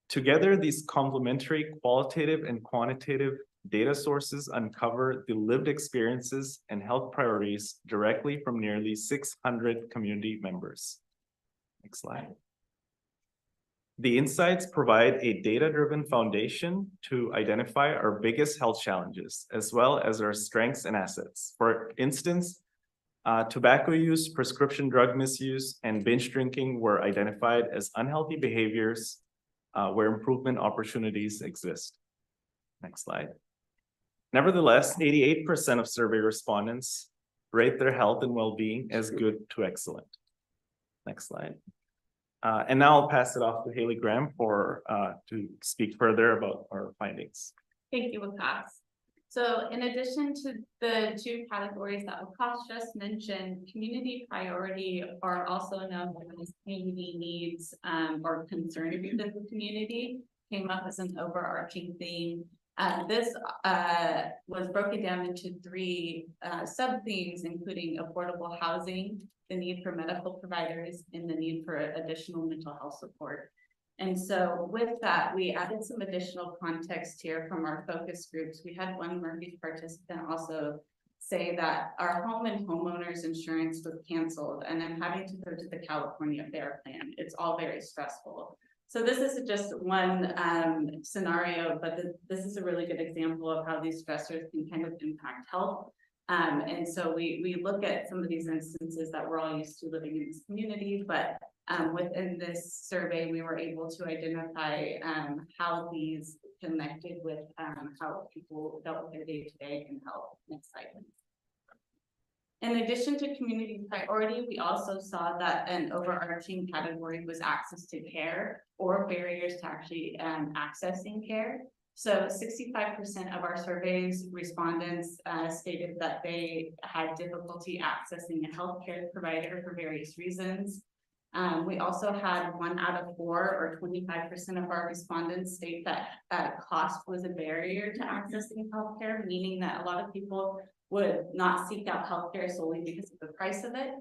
Together, these complementary qualitative and quantitative data sources uncover the lived experiences and health priorities directly from nearly 600 community members. Next slide. The insights provide a data-driven foundation to identify our biggest health challenges, as well as our strengths and assets. For instance, tobacco use, prescription drug misuse, and binge drinking were identified as unhealthy behaviors where improvement opportunities exist. Next slide. Nevertheless, 88% of survey respondents rate their health and well-being as good to excellent. Next slide. And now I'll pass it off to Haley Graham to speak further about our findings. Thank you, Waqas. So in addition to the 2 categories that Waqas just mentioned, community priority are also known as community needs or concern of the community came up as an overarching theme. This was broken down into 3 sub-themes, including affordable housing, the need for medical providers, and the need for additional mental health support. And so with that, we added some additional context here from our focus groups. We had one Murphy participant also say that our home and homeowners insurance was canceled, and I'm having to go to the California Fair Plan. It's all very stressful. So this is just one scenario, but this is a really good example of how these stressors can kind of impact health. And so we look at some of these instances that we're all used to living in this community, but within this survey, we were able to identify how these connected with how people dealt with their day-to-day in health. Next slide. In addition to community priority, we also saw that an overarching category was access to care or barriers to actually accessing care. So 65% of our surveys respondents stated that they had difficulty accessing a healthcare provider for various reasons. We also had 1 out of 4 or 25% of our respondents state that cost was a barrier to accessing healthcare, meaning that a lot of people would not seek out healthcare solely because of the price of it.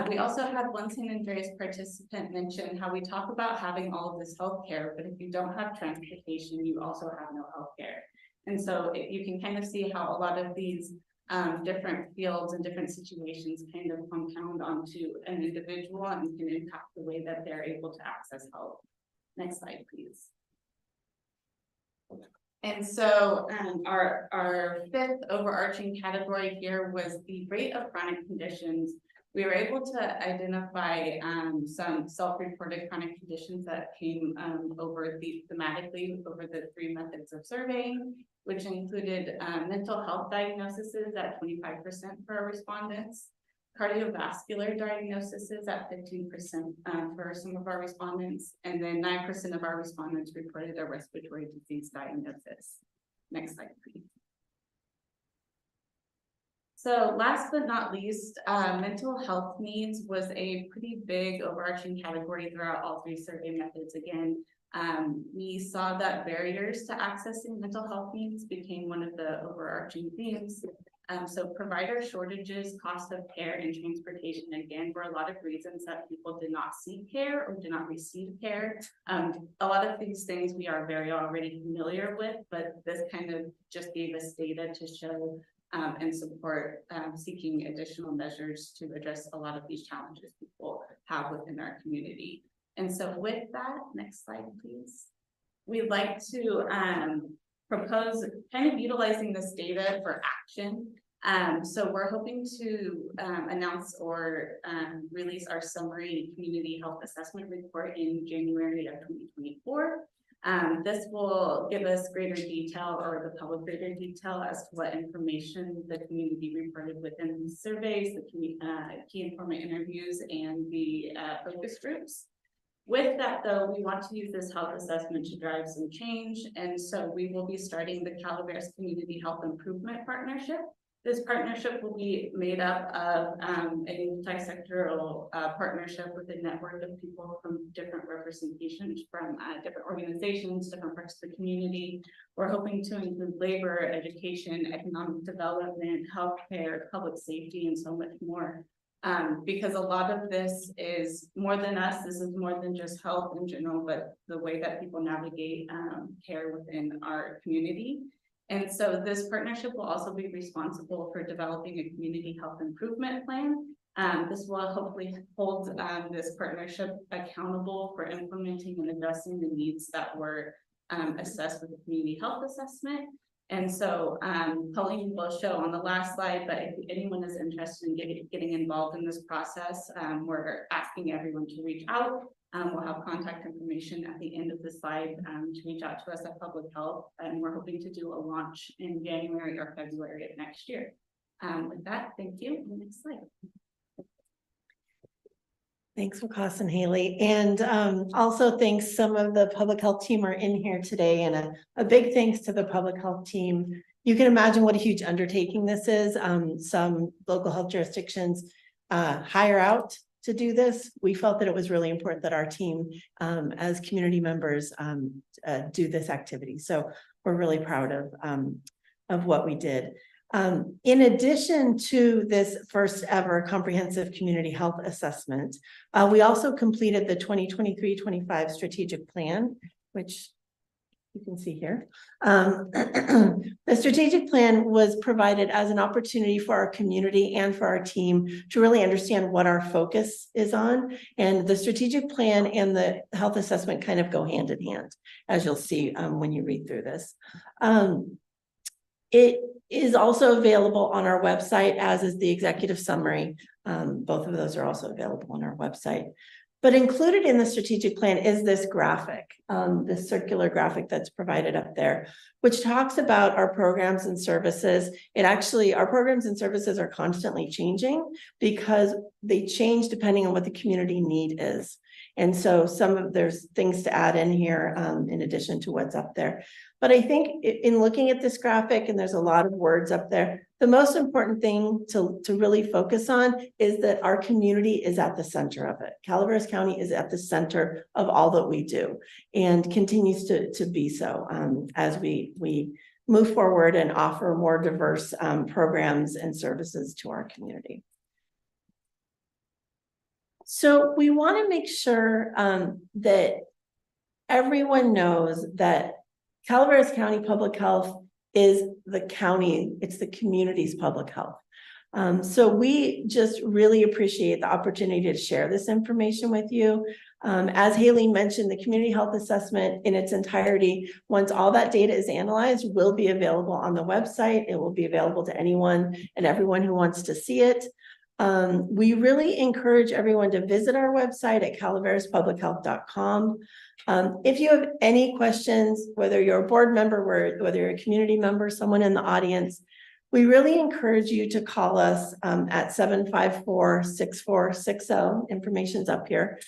We also had one San Andreas participant mention how we talk about having all of this healthcare, but if you don't have transportation, you also have no healthcare. And so you can kind of see how a lot of these different fields and different situations kind of compound onto an individual and can impact the way that they're able to access help. Next slide, please. And so our 5th overarching category here was the rate of chronic conditions. We were able to identify some self-reported chronic conditions that came thematically over the 3 methods of surveying, which included mental health diagnoses at 25% for our respondents, cardiovascular diagnosis is at 15% for some of our respondents, and then 9% of our respondents reported a respiratory disease diagnosis. Next slide, please. So last but not least, mental health needs was a pretty big overarching category throughout all three survey methods. Again, we saw that barriers to accessing mental health needs became one of the overarching themes. So provider shortages, cost of care, and transportation, again, were a lot of reasons that people did not seek care or did not receive care. A lot of these things we are very already familiar with, but this kind of just gave us data to show and support seeking additional measures to address a lot of these challenges people have within our community. And so with that, next slide, please. We'd like to propose kind of utilizing this data for action. So we're hoping to announce or release our summary community health assessment report in January of 2024. This will give us greater detail, or the public greater detail, as to what information the community reported within the surveys, the key informant interviews, and the focus groups. With that, though, we want to use this health assessment to drive some change, and so we will be starting the Calaveras Community Health Improvement Partnership. This partnership will be made up of a multi-sectoral partnership with a network of people from different representations from different organizations, different parts of the community. We're hoping to include labor, education, economic development, healthcare, public safety, and so much more. Because a lot of this is more than us. This is more than just health in general, but the way that people navigate care within our community. And so this partnership will also be responsible for developing a community health improvement plan. This will hopefully hold this partnership accountable for implementing and addressing the needs that were assessed with the community health assessment. And so Colleen will show on the last slide, but if anyone is interested in getting involved in this process, we're asking everyone to reach out. We'll have contact information at the end of the slide to reach out to us at Public Health, and we're hoping to do a launch in January or February of next year. With that, thank you. Next slide. Thanks, Wakas and Haley. And also thanks, some of the public health team are in here today, and a big thanks to the public health team. You can imagine what a huge undertaking this is. Some local health jurisdictions hire out to do this. We felt that it was really important that our team as community members do this activity. So we're really proud of what we did. In addition to this first ever comprehensive community health assessment, we also completed the 2023-25 strategic plan, which you can see here. The strategic plan was provided as an opportunity for our community and for our team to really understand what our focus is on. And the strategic plan and the health assessment kind of go hand in hand, as you'll see when you read through this. It is also available on our website, as is the executive summary. Both of those are also available on our website. But included in the strategic plan is this graphic, this circular graphic that's provided up there, which talks about our programs and services. Our programs and services are constantly changing because they change depending on what the community need is. And so there's things to add in here in addition to what's up there. But I think in looking at this graphic, and there's a lot of words up there, the most important thing to really focus on is that our community is at the center of it. Calaveras County is at the center of all that we do and continues to be so as we move forward and offer more diverse programs and services to our community. So we want to make sure that everyone knows that Calaveras County Public Health is the county, it's the community's public health. So we just really appreciate the opportunity to share this information with you. As Haley mentioned, the community health assessment in its entirety, once all that data is analyzed, will be available on the website. It will be available to anyone and everyone who wants to see it. We really encourage everyone to visit our website at calaveraspublichealth.com. If you have any questions, whether you're a board member, whether you're a community member, someone in the audience, We really encourage you to call us at 754-6460. Information's up here.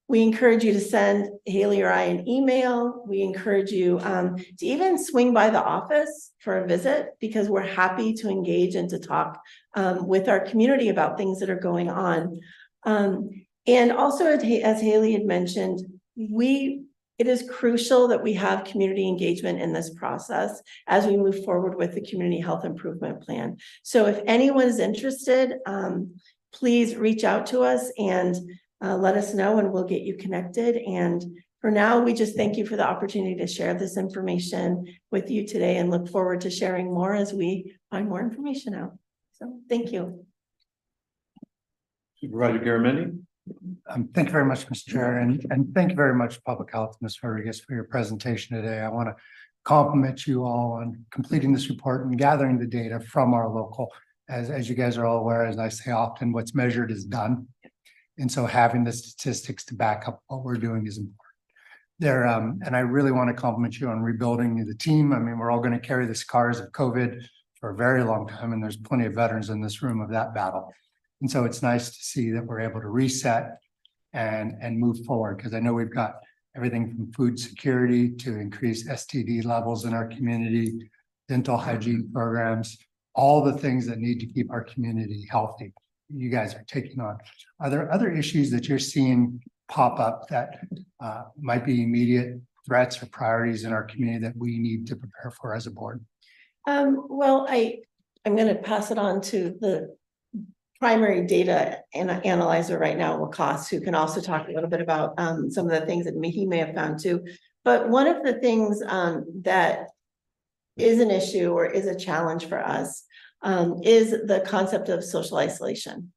We encourage you to send Haley or I an email. We encourage you to even swing by the office for a visit, because we're happy to engage and to talk with our community about things that are going on. And also, as Haley had mentioned, it is crucial that we have community engagement in this process as we move forward with the community health improvement plan. So if anyone is interested, please reach out to us and let us know, and we'll get you connected. And for now, we just thank you for the opportunity to share this information with you today, and look forward to sharing more as we find more information out. So thank you. Supervisor Garamendi. Thank you very much, Mr. Chair, and thank you very much, Public Health, Ms. Rodriguez, for your presentation today. I want to compliment you all on completing this report and gathering the data from our local. As you guys are all aware, as I say often, what's measured is done. And so having the statistics to back up what we're doing is important. And I really want to compliment you on rebuilding the team. I mean, we're all going to carry the scars of COVID for a very long time, and there's plenty of veterans in this room of that battle. And so it's nice to see that we're able to reset and move forward, because I know we've got everything from food security to increase STD levels in our community, dental hygiene programs, all the things that need to keep our community healthy. You guys are taking on. Are there other issues that you're seeing pop up that might be immediate threats or priorities in our community that we need to prepare for as a board? Well, I'm going to pass it on to the primary data analyzer right now, Lacoste, who can also talk a little bit about some of the things that he may have found too. But one of the things that is an issue or is a challenge for us is the concept of social isolation.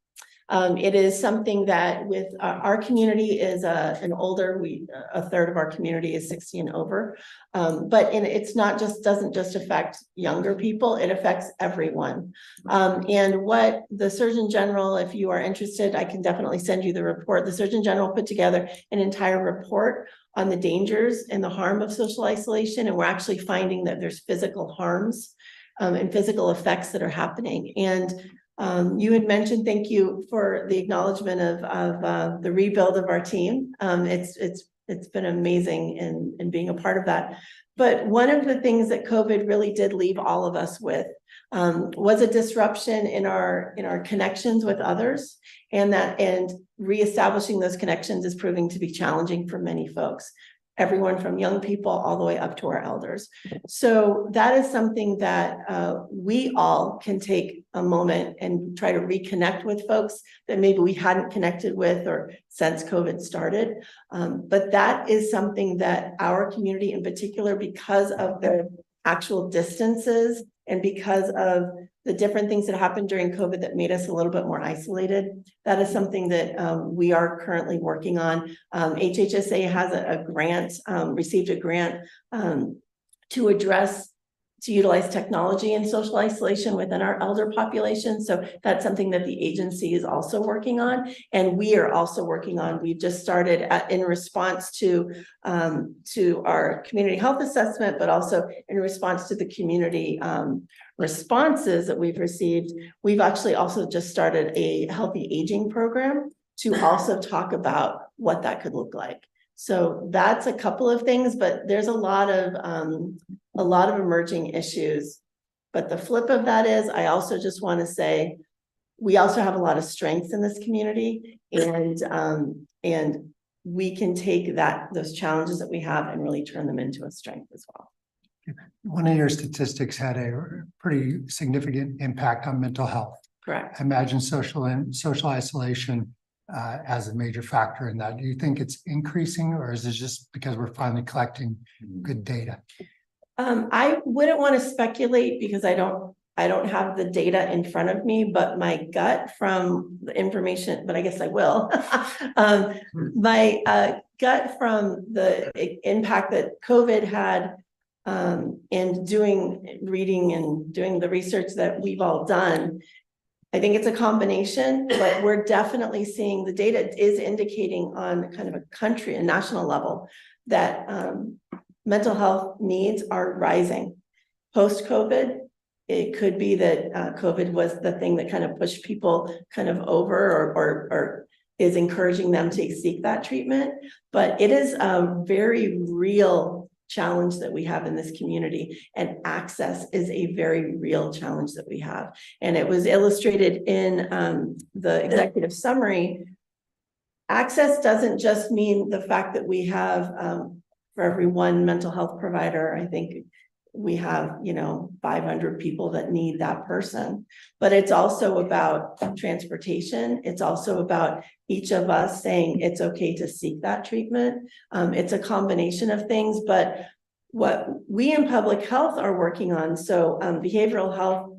It is something that with our community is an older, a third of our community is 60 and over. But it's not just, doesn't just affect younger people, it affects everyone. And what the Surgeon General, if you are interested, I can definitely send you the report. The Surgeon General put together an entire report on the dangers and the harm of social isolation. And we're actually finding that there's physical harms and physical effects that are happening. And you had mentioned, thank you for the acknowledgement of the rebuild of our team. It's been amazing in being a part of that. But one of the things that COVID really did leave all of us with was a disruption in our connections with others, and reestablishing those connections is proving to be challenging for many folks. Everyone from young people all the way up to our elders. So that is something that we all can take a moment and try to reconnect with folks that maybe we hadn't connected with or since COVID started. But that is something that our community in particular, because of the actual distances and because of the different things that happened during COVID that made us a little bit more isolated, that is something that we are currently working on. HHSA has a grant, received a grant to utilize technology in social isolation within our elder population. So that's something that the agency is also working on. And we are also working on, we've just started in response to our community health assessment, but also in response to the community responses that we've received. We've actually also just started a healthy aging program to also talk about what that could look like. So that's a couple of things, but there's a lot of emerging issues. But the flip of that is, I also just want to say, we also have a lot of strengths in this community, and we can take those challenges that we have and really turn them into a strength as well. One of your statistics had a pretty significant impact on mental health. Correct. I imagine social isolation as a major factor in that. Do you think it's increasing, or is it just because we're finally collecting good data? I wouldn't want to speculate because I don't have the data in front of me, but my gut from the information, but I guess I will. My gut from the impact that COVID had and reading and doing the research that we've all done, I think it's a combination, but we're definitely seeing the data is indicating on kind of a national level that mental health needs are rising post-COVID. it could be that COVID was the thing that kind of pushed people kind of over or is encouraging them to seek that treatment. But it is a very real challenge that we have in this community, and access is a very real challenge that we have. And it was illustrated in the executive summary. Access doesn't just mean the fact that we have for every one mental health provider, I think we have, 500 people that need that person. But it's also about transportation. It's also about each of us saying it's okay to seek that treatment. It's a combination of things, but what we in public health are working on, so behavioral health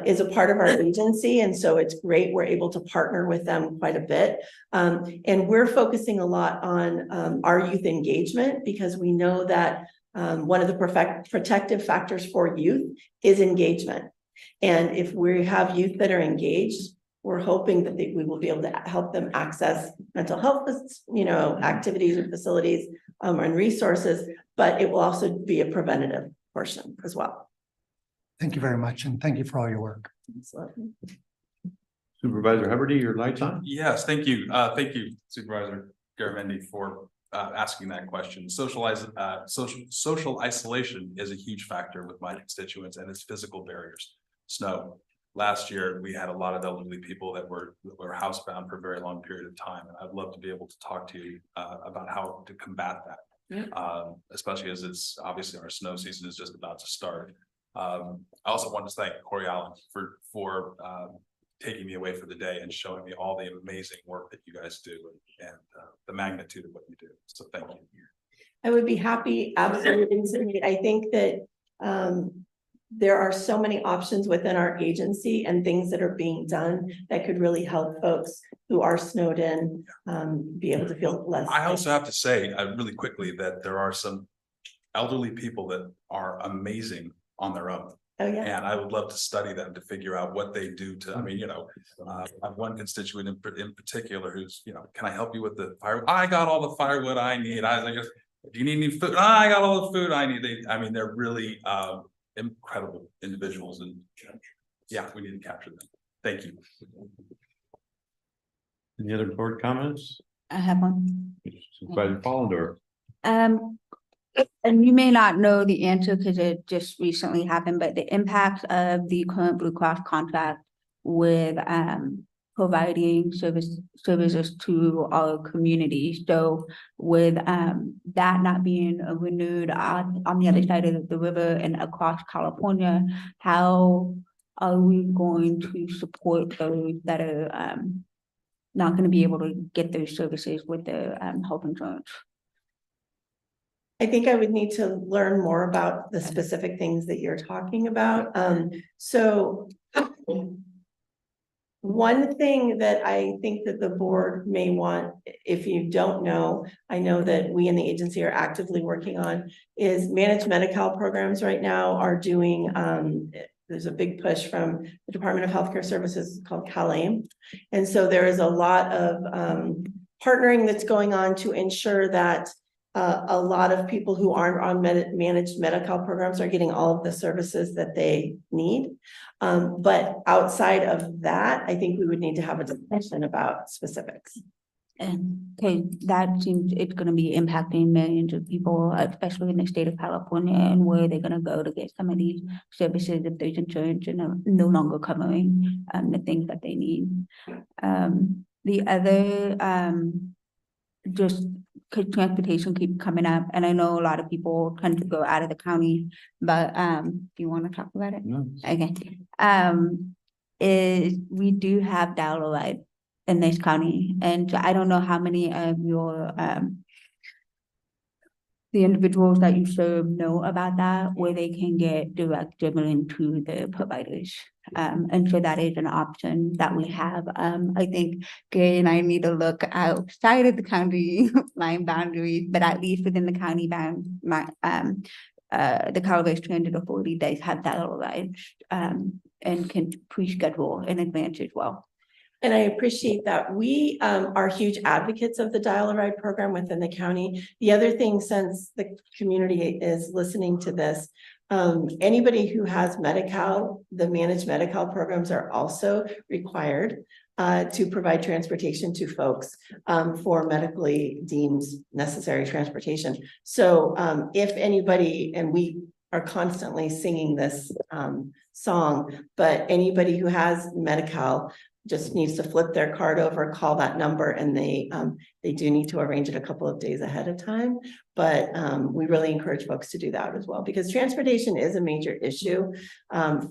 is a part of our agency. And so it's great. We're able to partner with them quite a bit. And we're focusing a lot on our youth engagement, because we know that one of the protective factors for youth is engagement. And if we have youth that are engaged, we're hoping that we will be able to help them access mental health, activities and facilities and resources, but it will also be a preventative portion as well. Thank you very much, and thank you for all your work. Supervisor Huberty, your light's on. Yes, thank you. Thank you, Supervisor Garamendi, for asking that question. Social isolation is a huge factor with my constituents, and it's physical barriers. Snow. Last year, we had a lot of elderly people that were housebound for a very long period of time. And I'd love to be able to talk to you about how to combat that. Especially as it's obviously our snow season is just about to start. I also want to thank Corey Allen for taking me away for the day and showing me all the amazing work that you guys do and the magnitude of what you do. So thank you. I would be happy, absolutely. I think that there are so many options within our agency and things that are being done that could really help folks who are snowed in be able to feel less. I also have to say really quickly that there are some elderly people that are amazing on their own. Oh, yeah. And I would love to study them to figure out what they do to, I have one constituent in particular who's, can I help you with the firewood? I got all the firewood I need. I was like, do you need any food? I got all the food I need. They're really incredible individuals, and yeah, we need to capture them. Thank you. Any other board comments? I have one. Supervisor Follendorf. And you may not know the answer because it just recently happened, but the impact of the current Blue Cross contract with providing services to our community. So with that not being renewed on the other side of the river and across California, how are we going to support those that are not going to be able to get those services with the health insurance? I think I would need to learn more about the specific things that you're talking about. So one thing that I think that the board may want, if you don't know, I know that we in the agency are actively working on, is managed Medi-Cal programs right now are doing, there's a big push from the Department of Healthcare Services called CalAIM. And so there is a lot of partnering that's going on to ensure that a lot of people who aren't on managed Medi-Cal programs are getting all of the services that they need. But outside of that, I think we would need to have a discussion about specifics. And okay, that seems it's going to be impacting millions of people, especially in the state of California, and where they're going to go to get some of these services if there's insurance and no longer covering the things that they need. The other, just because transportation keep coming up, and I know a lot of people tend to go out of the county, but do you want to talk about it? No. Okay. Is we do have dial-a-ride in this county, and I don't know how many of your the individuals that you serve know about that, where they can get direct driven to the providers. And so that is an option that we have. I think Gary and I need to look outside of the county line boundaries, but at least within the county bound, the Calaveras Transit Authority does have that rides and can pre-schedule in advance as well. And I appreciate that. We are huge advocates of the Dial-A-Ride program within the county. The other thing, since the community is listening to this, anybody who has Medi-Cal, the managed Medi-Cal programs are also required to provide transportation to folks for medically deemed necessary transportation. So if anybody, and we are constantly singing this song, but anybody who has Medi-Cal just needs to flip their card over, call that number, and they do need to arrange it a couple of days ahead of time. But we really encourage folks to do that as well, because transportation is a major issue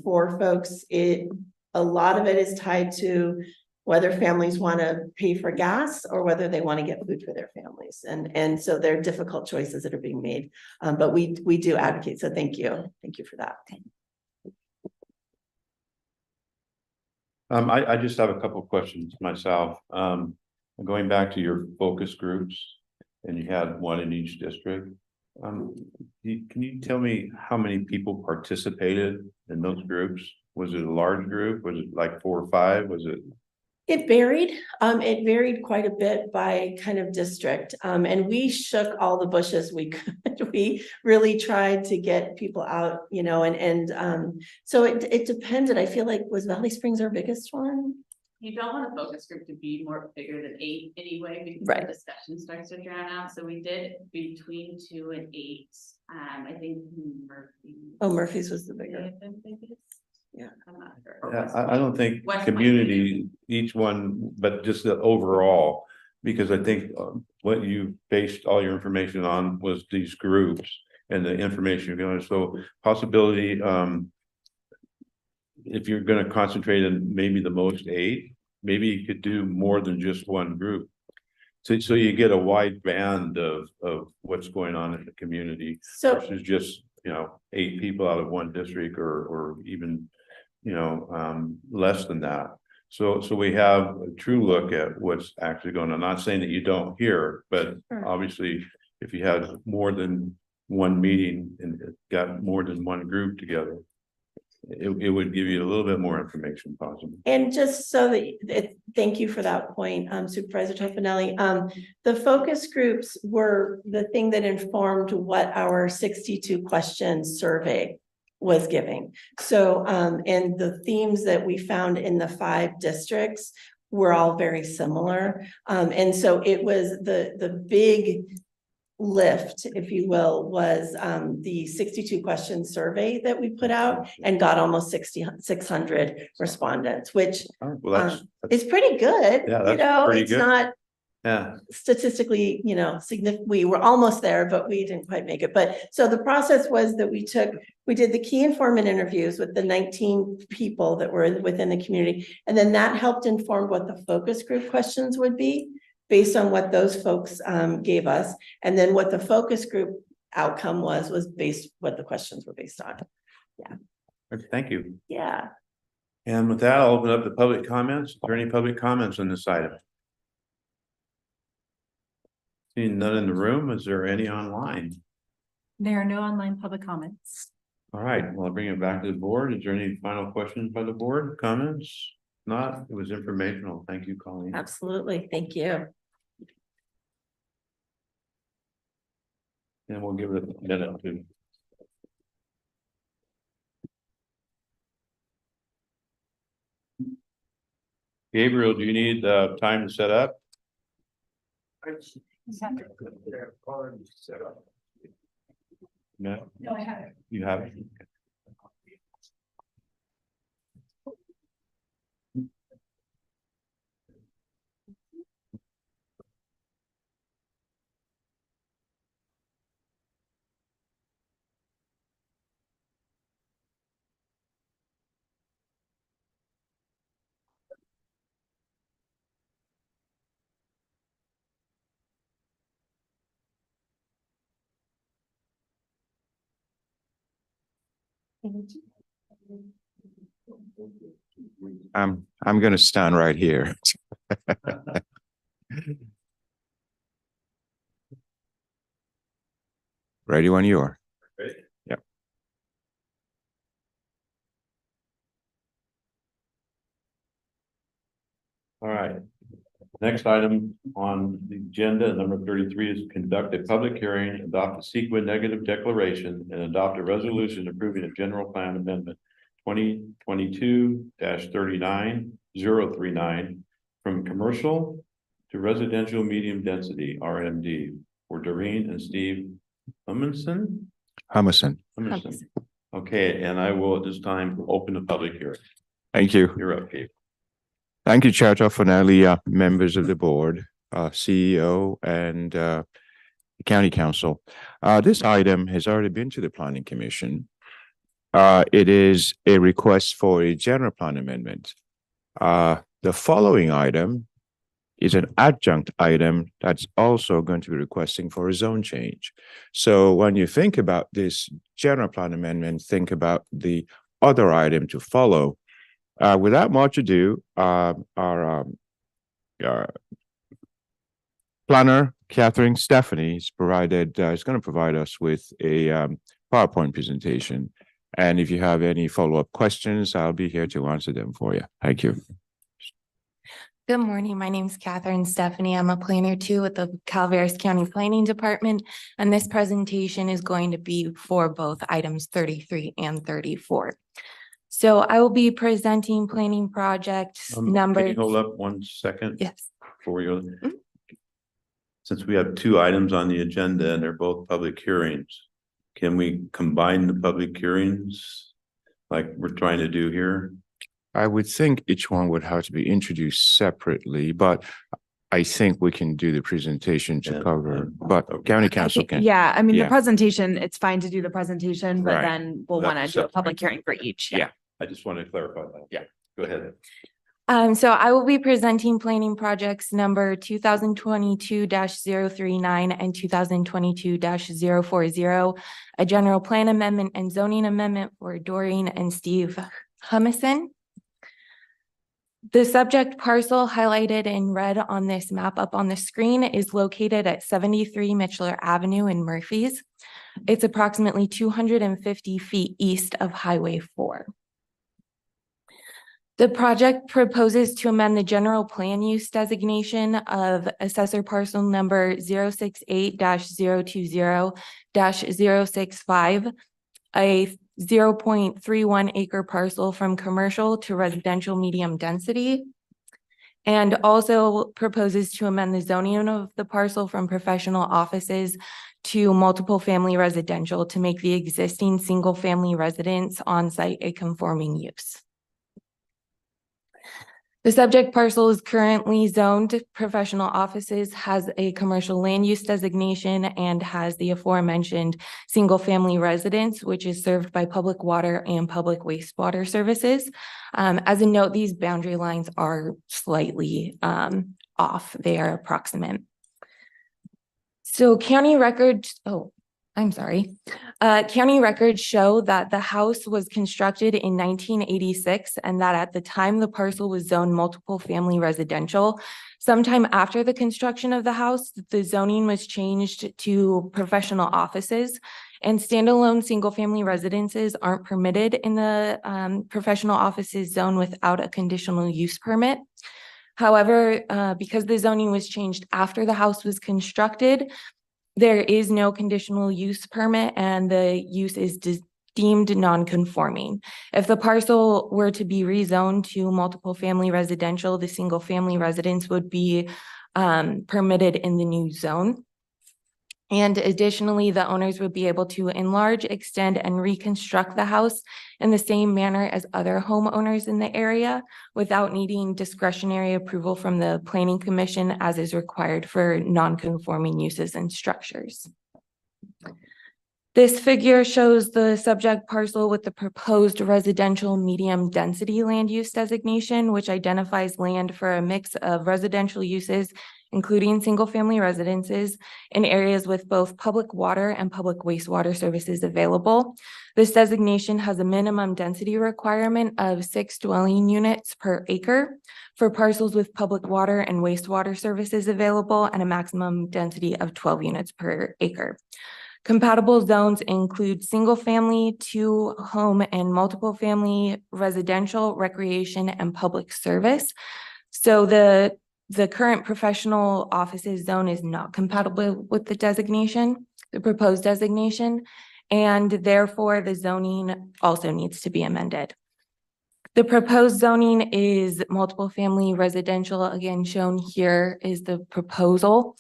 for folks. A lot of it is tied to whether families want to pay for gas or whether they want to get food for their families. And so there are difficult choices that are being made. But we do advocate. So thank you. Thank you for that. I just have a couple of questions myself. Going back to your focus groups, and you had one in each district. Can you tell me how many people participated in those groups? Was it a large group? Was it like 4 or 5? Was it? It varied. It varied quite a bit by kind of district. And we shook all the bushes we could. We really tried to get people out, you know, so it depended. I feel like, was Valley Springs our biggest one? You don't want a focus group to be more bigger than 8 anyway, because Right. the discussion starts to drown out. So we did between 2 and 8. I think Murphy. Oh, Murphy's was the bigger. Yeah. I'm not sure. Yeah, I don't think West community, each one, but just the overall, because I think what you based all your information on was these groups and the information you're going to, so possibility, if you're going to concentrate on maybe the most 8, maybe you could do more than just one group. So you get a wide band of what's going on in the community versus just, 8 people out of one district or even, less than that. So we have a true look at what's actually going on. I'm not saying that you don't hear, but obviously if you had more than one meeting and it got more than one group together, it would give you a little bit more information possibly. And just so that, thank you for that point, Supervisor Toffenelli. The focus groups were the thing that informed what our 62 question survey was giving. So, and the themes that we found in the 5 districts were all very similar. And so it was the big lift, if you will, was the 62 question survey that we put out and got almost 600 respondents, which is pretty good. Yeah, that's pretty it's good. not Yeah. statistically, significant. We were almost there, but we didn't quite make it. But so the process was that we did the key informant interviews with the 19 people that were within the community. And then that helped inform what the focus group questions would be based on what those folks gave us. And then what the focus group outcome was based what the questions were based on. Yeah. Okay, thank you. Yeah. And with that, I'll open up the public comments. Is there any public comments on this item? Seeing none in the room, is there any online? There are no online public comments. All right, well, I'll bring it back to the board. Is there any final questions by the board, comments? Not, it was informational. Thank you, Colleen. Absolutely. Thank you. And we'll give it a minute to. Gabriel, do you need time to set up? No? No, I haven't. You have it? I'm gonna stand right here. Ready when you are. Ready? Yep. All right. Next item on the agenda, number 33, is conduct a public hearing, adopt a CEQA negative declaration, and adopt a resolution approving a general plan amendment 2022-39039 from commercial to residential medium density RMD for Doreen and Steve Hummenson. Hummerson. Okay, and I will at this time open the public hearing. Thank you. You're up, Gabe. Thank you, Chair Toffenelli, members of the board, CEO and County Council. This item has already been to the Planning Commission. It is a request for a general plan amendment. The following item is an adjunct item that's also going to be requesting for a zone change. So when you think about this general plan amendment, think about the other item to follow. Without much ado, our planner, Catherine Stephanie, is going to provide us with a PowerPoint presentation. And if you have any follow-up questions, I'll be here to answer them for you. Thank you. Good morning. My name is Catherine Stephanie. I'm a planner too with the Calaveras County Planning Department. And this presentation is going to be for both items 33 and 34. So I will be presenting planning projects number. Can you hold up 1 second? Yes. Before you go. Since we have 2 items on the agenda and they're both public hearings, can we combine the public hearings like we're trying to do here? I would think each one would have to be introduced separately, but I think we can do the presentation to cover, but County Council can. Yeah, I mean, the presentation, it's fine to do the presentation, but Right. then we'll want to do a public hearing for each. Yeah. I just want to clarify that. Yeah. Go ahead. So I will be presenting planning projects number 2022-039 and 2022-040, a general plan amendment and zoning amendment for Doreen and Steve Humison. The subject parcel highlighted in red on this map up on the screen is located at 73 Mitchell Avenue in Murphys. It's approximately 250 feet east of Highway 4. The project proposes to amend the general plan use designation of assessor parcel number 068-020-065, a 0.31 acre parcel from commercial to residential medium density, and also proposes to amend the zoning of the parcel from professional offices to multiple family residential to make the existing single family residence on site a conforming use. The subject parcel is currently zoned professional offices, has a commercial land use designation, and has the aforementioned single family residence, which is served by public water and public wastewater services. As a note, these boundary lines are slightly off. They are approximate. So county records, county records show that the house was constructed in 1986 and that at the time the parcel was zoned multiple family residential. Sometime after the construction of the house, the zoning was changed to professional offices, and standalone single family residences aren't permitted in the professional offices zone without a conditional use permit. However, because the zoning was changed after the house was constructed, there is no conditional use permit and the use is deemed non-conforming. If the parcel were to be rezoned to multiple family residential, the single family residence would be permitted in the new zone. And additionally, the owners would be able to enlarge, extend, and reconstruct the house in the same manner as other homeowners in the area without needing discretionary approval from the Planning Commission as is required for non-conforming uses and structures. This figure shows the subject parcel with the proposed residential medium density land use designation, which identifies land for a mix of residential uses, including single family residences in areas with both public water and public wastewater services available. This designation has a minimum density requirement of 6 dwelling units per acre for parcels with public water and wastewater services available and a maximum density of 12 units per acre. Compatible zones include single family, 2 home and multiple family, residential, recreation, and public service. So the current professional offices zone is not compatible with the designation, the proposed designation, and therefore the zoning also needs to be amended. The proposed zoning is multiple family residential. Again, shown here is the proposal,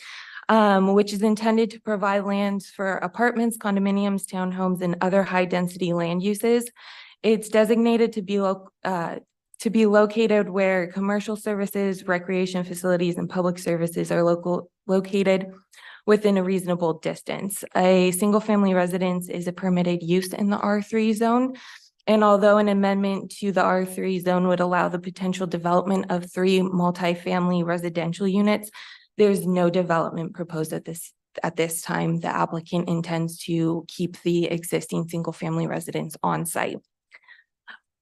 which is intended to provide lands for apartments, condominiums, townhomes, and other high density land uses. It's designated to be located where commercial services, recreation facilities, and public services are located within a reasonable distance. A single family residence is a permitted use in the R3 zone. And although an amendment to the R3 zone would allow the potential development of 3 multifamily residential units, there's no development proposed at this time. The applicant intends to keep the existing single family residence on site.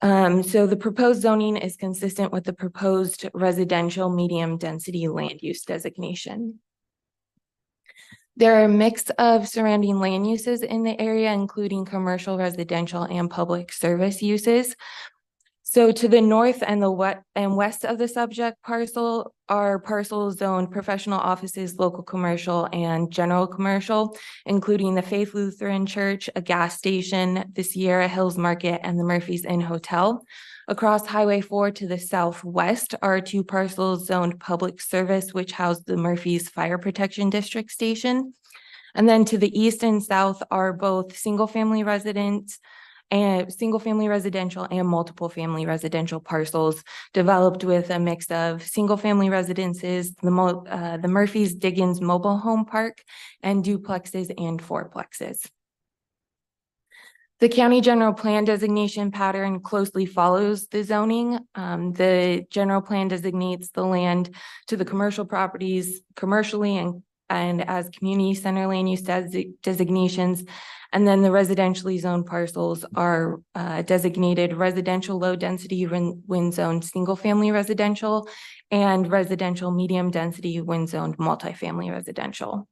So the proposed zoning is consistent with the proposed residential medium density land use designation. There are a mix of surrounding land uses in the area, including commercial, residential, and public service uses. So to the north and west of the subject parcel are parcels zoned professional offices, local commercial, and general commercial, including the Faith Lutheran Church, a gas station, the Sierra Hills Market, and the Murphy's Inn Hotel. Across Highway 4 to the southwest are 2 parcels zoned public service, which house the Murphy's Fire Protection District Station. And then to the east and south are both single-family residential and multiple family residential parcels developed with a mix of single-family residences, the Murphy's Diggins Mobile Home Park, and duplexes and fourplexes. The county general plan designation pattern closely follows the zoning. The general plan designates the land to the commercial properties commercially and as community center land use designations. And then the residentially zoned parcels are designated residential low density wind zoned single family residential and residential medium density wind zoned multifamily residential.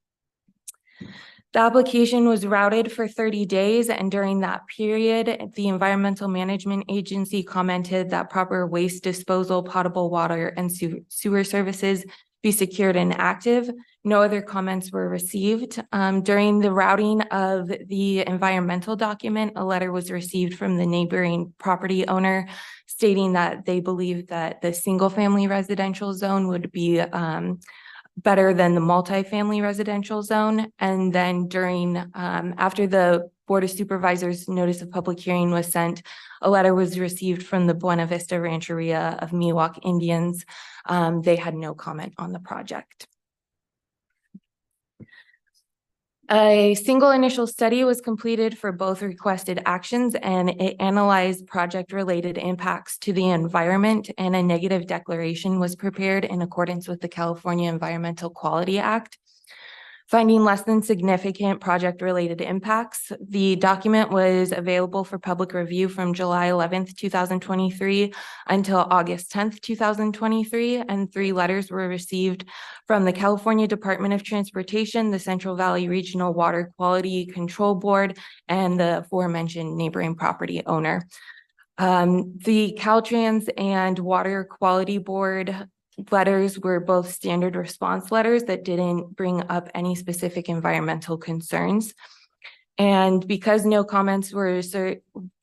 The application was routed for 30 days, and during that period, the Environmental Management Agency commented that proper waste disposal, potable water, and sewer services be secured and active. No other comments were received. During the routing of the environmental document, a letter was received from the neighboring property owner stating that they believe that the single-family residential zone would be better than the multifamily residential zone. And then after the Board of Supervisors notice of public hearing was sent, a letter was received from the Buena Vista Rancheria of Miwok Indians. They had no comment on the project. A single initial study was completed for both requested actions, and it analyzed project-related impacts to the environment, and a negative declaration was prepared in accordance with the California Environmental Quality Act. Finding less than significant project-related impacts, the document was available for public review from July 11th, 2023 until August 10th, 2023, and 3 letters were received from the California Department of Transportation, the Central Valley Regional Water Quality Control Board, and the aforementioned neighboring property owner. The Caltrans and Water Quality Board letters were both standard response letters that didn't bring up any specific environmental concerns. And because no comments were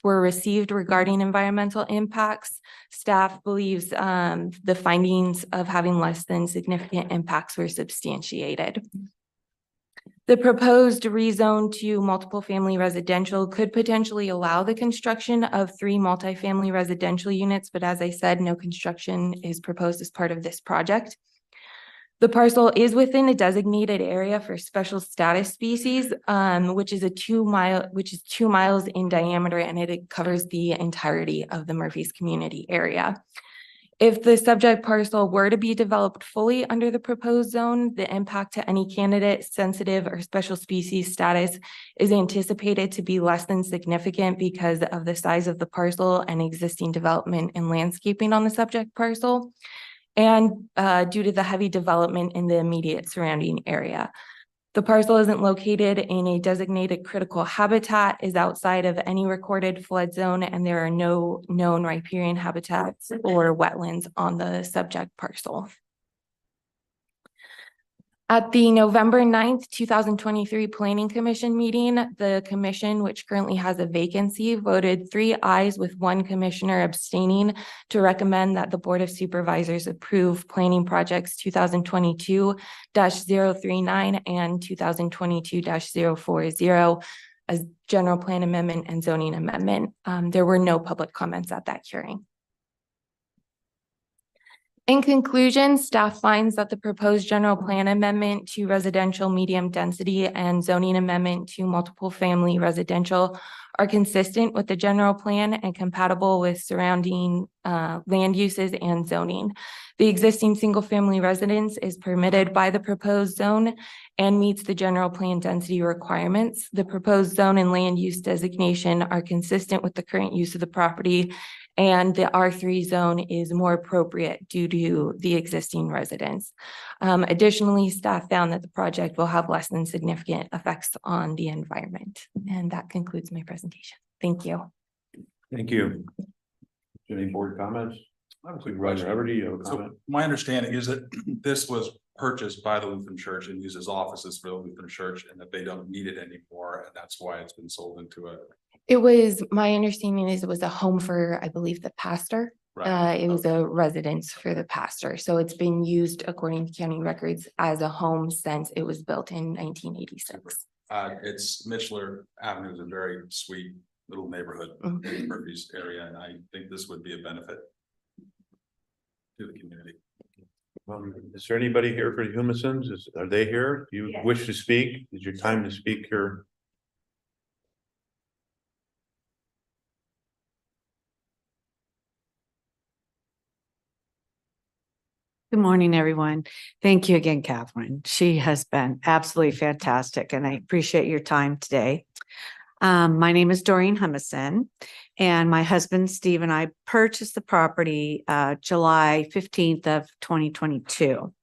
received regarding environmental impacts, staff believes the findings of having less than significant impacts were substantiated. The proposed rezone to multiple family residential could potentially allow the construction of 3 multifamily residential units, but as I said, no construction is proposed as part of this project. The parcel is within a designated area for special status species, which is 2 miles in diameter, and it covers the entirety of the Murphy's community area. If the subject parcel were to be developed fully under the proposed zone, the impact to any candidate, sensitive, or special species status is anticipated to be less than significant because of the size of the parcel and existing development and landscaping on the subject parcel, and due to the heavy development in the immediate surrounding area. The parcel isn't located in a designated critical habitat, is outside of any recorded flood zone, and there are no known riparian habitats or wetlands on the subject parcel. At the November 9th, 2023 Planning Commission meeting, the commission, which currently has a vacancy, voted 3 ayes with 1 commissioner abstaining to recommend that the Board of Supervisors approve planning projects 2022-039 and 2022-040 as general plan amendment and zoning amendment. There were no public comments at that hearing. In conclusion, staff finds that the proposed general plan amendment to residential medium density and zoning amendment to multiple family residential are consistent with the general plan and compatible with surrounding land uses and zoning. The existing single-family residence is permitted by the proposed zone and meets the general plan density requirements. The proposed zone and land use designation are consistent with the current use of the property, and the R3 zone is more appropriate due to the existing residence. Additionally, staff found that the project will have less than significant effects on the environment. And that concludes my presentation. Thank you. Thank you. Any board comments? I have a quick Supervisor question. Everty, you have a So comment? my understanding is that this was purchased by the Lutheran Church and uses offices for the Lutheran Church, and that they don't need it anymore, and that's why it's been sold into a. It was, my understanding is it was a home for, I believe, the pastor. Right. It was a residence for the pastor. So it's been used according to county records as a home since it was built in 1986. It's Mitchler Avenue is a very sweet little neighborhood in Murphy's area, and I think this would be a benefit to the community. Is there anybody here for the Humisons? Are they here? Do you wish to speak? Is your time to speak here? Good morning, everyone. Thank you again, Catherine. She has been absolutely fantastic, and I appreciate your time today. My name is Doreen Humison, and my husband, Steve, and I purchased the property July 15th of 2022.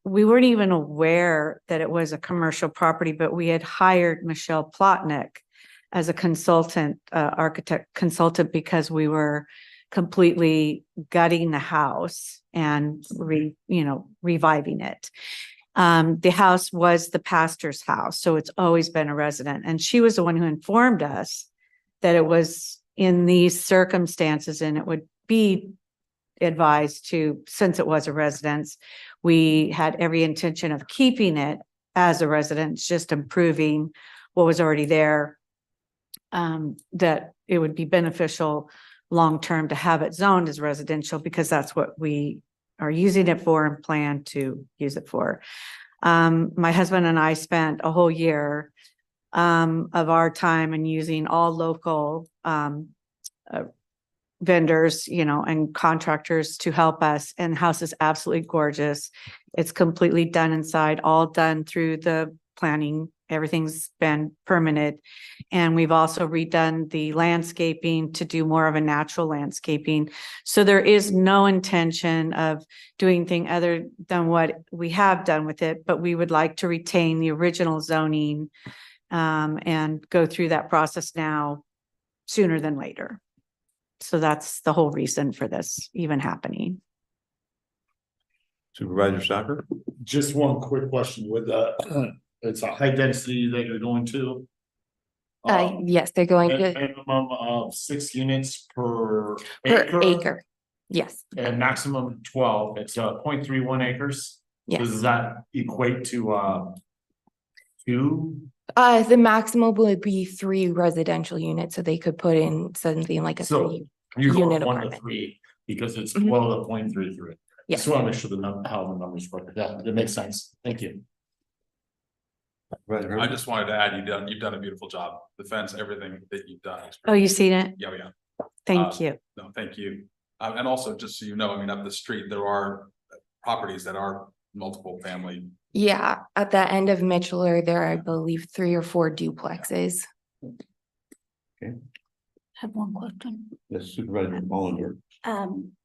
We weren't even aware that it was a commercial property, but we had hired Michelle Plotnick as a consultant, architect consultant, because we were completely gutting the house and reviving it. The house was the pastor's house, so it's always been a resident. And she was the one who informed us that it was in these circumstances and it would be advised to, since it was a residence, we had every intention of keeping it as a residence, just improving what was already there, that it would be beneficial long-term to have it zoned as residential, because that's what we are using it for and plan to use it for. My husband and I spent a whole year of our time and using all local vendors, and contractors to help us. And the house is absolutely gorgeous. It's completely done inside, all done through the planning. Everything's been permitted. And we've also redone the landscaping to do more of a natural landscaping. So there is no intention of doing anything other than what we have done with it, but we would like to retain the original zoning and go through that process now sooner than later. So that's the whole reason for this even happening. Supervisor Stocker? Just one quick question with it's a high density that you're going to. Yes, they're going a to minimum of 6 units per acre. Yes. And maximum 12. It's 0.31 acres. Yes. Does that equate to 2? The maximum would be 3 residential units, so they could put in something like a So 3 you're going unit 1 to apartment. 3 because it's 12 to 0.33. Yes. Just want to make sure how the numbers work. Yeah, that makes sense. Thank you. I just wanted to add, you've done a beautiful job. The fence, everything that you've done. Oh, you've seen it? Yeah, yeah. Thank you. No, thank you. And also, just so you know, I mean, up the street, there are properties that are multiple family. Yeah, at the end of Mitchler, there are, I believe, 3 or 4 duplexes. Okay. Have one question. Yes, Supervisor Hollander.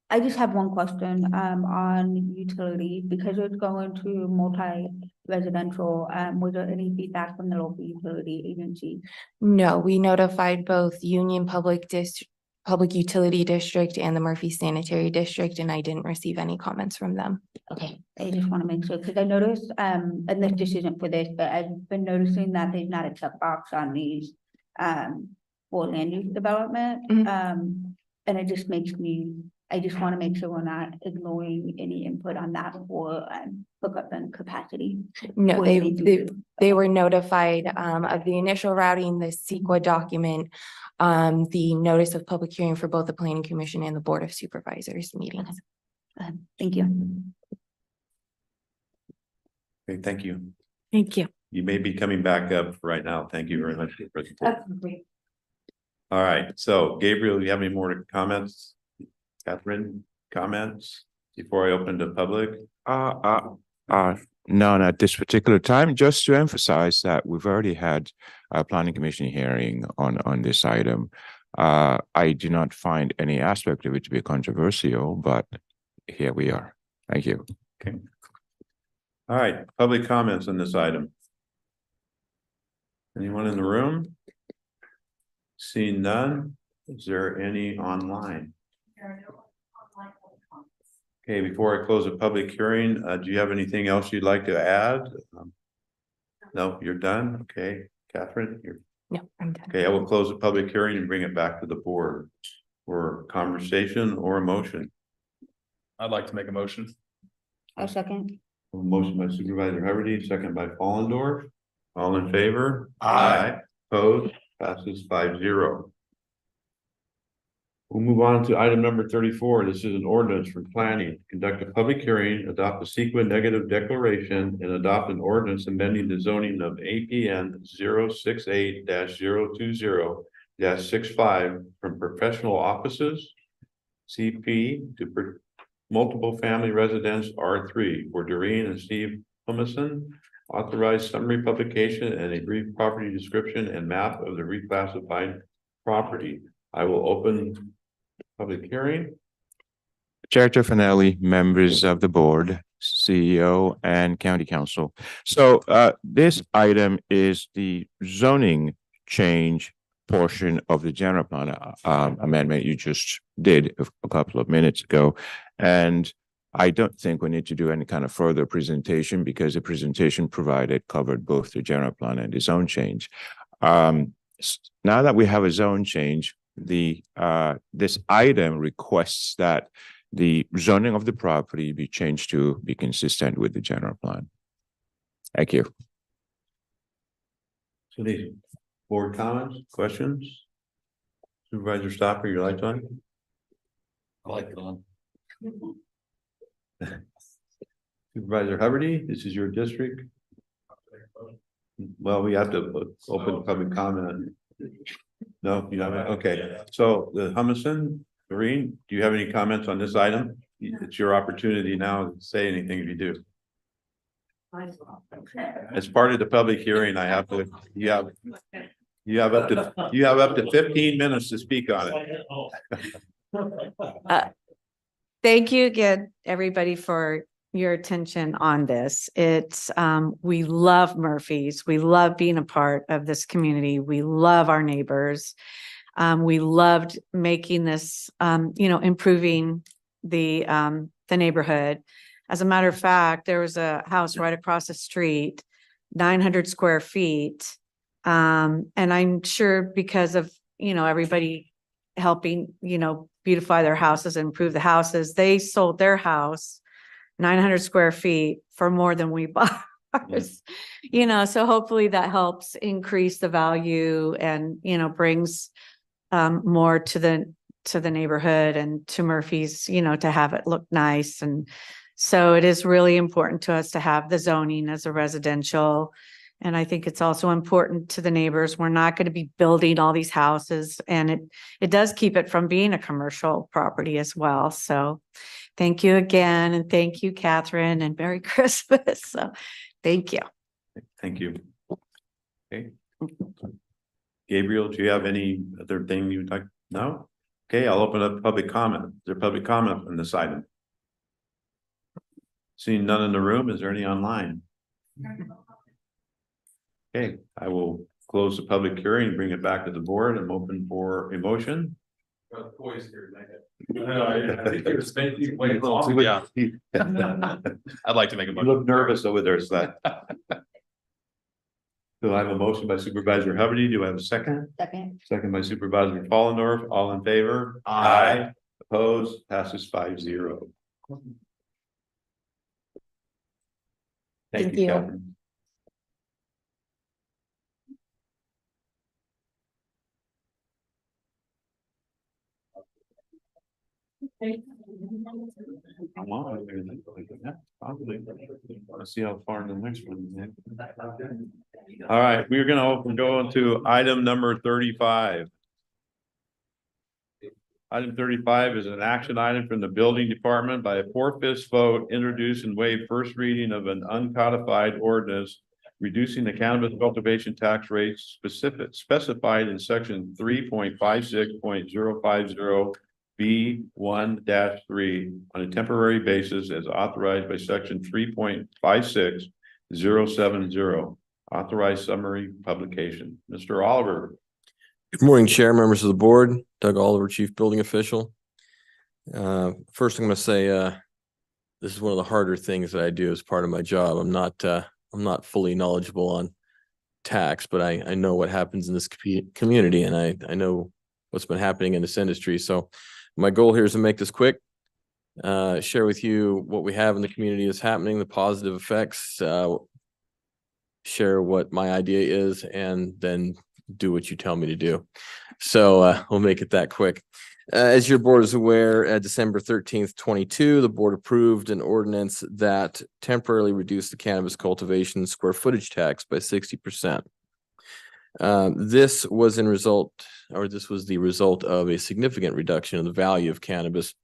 I just have one question, on utility, because it's going to residential, was there any feedback from the local utility agency? No, we notified both Union Public Utility District and the Murphy Sanitary District, and I didn't receive any comments from them. Okay, I just want to make sure, because I noticed, and this just isn't for this, but I've been noticing that there's not a checkbox on these, for land use development. And it just makes me, I just want to make sure we're not ignoring any input on that for, hookup and capacity. No, What do do? they were notified of the initial routing, the CEQA document, the notice of public hearing for both the Planning Commission and the Board of Supervisors meetings. Thank you. Okay, thank you. Thank you. You may be coming back up right now. Thank you very much for your presentation. All right, so Gabriel, do you have any more comments? Catherine, comments before I open to public? None at this particular time, just to emphasize that we've already had a planning commission hearing on this item. I do not find any aspect of it to be controversial, but here we are. Thank you. Okay. All right, public comments on this item. Anyone in the room? Seeing none, is there any online? Okay, before I close the public hearing, do you have anything else you'd like to add? No, you're done? Okay, Catherine, you're. No, I'm done. Okay, I will close the public hearing and bring it back to the board for conversation or a motion. I'd like to make a motion. A second. A motion by Supervisor Huberty, second by Fallendorf. All in favor? Aye. Opposed? Passes 5-0. We'll move on to item number 34. This is an ordinance for planning. Conduct a public hearing, adopt a CEQA negative declaration, and adopt an ordinance amending the zoning of APN 068-020-65 from professional offices, CP, to multiple family residence R3 for Doreen and Steve Humison. Authorized summary publication and a brief property description and map of the reclassified property. I will open public hearing. Chair Finelli, members of the board, CEO and county council. So this item is the zoning change portion of the general plan amendment you just did a couple of minutes ago. And I don't think we need to do any kind of further presentation because the presentation provided covered both the general plan and the zone change. Now that we have a zone change, this item requests that the zoning of the property be changed to be consistent with the general plan. Thank you. So these board comments, questions? Supervisor Stopper, your lights on? I like it on. Supervisor Huberty, this is your district. Well, we have to open public comment. No, you haven't. Okay, so the Humison, Doreen, do you have any comments on this item? It's your opportunity now to say anything if you do. As part of the public hearing, I have to, you have up to 15 minutes to speak on it. Thank you again, everybody, for your attention on this. It's, we love Murphy's. We love being a part of this community. We love our neighbors. We loved making this, improving the neighborhood. As a matter of fact, there was a house right across the street, 900 square feet. And I'm sure because of, everybody helping, beautify their houses and improve the houses, they sold their house 900 square feet for more than we bought ours. So hopefully that helps increase the value and, brings more to the neighborhood and to Murphy's, to have it look nice. And so it is really important to us to have the zoning as a residential. And I think it's also important to the neighbors. We're not going to be building all these houses, and it does keep it from being a commercial property as well. So thank you again. And thank you, Catherine, and Merry Christmas. So thank you. Thank you. Okay. Gabriel, do you have any other thing you'd like? No? Okay, I'll open up public comment. Is there public comment on this item? Seeing none in the room, is there any online? Okay, I will close the public hearing and bring it back to the board. I'm open for a motion. I think you're spending way long. Yeah. I'd like to make a You motion. look nervous over there, Seth. So I have a motion by Supervisor Hubbard. Do I have a second? Second. Second by Supervisor Fallendorf. All in favor? Aye. Opposed? Passes 5-0. Thank you, Catherine. I'm on there, probably. Let's see how far in the next one. is. All right, we're gonna go into item number 35. Item 35 is an action item from the building department by a 4/5 vote, introduce and waive first reading of an uncodified ordinance reducing the cannabis cultivation tax rates specified in section 3.56.050 B1-3 on a temporary basis as authorized by section 3.56070. Authorized summary publication. Mr. Oliver. Good morning, Chair, members of the board. Doug Oliver, Chief Building Official. First, I'm going to say this is one of the harder things that I do as part of my job. I'm not fully knowledgeable on tax, but I know what happens in this community, and I know what's been happening in this industry. So my goal here is to make this quick, share with you what we have in the community that's happening, the positive effects, share what my idea is, and then do what you tell me to do. So we'll make it that quick. As your board is aware, December 13th, 22, the board approved an ordinance that temporarily reduced the cannabis cultivation square footage tax by 60%. This was the result of a significant reduction in the value of cannabis.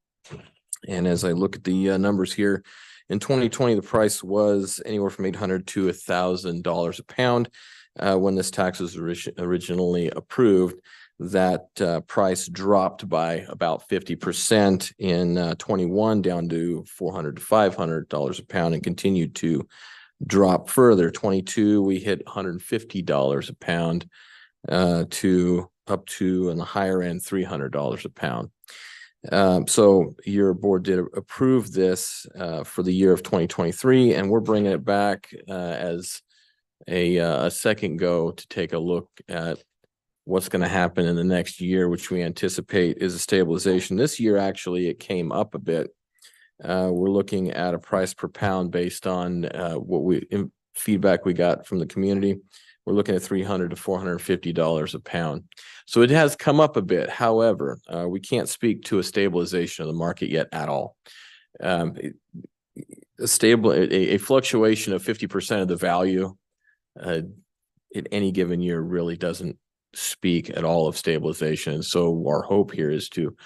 And as I look at the numbers here, in 2020, the price was anywhere from $800 to $1,000 a pound. When this tax was originally approved, that price dropped by about 50% in 21 down to $400 to $500 a pound and continued to drop further. 22, we hit $150 a pound to up to on the higher end $300 a pound. So your board did approve this for the year of 2023, and we're bringing it back as a second go to take a look at what's going to happen in the next year, which we anticipate is a stabilization. This year, actually, it came up a bit. We're looking at a price per pound based on feedback we got from the community. We're looking at $300 to $450 a pound. So it has come up a bit. However, we can't speak to a stabilization of the market yet at all. A fluctuation of 50% of the value in any given year really doesn't speak at all of stabilization. So our hope here is to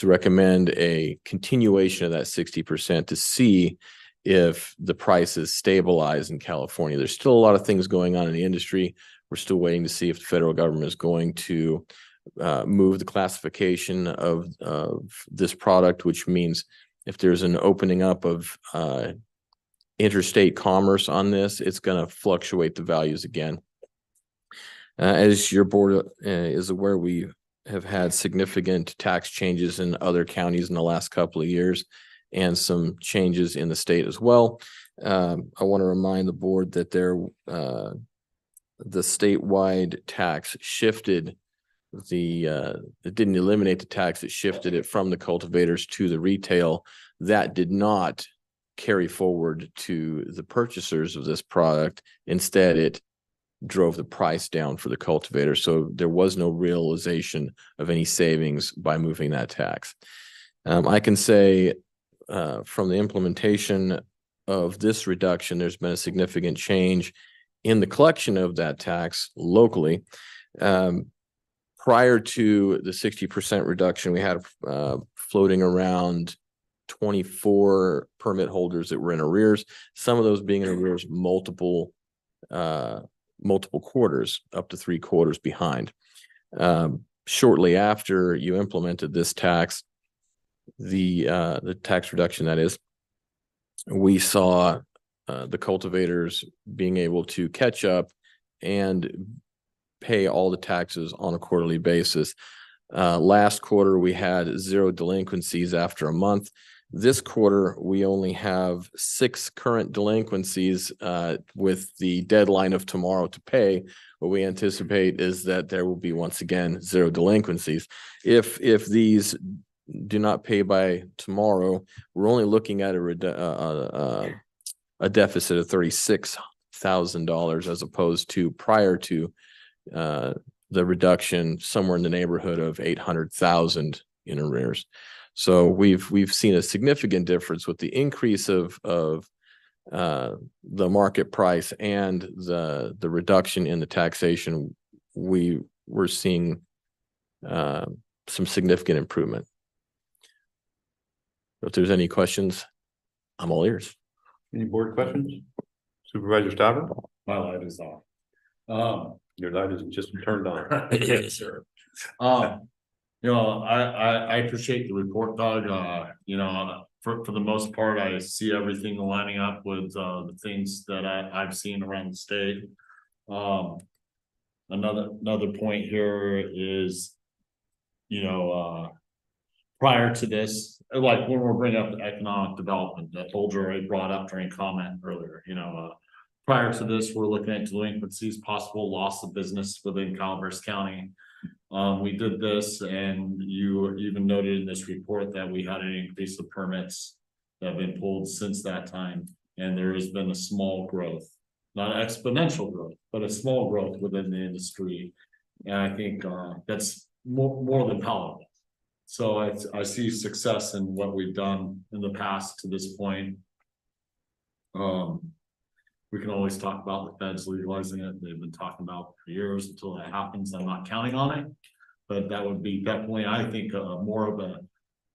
recommend a continuation of that 60% to see if the prices stabilize in California. There's still a lot of things going on in the industry. We're still waiting to see if the federal government is going to move the classification of this product, which means if there's an opening up of interstate commerce on this, it's going to fluctuate the values again. As your board is aware, we have had significant tax changes in other counties in the last couple of years and some changes in the state as well. I want to remind the board that the statewide tax shifted it didn't eliminate the tax, it shifted it from the cultivators to the retail. That did not carry forward to the purchasers of this product. Instead, it drove the price down for the cultivator. So there was no realization of any savings by moving that tax. I can say from the implementation of this reduction, there's been a significant change in the collection of that tax locally. Prior to the 60% reduction, we had floating around 24 permit holders that were in arrears, some of those being in arrears multiple quarters, up to 3 quarters behind. Shortly after you implemented this tax, the tax reduction that is, we saw the cultivators being able to catch up and pay all the taxes on a quarterly basis. Last quarter, we had 0 delinquencies after a month. This quarter, we only have 6 current delinquencies with the deadline of tomorrow to pay. What we anticipate is that there will be once again 0 delinquencies. If these do not pay by tomorrow, we're only looking at a deficit of $36,000 as opposed to prior to the reduction somewhere in the neighborhood of 800,000 in arrears. So we've seen a significant difference with the increase of the market price and the reduction in the taxation. We're seeing some significant improvement. If there's any questions, I'm all ears. Any board questions? Supervisor Stauber? My light is off. Your light is just turned on. Yes, sir. You know, I appreciate the report, Doug. You know, for the most part, I see everything lining up with the things that I've seen around the state. Another point here is, you know, prior to this, like when we're bringing up the economic development that Holger already brought up during comment earlier, you know, prior to this, we're looking at delinquencies, possible loss of business within Calaveras County. We did this, and you even noted in this report that we had an increase of permits that have been pulled since that time, and there has been a small growth, not exponential growth, but a small growth within the industry. And I think that's more than palatable. So I see success in what we've done in the past to this point. We can always talk about the feds legalizing it. They've been talking about for years. Until that happens, I'm not counting on it. But that would be definitely, I think, more of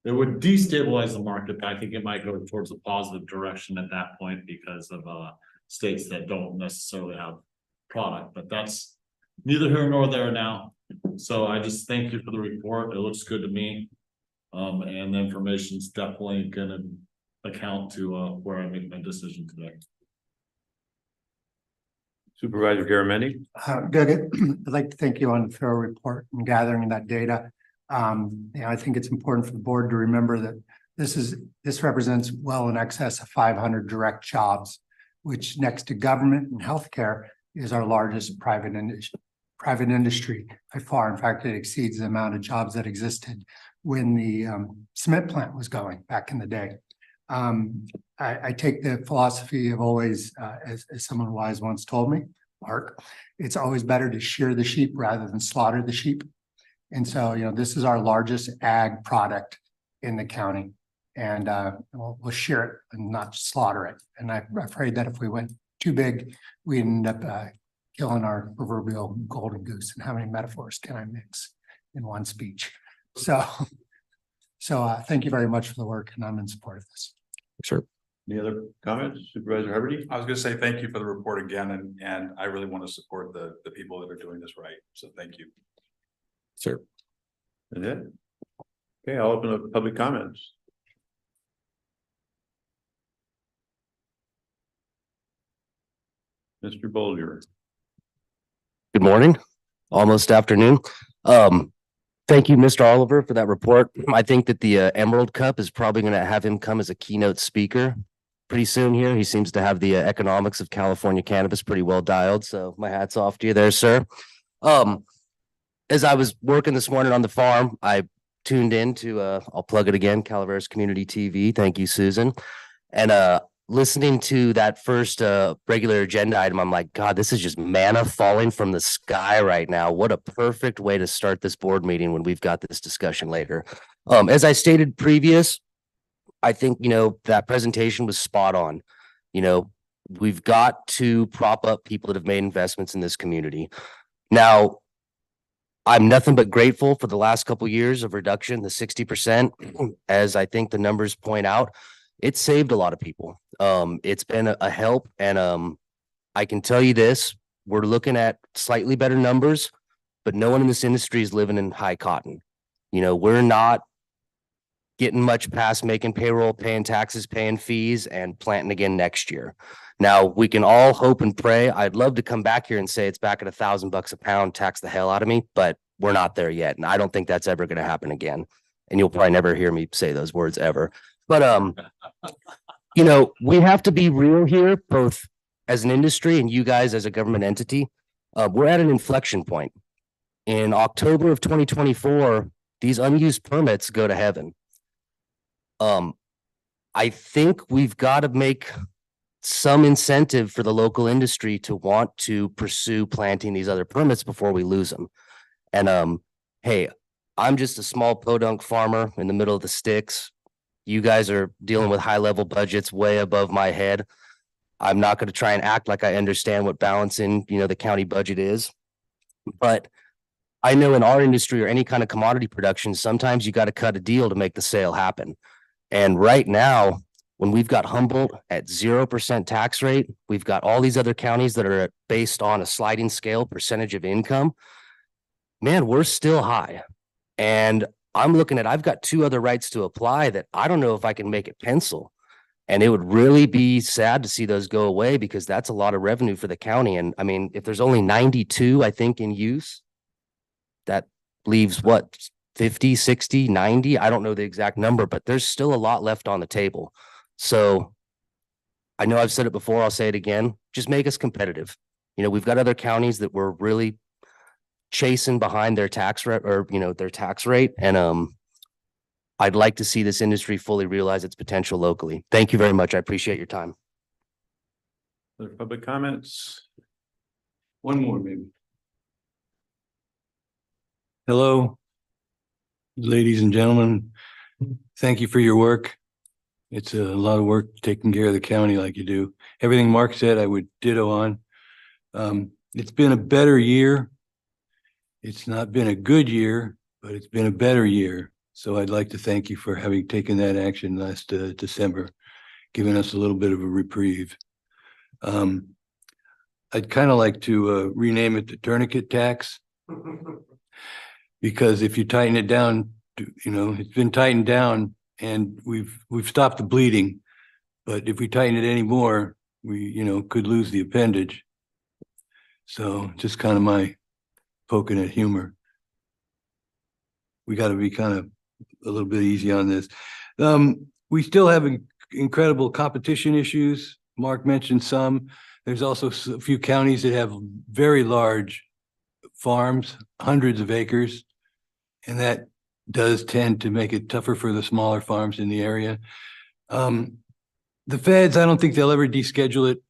it would destabilize the market. But I think it might go towards a positive direction at that point because of states that don't necessarily have product. But that's neither here nor there now. So I just thank you for the report. It looks good to me. And the information is definitely going to account to where I make my decision today. Supervisor Garamendi? Doug, I'd like to thank you on the thorough report and gathering that data. I think it's important for the board to remember that this represents well in excess of 500 direct jobs, which next to government and healthcare is our largest private industry by far. In fact, it exceeds the amount of jobs that existed when the cement plant was going back in the day. I take the philosophy of always, as someone wise once told me, Mark, it's always better to shear the sheep rather than slaughter the sheep. And so, you know, this is our largest ag product in the county, and we'll shear it and not slaughter it. And I'm afraid that if we went too big, we end up killing our proverbial golden goose. And how many metaphors can I mix in one speech? So thank you very much for the work, and I'm in support of this. Sure. Any other comments? Supervisor Huberty? I was going to say thank you for the report again, and I really want to support the people that are doing this right. So thank you. Sure. Is it? Okay, I'll open up public comments. Mr. Bolger. Good morning, almost afternoon. Thank you, Mr. Oliver, for that report. I think that the Emerald Cup is probably going to have him come as a keynote speaker pretty soon here. He seems to have the economics of California cannabis pretty well dialed. So my hat's off to you there, sir. As I was working this morning on the farm, I tuned in to, I'll plug it again, Calaveras Community TV. Thank you, Susan. And listening to that first regular agenda item, I'm like, God, this is just manna falling from the sky right now. What a perfect way to start this board meeting when we've got this discussion later. As I stated previous, I think, you know, that presentation was spot on. You know, we've got to prop up people that have made investments in this community. Now, I'm nothing but grateful for the last couple of years of reduction, the 60%, as I think the numbers point out. It saved a lot of people. It's been a help, and I can tell you this, we're looking at slightly better numbers, but no one in this industry is living in high cotton. You know, we're not getting much past making payroll, paying taxes, paying fees, and planting again next year. Now, we can all hope and pray. I'd love to come back here and say it's back at $1,000 a pound, tax the hell out of me, but we're not there yet. And I don't think that's ever going to happen again. And you'll probably never hear me say those words ever. But, you know, we have to be real here, both as an industry and you guys as a government entity. We're at an inflection point. In October of 2024, these unused permits go to heaven. I think we've got to make some incentive for the local industry to want to pursue planting these other permits before we lose them. And hey, I'm just a small podunk farmer in the middle of the sticks. You guys are dealing with high level budgets way above my head. I'm not going to try and act like I understand what balancing, you know, the county budget is. But I know in our industry or any kind of commodity production, sometimes you got to cut a deal to make the sale happen. And right now, when we've got Humboldt at 0% tax rate, we've got all these other counties that are based on a sliding scale percentage of income. Man, we're still high. And I'm looking at, I've got 2 other rights to apply that I don't know if I can make it pencil. And it would really be sad to see those go away because that's a lot of revenue for the county. And I mean, if there's only 92, I think, in use, that leaves what, 50, 60, 90? I don't know the exact number, but there's still a lot left on the table. So I know I've said it before, I'll say it again, just make us competitive. You know, we've got other counties that were really chasing behind their tax rate or, you know, their tax rate. And I'd like to see this industry fully realize its potential locally. Thank you very much. I appreciate your time. Other public comments? One more, maybe. Hello, ladies and gentlemen. Thank you for your work. It's a lot of work taking care of the county like you do. Everything Mark said, I would ditto on. It's been a better year. It's not been a good year, but it's been a better year. So I'd like to thank you for having taken that action last December, giving us a little bit of a reprieve. I'd kind of like to rename it the tourniquet tax. Because if you tighten it down, you know, it's been tightened down and we've stopped the bleeding. But if we tighten it anymore, we, you know, could lose the appendage. So just kind of my poking at humor. We got to be kind of a little bit easy on this. We still have incredible competition issues. Mark mentioned some. There's also a few counties that have very large farms, hundreds of acres. And that does tend to make it tougher for the smaller farms in the area. The feds, I don't think they'll ever deschedule it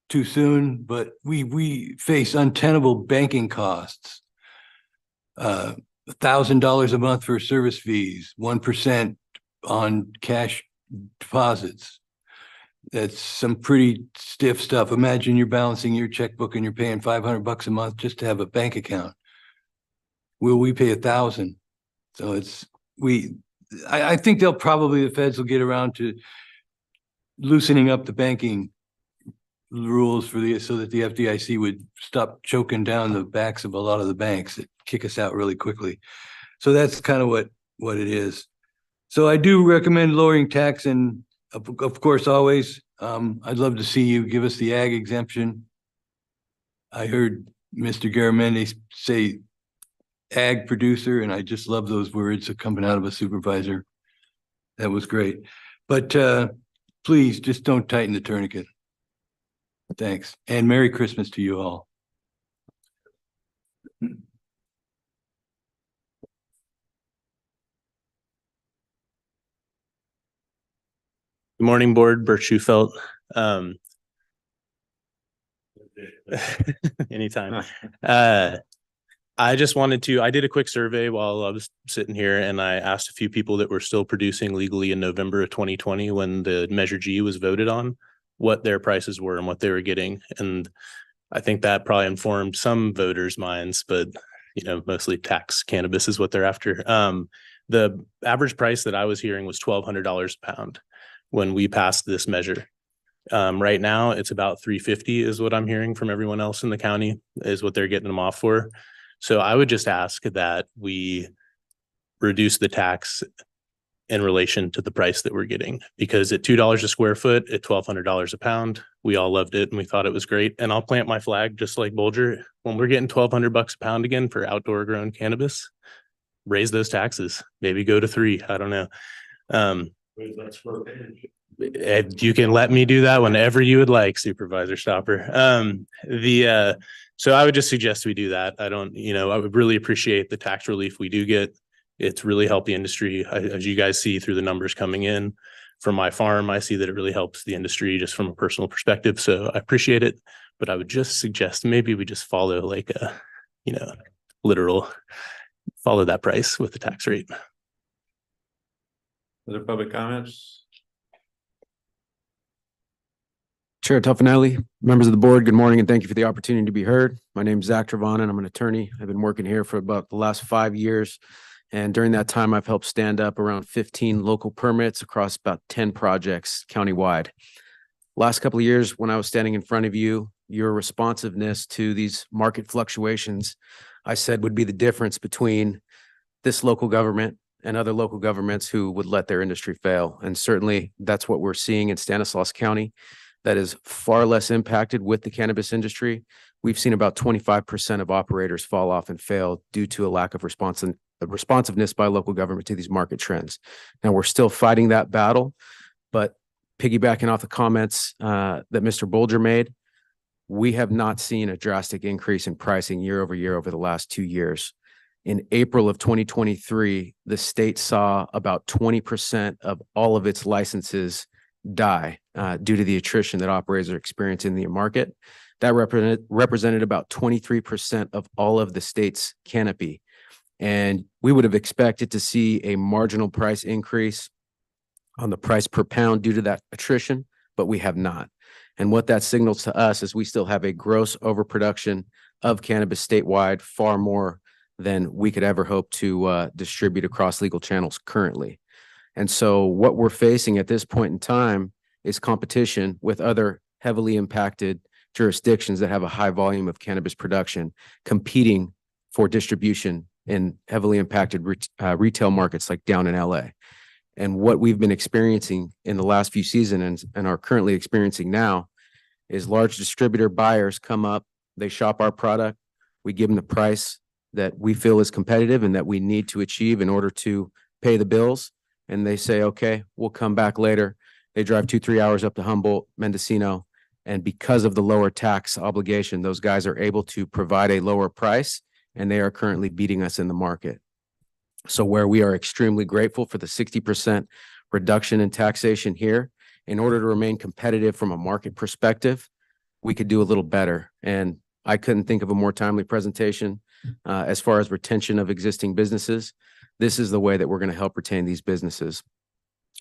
too soon, but we face untenable banking costs. $1,000 a month for service fees, 1% on cash deposits. That's some pretty stiff stuff. Imagine you're balancing your checkbook and you're paying $500 a month just to have a bank account. Will we pay 1,000? So it's, I think the feds will get around to loosening up the banking rules for so that the FDIC would stop choking down the backs of a lot of the banks that kick us out really quickly. So that's kind of what it is. So I do recommend lowering tax, and of course, always, I'd love to see you give us the ag exemption. I heard Mr. Garamendi say ag producer, and I just love those words coming out of a supervisor. That was great. But please just don't tighten the tourniquet. Thanks. And Merry Christmas to you all. Good morning, board. Bert Schufelt. Anytime. I just wanted to, I did a quick survey while I was sitting here, and I asked a few people that were still producing legally in November of 2020 when the Measure G was voted on, what their prices were and what they were getting. And I think that probably informed some voters' minds, but you know, mostly tax cannabis is what they're after. The average price that I was hearing was $1,200 a pound when we passed this measure. Right now, it's about $350 is what I'm hearing from everyone else in the county is what they're getting them off for. So I would just ask that we reduce the tax in relation to the price that we're getting, because at $2 a square foot, at $1,200 a pound, we all loved it and we thought it was great. And I'll plant my flag just like Bolger. When we're getting $1,200 a pound again for outdoor grown cannabis, raise those taxes, maybe go to 3. I don't know. You can let me do that whenever you would like, Supervisor Stopper. So I would just suggest we do that. I would really appreciate the tax relief we do get. It's really helped the industry. As you guys see through the numbers coming in from my farm, I see that it really helps the industry just from a personal perspective. So I appreciate it, but I would just suggest maybe we just follow like a, literal, follow that price with the tax rate. Other public comments? Chair Tuffanelli, members of the board, good morning and thank you for the opportunity to be heard. My name is Zach Travana and I'm an attorney. I've been working here for about the last 5 years. And during that time, I've helped stand up around 15 local permits across about 10 projects countywide. Last couple of years, when I was standing in front of you, your responsiveness to these market fluctuations, I said would be the difference between this local government and other local governments who would let their industry fail. And certainly that's what we're seeing in Stanislaus County. That is far less impacted with the cannabis industry. We've seen about 25% of operators fall off and fail due to a lack of responsiveness by local government to these market trends. Now we're still fighting that battle, but piggybacking off the comments that Mr. Bolger made, we have not seen a drastic increase in pricing year over year over the last 2 years. In April of 2023, the state saw about 20% of all of its licenses die due to the attrition that operators are experiencing in the market. That represented about 23% of all of the state's canopy. And we would have expected to see a marginal price increase on the price per pound due to that attrition, but we have not. And what that signals to us is we still have a gross overproduction of cannabis statewide, far more than we could ever hope to distribute across legal channels currently. And so what we're facing at this point in time is competition with other heavily impacted jurisdictions that have a high volume of cannabis production competing for distribution in heavily impacted retail markets like down in LA. And what we've been experiencing in the last few seasons and are currently experiencing now is large distributor buyers come up, they shop our product, we give them the price that we feel is competitive and that we need to achieve in order to pay the bills. And they say, okay, we'll come back later. They drive 2-3 hours up to Humboldt, Mendocino. And because of the lower tax obligation, those guys are able to provide a lower price and they are currently beating us in the market. So where we are extremely grateful for the 60% reduction in taxation here, in order to remain competitive from a market perspective, we could do a little better. And I couldn't think of a more timely presentation as far as retention of existing businesses. This is the way that we're going to help retain these businesses.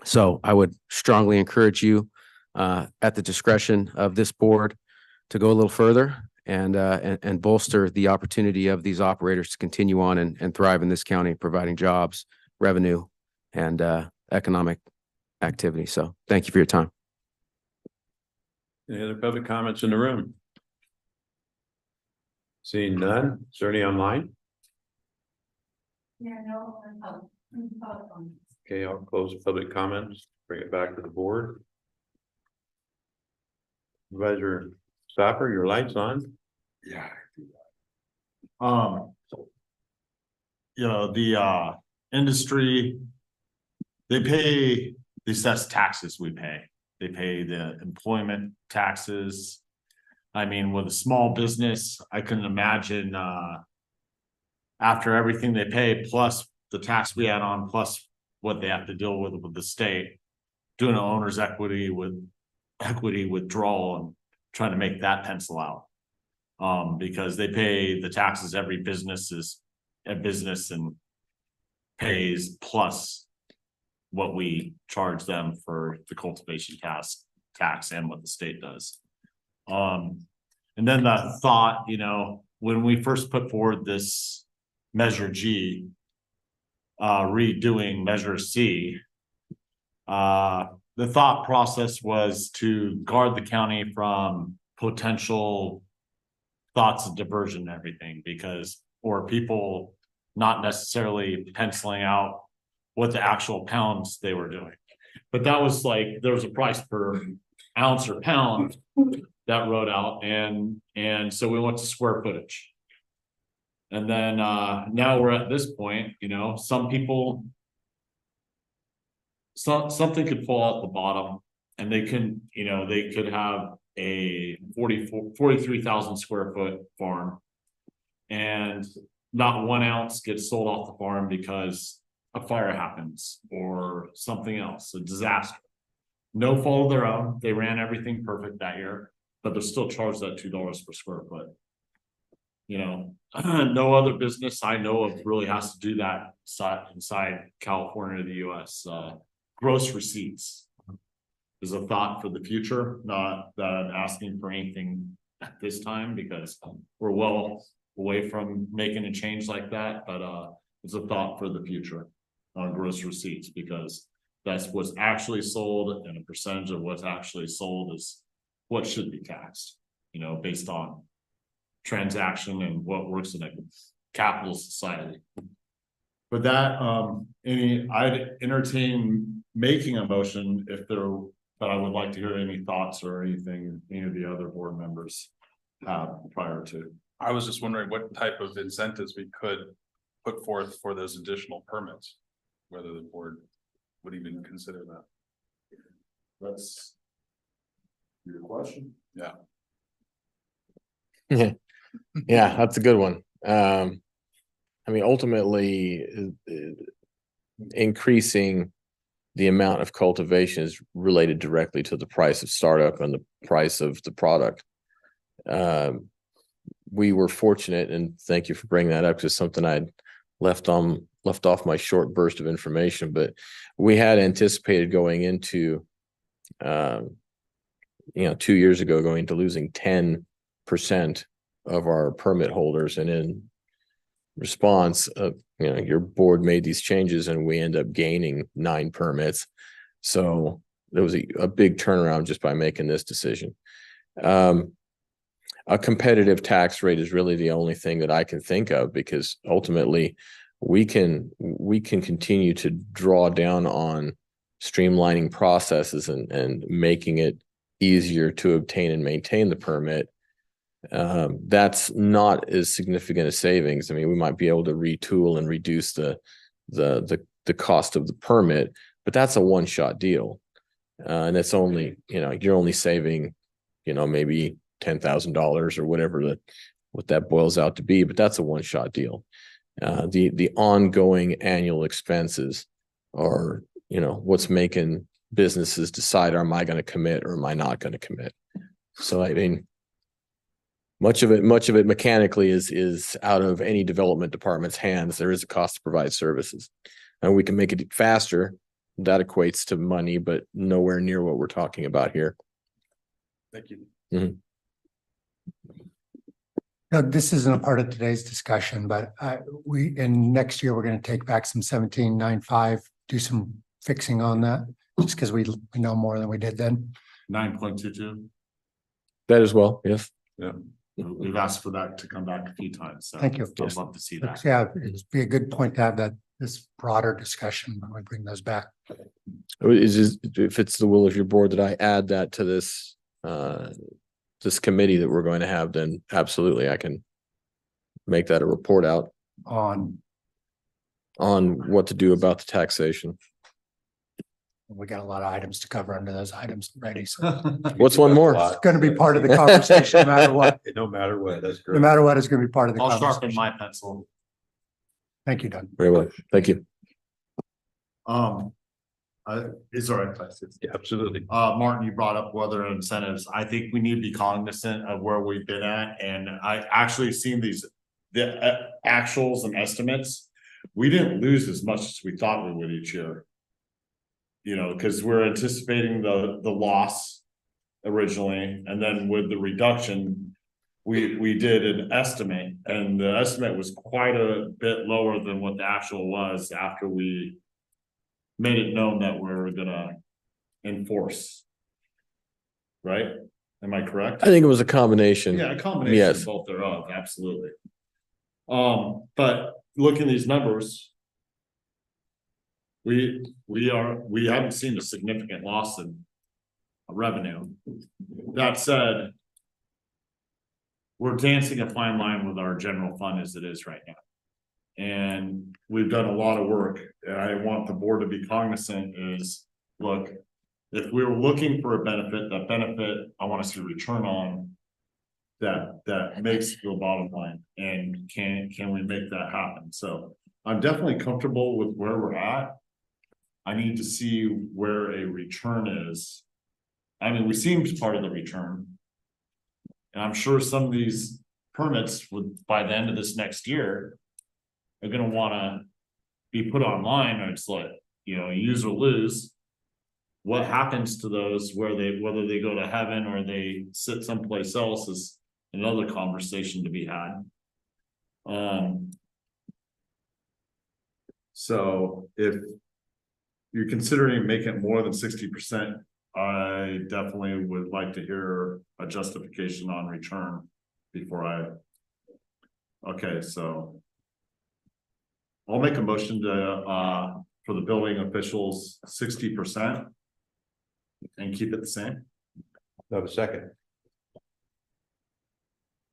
So I would strongly encourage you at the discretion of this board to go a little further and bolster the opportunity of these operators to continue on and thrive in this county, providing jobs, revenue, and economic activity. So thank you for your time. Any other public comments in the room? Seeing none, is there any online? Yeah, no. Okay, I'll close the public comments, bring it back to the board. Supervisor Stopper, your light's on. Yeah. The industry, they assess taxes we pay. They pay the employment taxes. I mean, with a small business, I couldn't imagine after everything they pay, plus the tax we add on, plus what they have to deal with the state, doing an owner's equity withdrawal and trying to make that pencil out. Because they pay the taxes every business and pays plus what we charge them for the cultivation tax and what the state does. And then the thought, when we first put forward this Measure G, redoing Measure C, the thought process was to guard the county from potential thoughts of diversion and everything, or people not necessarily penciling out what the actual pounds they were doing. But that was like, there was a price per ounce or pound that wrote out, and so we went to square footage. And then now we're at this point, you know, some people, something could fall at the bottom, and they can, you know, they could have a 43,000 square foot farm, and not 1 ounce gets sold off the farm because a fire happens or something else, a disaster. No fault of their own. They ran everything perfect that year, but they're still charged that $2 per square foot. You know, no other business I know of really has to do that inside California or the US. Gross receipts is a thought for the future, not that I'm asking for anything at this time, because we're well away from making a change like that, but it's a thought for the future on gross receipts, because that's what's actually sold, and a percentage of what's actually sold is what should be taxed, you know, based on transaction and what works in a capital society. But that, I'd entertain making a motion if there, but I would like to hear any thoughts or anything any of the other board members have prior to. I was just wondering what type of incentives we could put forth for those additional permits, whether the board would even consider that. That's your question. Yeah. Yeah, that's a good one. I mean, ultimately, increasing the amount of cultivation is related directly to the price of startup and the price of the product. We were fortunate, and thank you for bringing that up, because something I'd left off my short burst of information, but we had anticipated going into, 2 years ago, going to losing 10% of our permit holders, and in response, your board made these changes, and we end up gaining 9 permits. So there was a big turnaround just by making this decision. A competitive tax rate is really the only thing that I can think of, because ultimately we can continue to draw down on streamlining processes and making it easier to obtain and maintain the permit. That's not as significant a savings. I mean, we might be able to retool and reduce the cost of the permit, but that's a one-shot deal. And it's only, you're only saving, maybe $10,000 or whatever what that boils out to be, but that's a one-shot deal. The ongoing annual expenses are, what's making businesses decide, am I going to commit or am I not going to commit? So, I mean, much of it mechanically is out of any development department's hands. There is a cost to provide services, and we can make it faster. That equates to money, but nowhere near what we're talking about here. Thank you. Mm-hmm. No, this isn't a part of today's discussion, but next year, we're going to take back some 1795, do some fixing on that, just because we know more than we did then. 9.22. That as well, yes. Yeah. We've asked for that to come back a few times. So Thank you. I'd love to see that. Yeah, it'd be a good point to have this broader discussion when we bring those back. If it's the will of your board that I add that to this committee that we're going to have, then absolutely, I can make that a report out On what to do about the taxation. we got a lot of items to cover under those items already. So What's one more? it's going to be part of the conversation no matter what. No matter what, that's great. No matter what, it's going to be part of the I'll conversation. sharpen my pencil. Thank you, Doug. Very well. Thank you. Is all right. Yeah, absolutely. Martin, you brought up weather incentives. I think we need to be cognizant of where we've been at, and I actually seen the actuals and estimates. We didn't lose as much as we thought we would each year. Because we're anticipating the loss originally, and then with the reduction, we did an estimate, and the estimate was quite a bit lower than what the actual was after we made it known that we were gonna enforce. Right? Am I correct? I think it was a combination. Yeah, a combination Yes. of both thereof, absolutely. But looking at these numbers, we haven't seen a significant loss in revenue. That said, we're dancing a fine line with our general fund as it is right now. And we've done a lot of work, and I want the board to be cognizant is, look, if we were looking for a benefit, that benefit, I want to see a return on that makes the bottom line, and can we make that happen? So I'm definitely comfortable with where we're at. I need to see where a return is. I mean, we seem part of the return. And I'm sure some of these permits would, by the end of this next year, are gonna wanna be put online, or it's like, use or lose. What happens to those, whether they go to heaven or they sit someplace else is another conversation to be had. So if you're considering making it more than 60%, I definitely would like to hear a justification on return before okay, so I'll make a motion to, for the building officials, 60% and keep it the same. Have a second.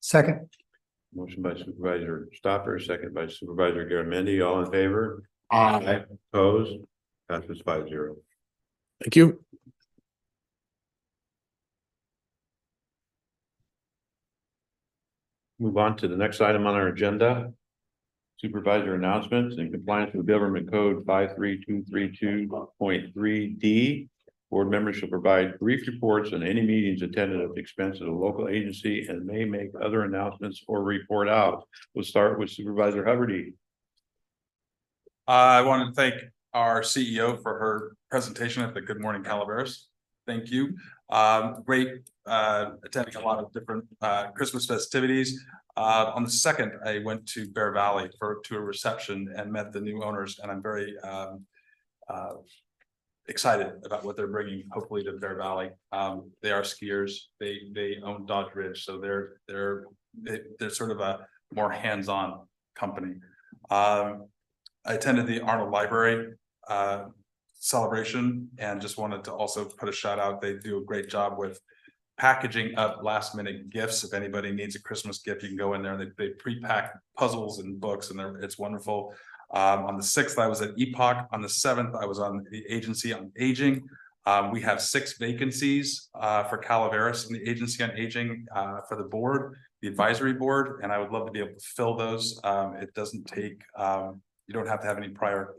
Second. Motion by Supervisor Stopper, second by Supervisor Garamendi. All in favor? Aye. Opposed? Passes 5-0. Thank you. Move on to the next item on our agenda. Supervisor announcements. In compliance with Government Code 53232.3D. Board members shall provide brief reports on any meetings attended at the expense of the local agency and may make other announcements or report out. We'll start with Supervisor Hubbard. I want to thank our CEO for her presentation at the Good Morning Calaveras. Thank you. Great attending a lot of different Christmas festivities. On the 2nd, I went to Bear Valley to a reception and met the new owners, and I'm very excited about what they're bringing, hopefully, to Bear Valley. They are skiers. They own Dodge Ridge, so they're sort of a more hands-on company. I attended the Arnold Library celebration and just wanted to also put a shout out. They do a great job with packaging up last-minute gifts. If anybody needs a Christmas gift, you can go in there and they pre-pack puzzles and books, and it's wonderful. On the 6th, I was at Epoch. On the 7th, I was on the Agency on Aging. We have 6 vacancies for Calaveras in the Agency on Aging for the board, the advisory board, and I would love to be able to fill those. It doesn't take, you don't have to have any prior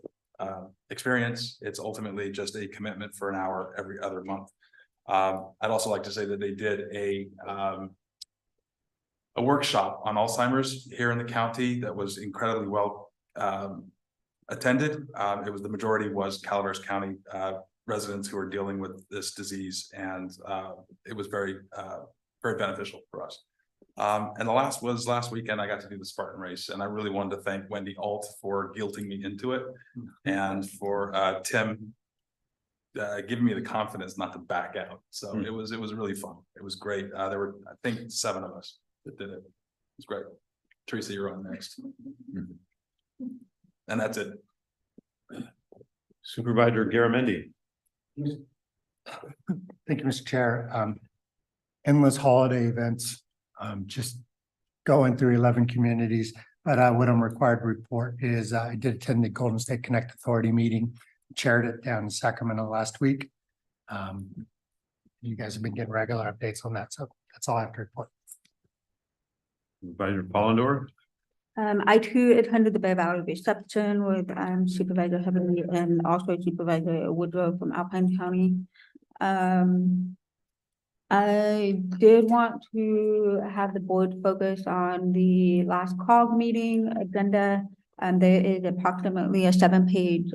experience. It's ultimately just a commitment for an hour every other month. I'd also like to say that they did a workshop on Alzheimer's here in the county that was incredibly well attended. The majority was Calaveras County residents who are dealing with this disease, and it was very beneficial for us. And the last weekend I got to do the Spartan race, and I really wanted to thank Wendy Alt for guilting me into it, and for Tim giving me the confidence not to back out. So it was really fun. It was great. There were, I think, 7 of us that did it. It was great. Teresa, you're on next. And that's it. Supervisor Garamendi. Thank you, Mr. Chair. Endless holiday events, just going through 11 communities. But what I'm required to report is I did attend the Golden State Connect Authority meeting, chaired it down in Sacramento last week. You guys have been getting regular updates on that, so that's all I have to report. Supervisor Pollendorf. I too attended the Bear Valley reception with Supervisor Heavenly and also Supervisor Woodrow from Alpine County. I did want to have the board focus on the last COG meeting agenda. There is approximately a 7-page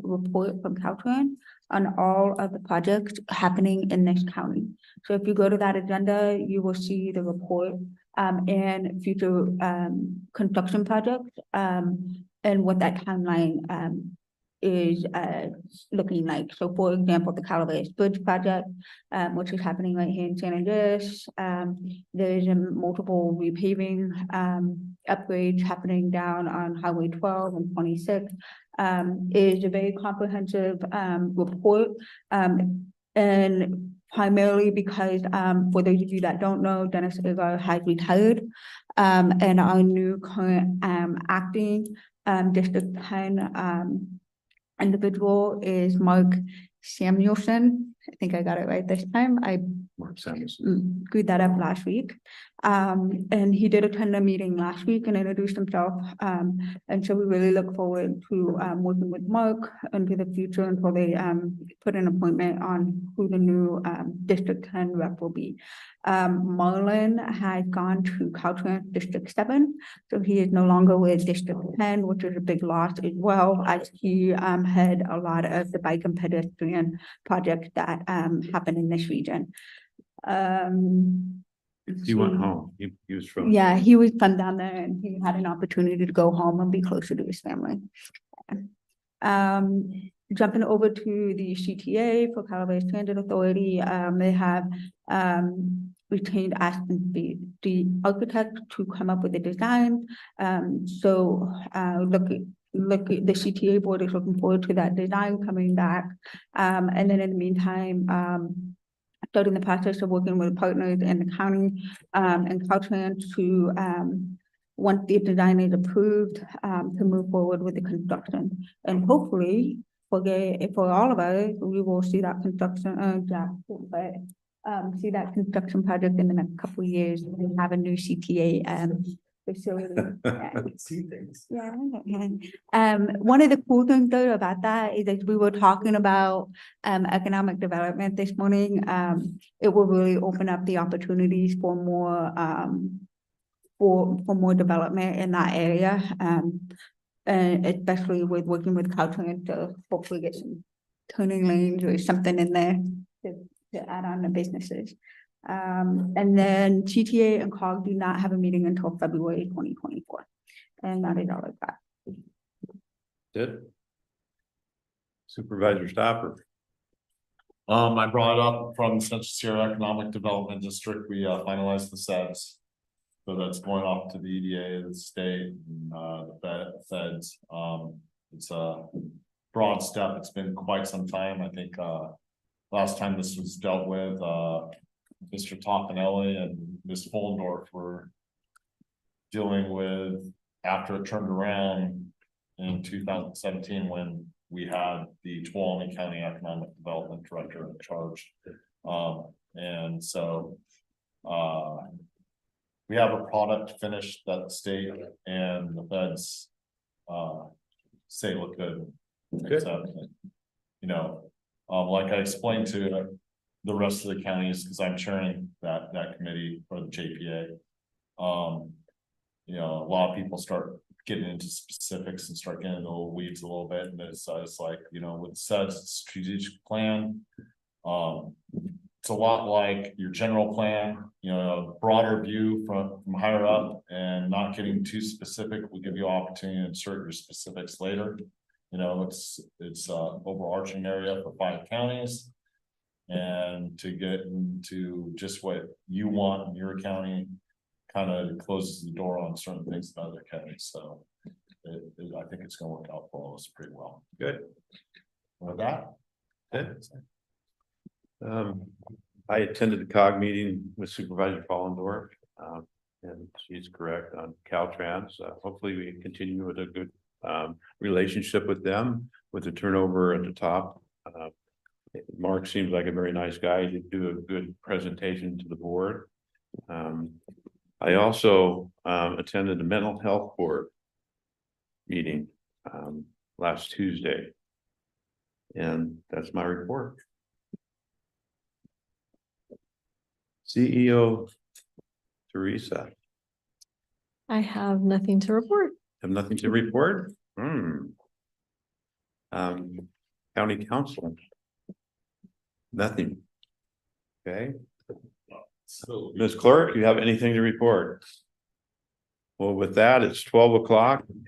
report from Caltrans on all of the projects happening in this county. So if you go to that agenda, you will see the report and future construction projects and what that timeline is looking like. So for example, the Calaveras Bridge project, which is happening right here in San Andreas, there is multiple repaving upgrades happening down on Highway 12 and 26. Is a very comprehensive report. And primarily because for those of you that don't know, Dennis Agar has retired. And our new current acting District 10 individual is Mark Samuelson. I think I got it right this time. I screwed that up last week. And he did attend a meeting last week and introduced himself. And so we really look forward to working with Mark into the future until they put an appointment on who the new District 10 rep will be. Marlon has gone to Caltrans District 7, so he is no longer with District 10, which is a big loss as well, as he had a lot of the bike and pedestrian projects that happen in this region. He went home. He was from. Yeah, he was from down there and he had an opportunity to go home and be closer to his family. Jumping over to the CTA for Calaveras Transit Authority, they have retained us the architect to come up with a design. So look, the CTA board is looking forward to that design coming back. And then in the meantime, starting the process of working with partners in the county and Caltrans to once the design is approved, to move forward with the construction. And hopefully for all of us, we will see that construction see that construction project in the next couple of years and have a new CTA facility. See things. Yeah. One of the cool things though about that is that we were talking about economic development this morning. It will really open up the opportunities for more more development in that area. And especially with working with Caltrans to hopefully get some turning lanes or something in there to add on to businesses. And then CTA and COG do not have a meeting until February 2024. And that is all I've got. Good. Supervisor Stopper. I brought up from Central Sierra Economic Development District, we finalized the SEDS. So that's going off to the EDA, the state, and the feds. It's a broad step. It's been quite some time. I think last time this was dealt with, Mr. Topanelli and Ms. Foldorf were dealing with after it turned around in 2017 when we had the Tuolumne County Economic Development Director in charge. And so we have a product finished that the state and the feds say look good. Except, you know, like I explained to the rest of the counties, because I'm chairing that committee for the JPA. You know, a lot of people start getting into specifics and start getting into the weeds a little bit, and it's like, you know, with SEDS strategic plan, it's a lot like your general plan, you know, a broader view from higher up and not getting too specific. We give you opportunity to insert your specifics later. You know, it's overarching area for 5 counties. And to get into just what you want in your county kind of closes the door on certain things in other counties. So I think it's going to work out for us pretty well. Good. With that. Good. I attended the COG meeting with Supervisor Fallendorf, and she's correct on Caltrans. Hopefully we continue with a good relationship with them with the turnover at the top. Mark seems like a very nice guy. He did do a good presentation to the board. I also attended the mental health board meeting last Tuesday. And that's my report. CEO Teresa. I have nothing to report. Have nothing to report? County council. Nothing. Okay. Ms. Clerk, you have anything to report? Well, with that, it's 12 o'clock.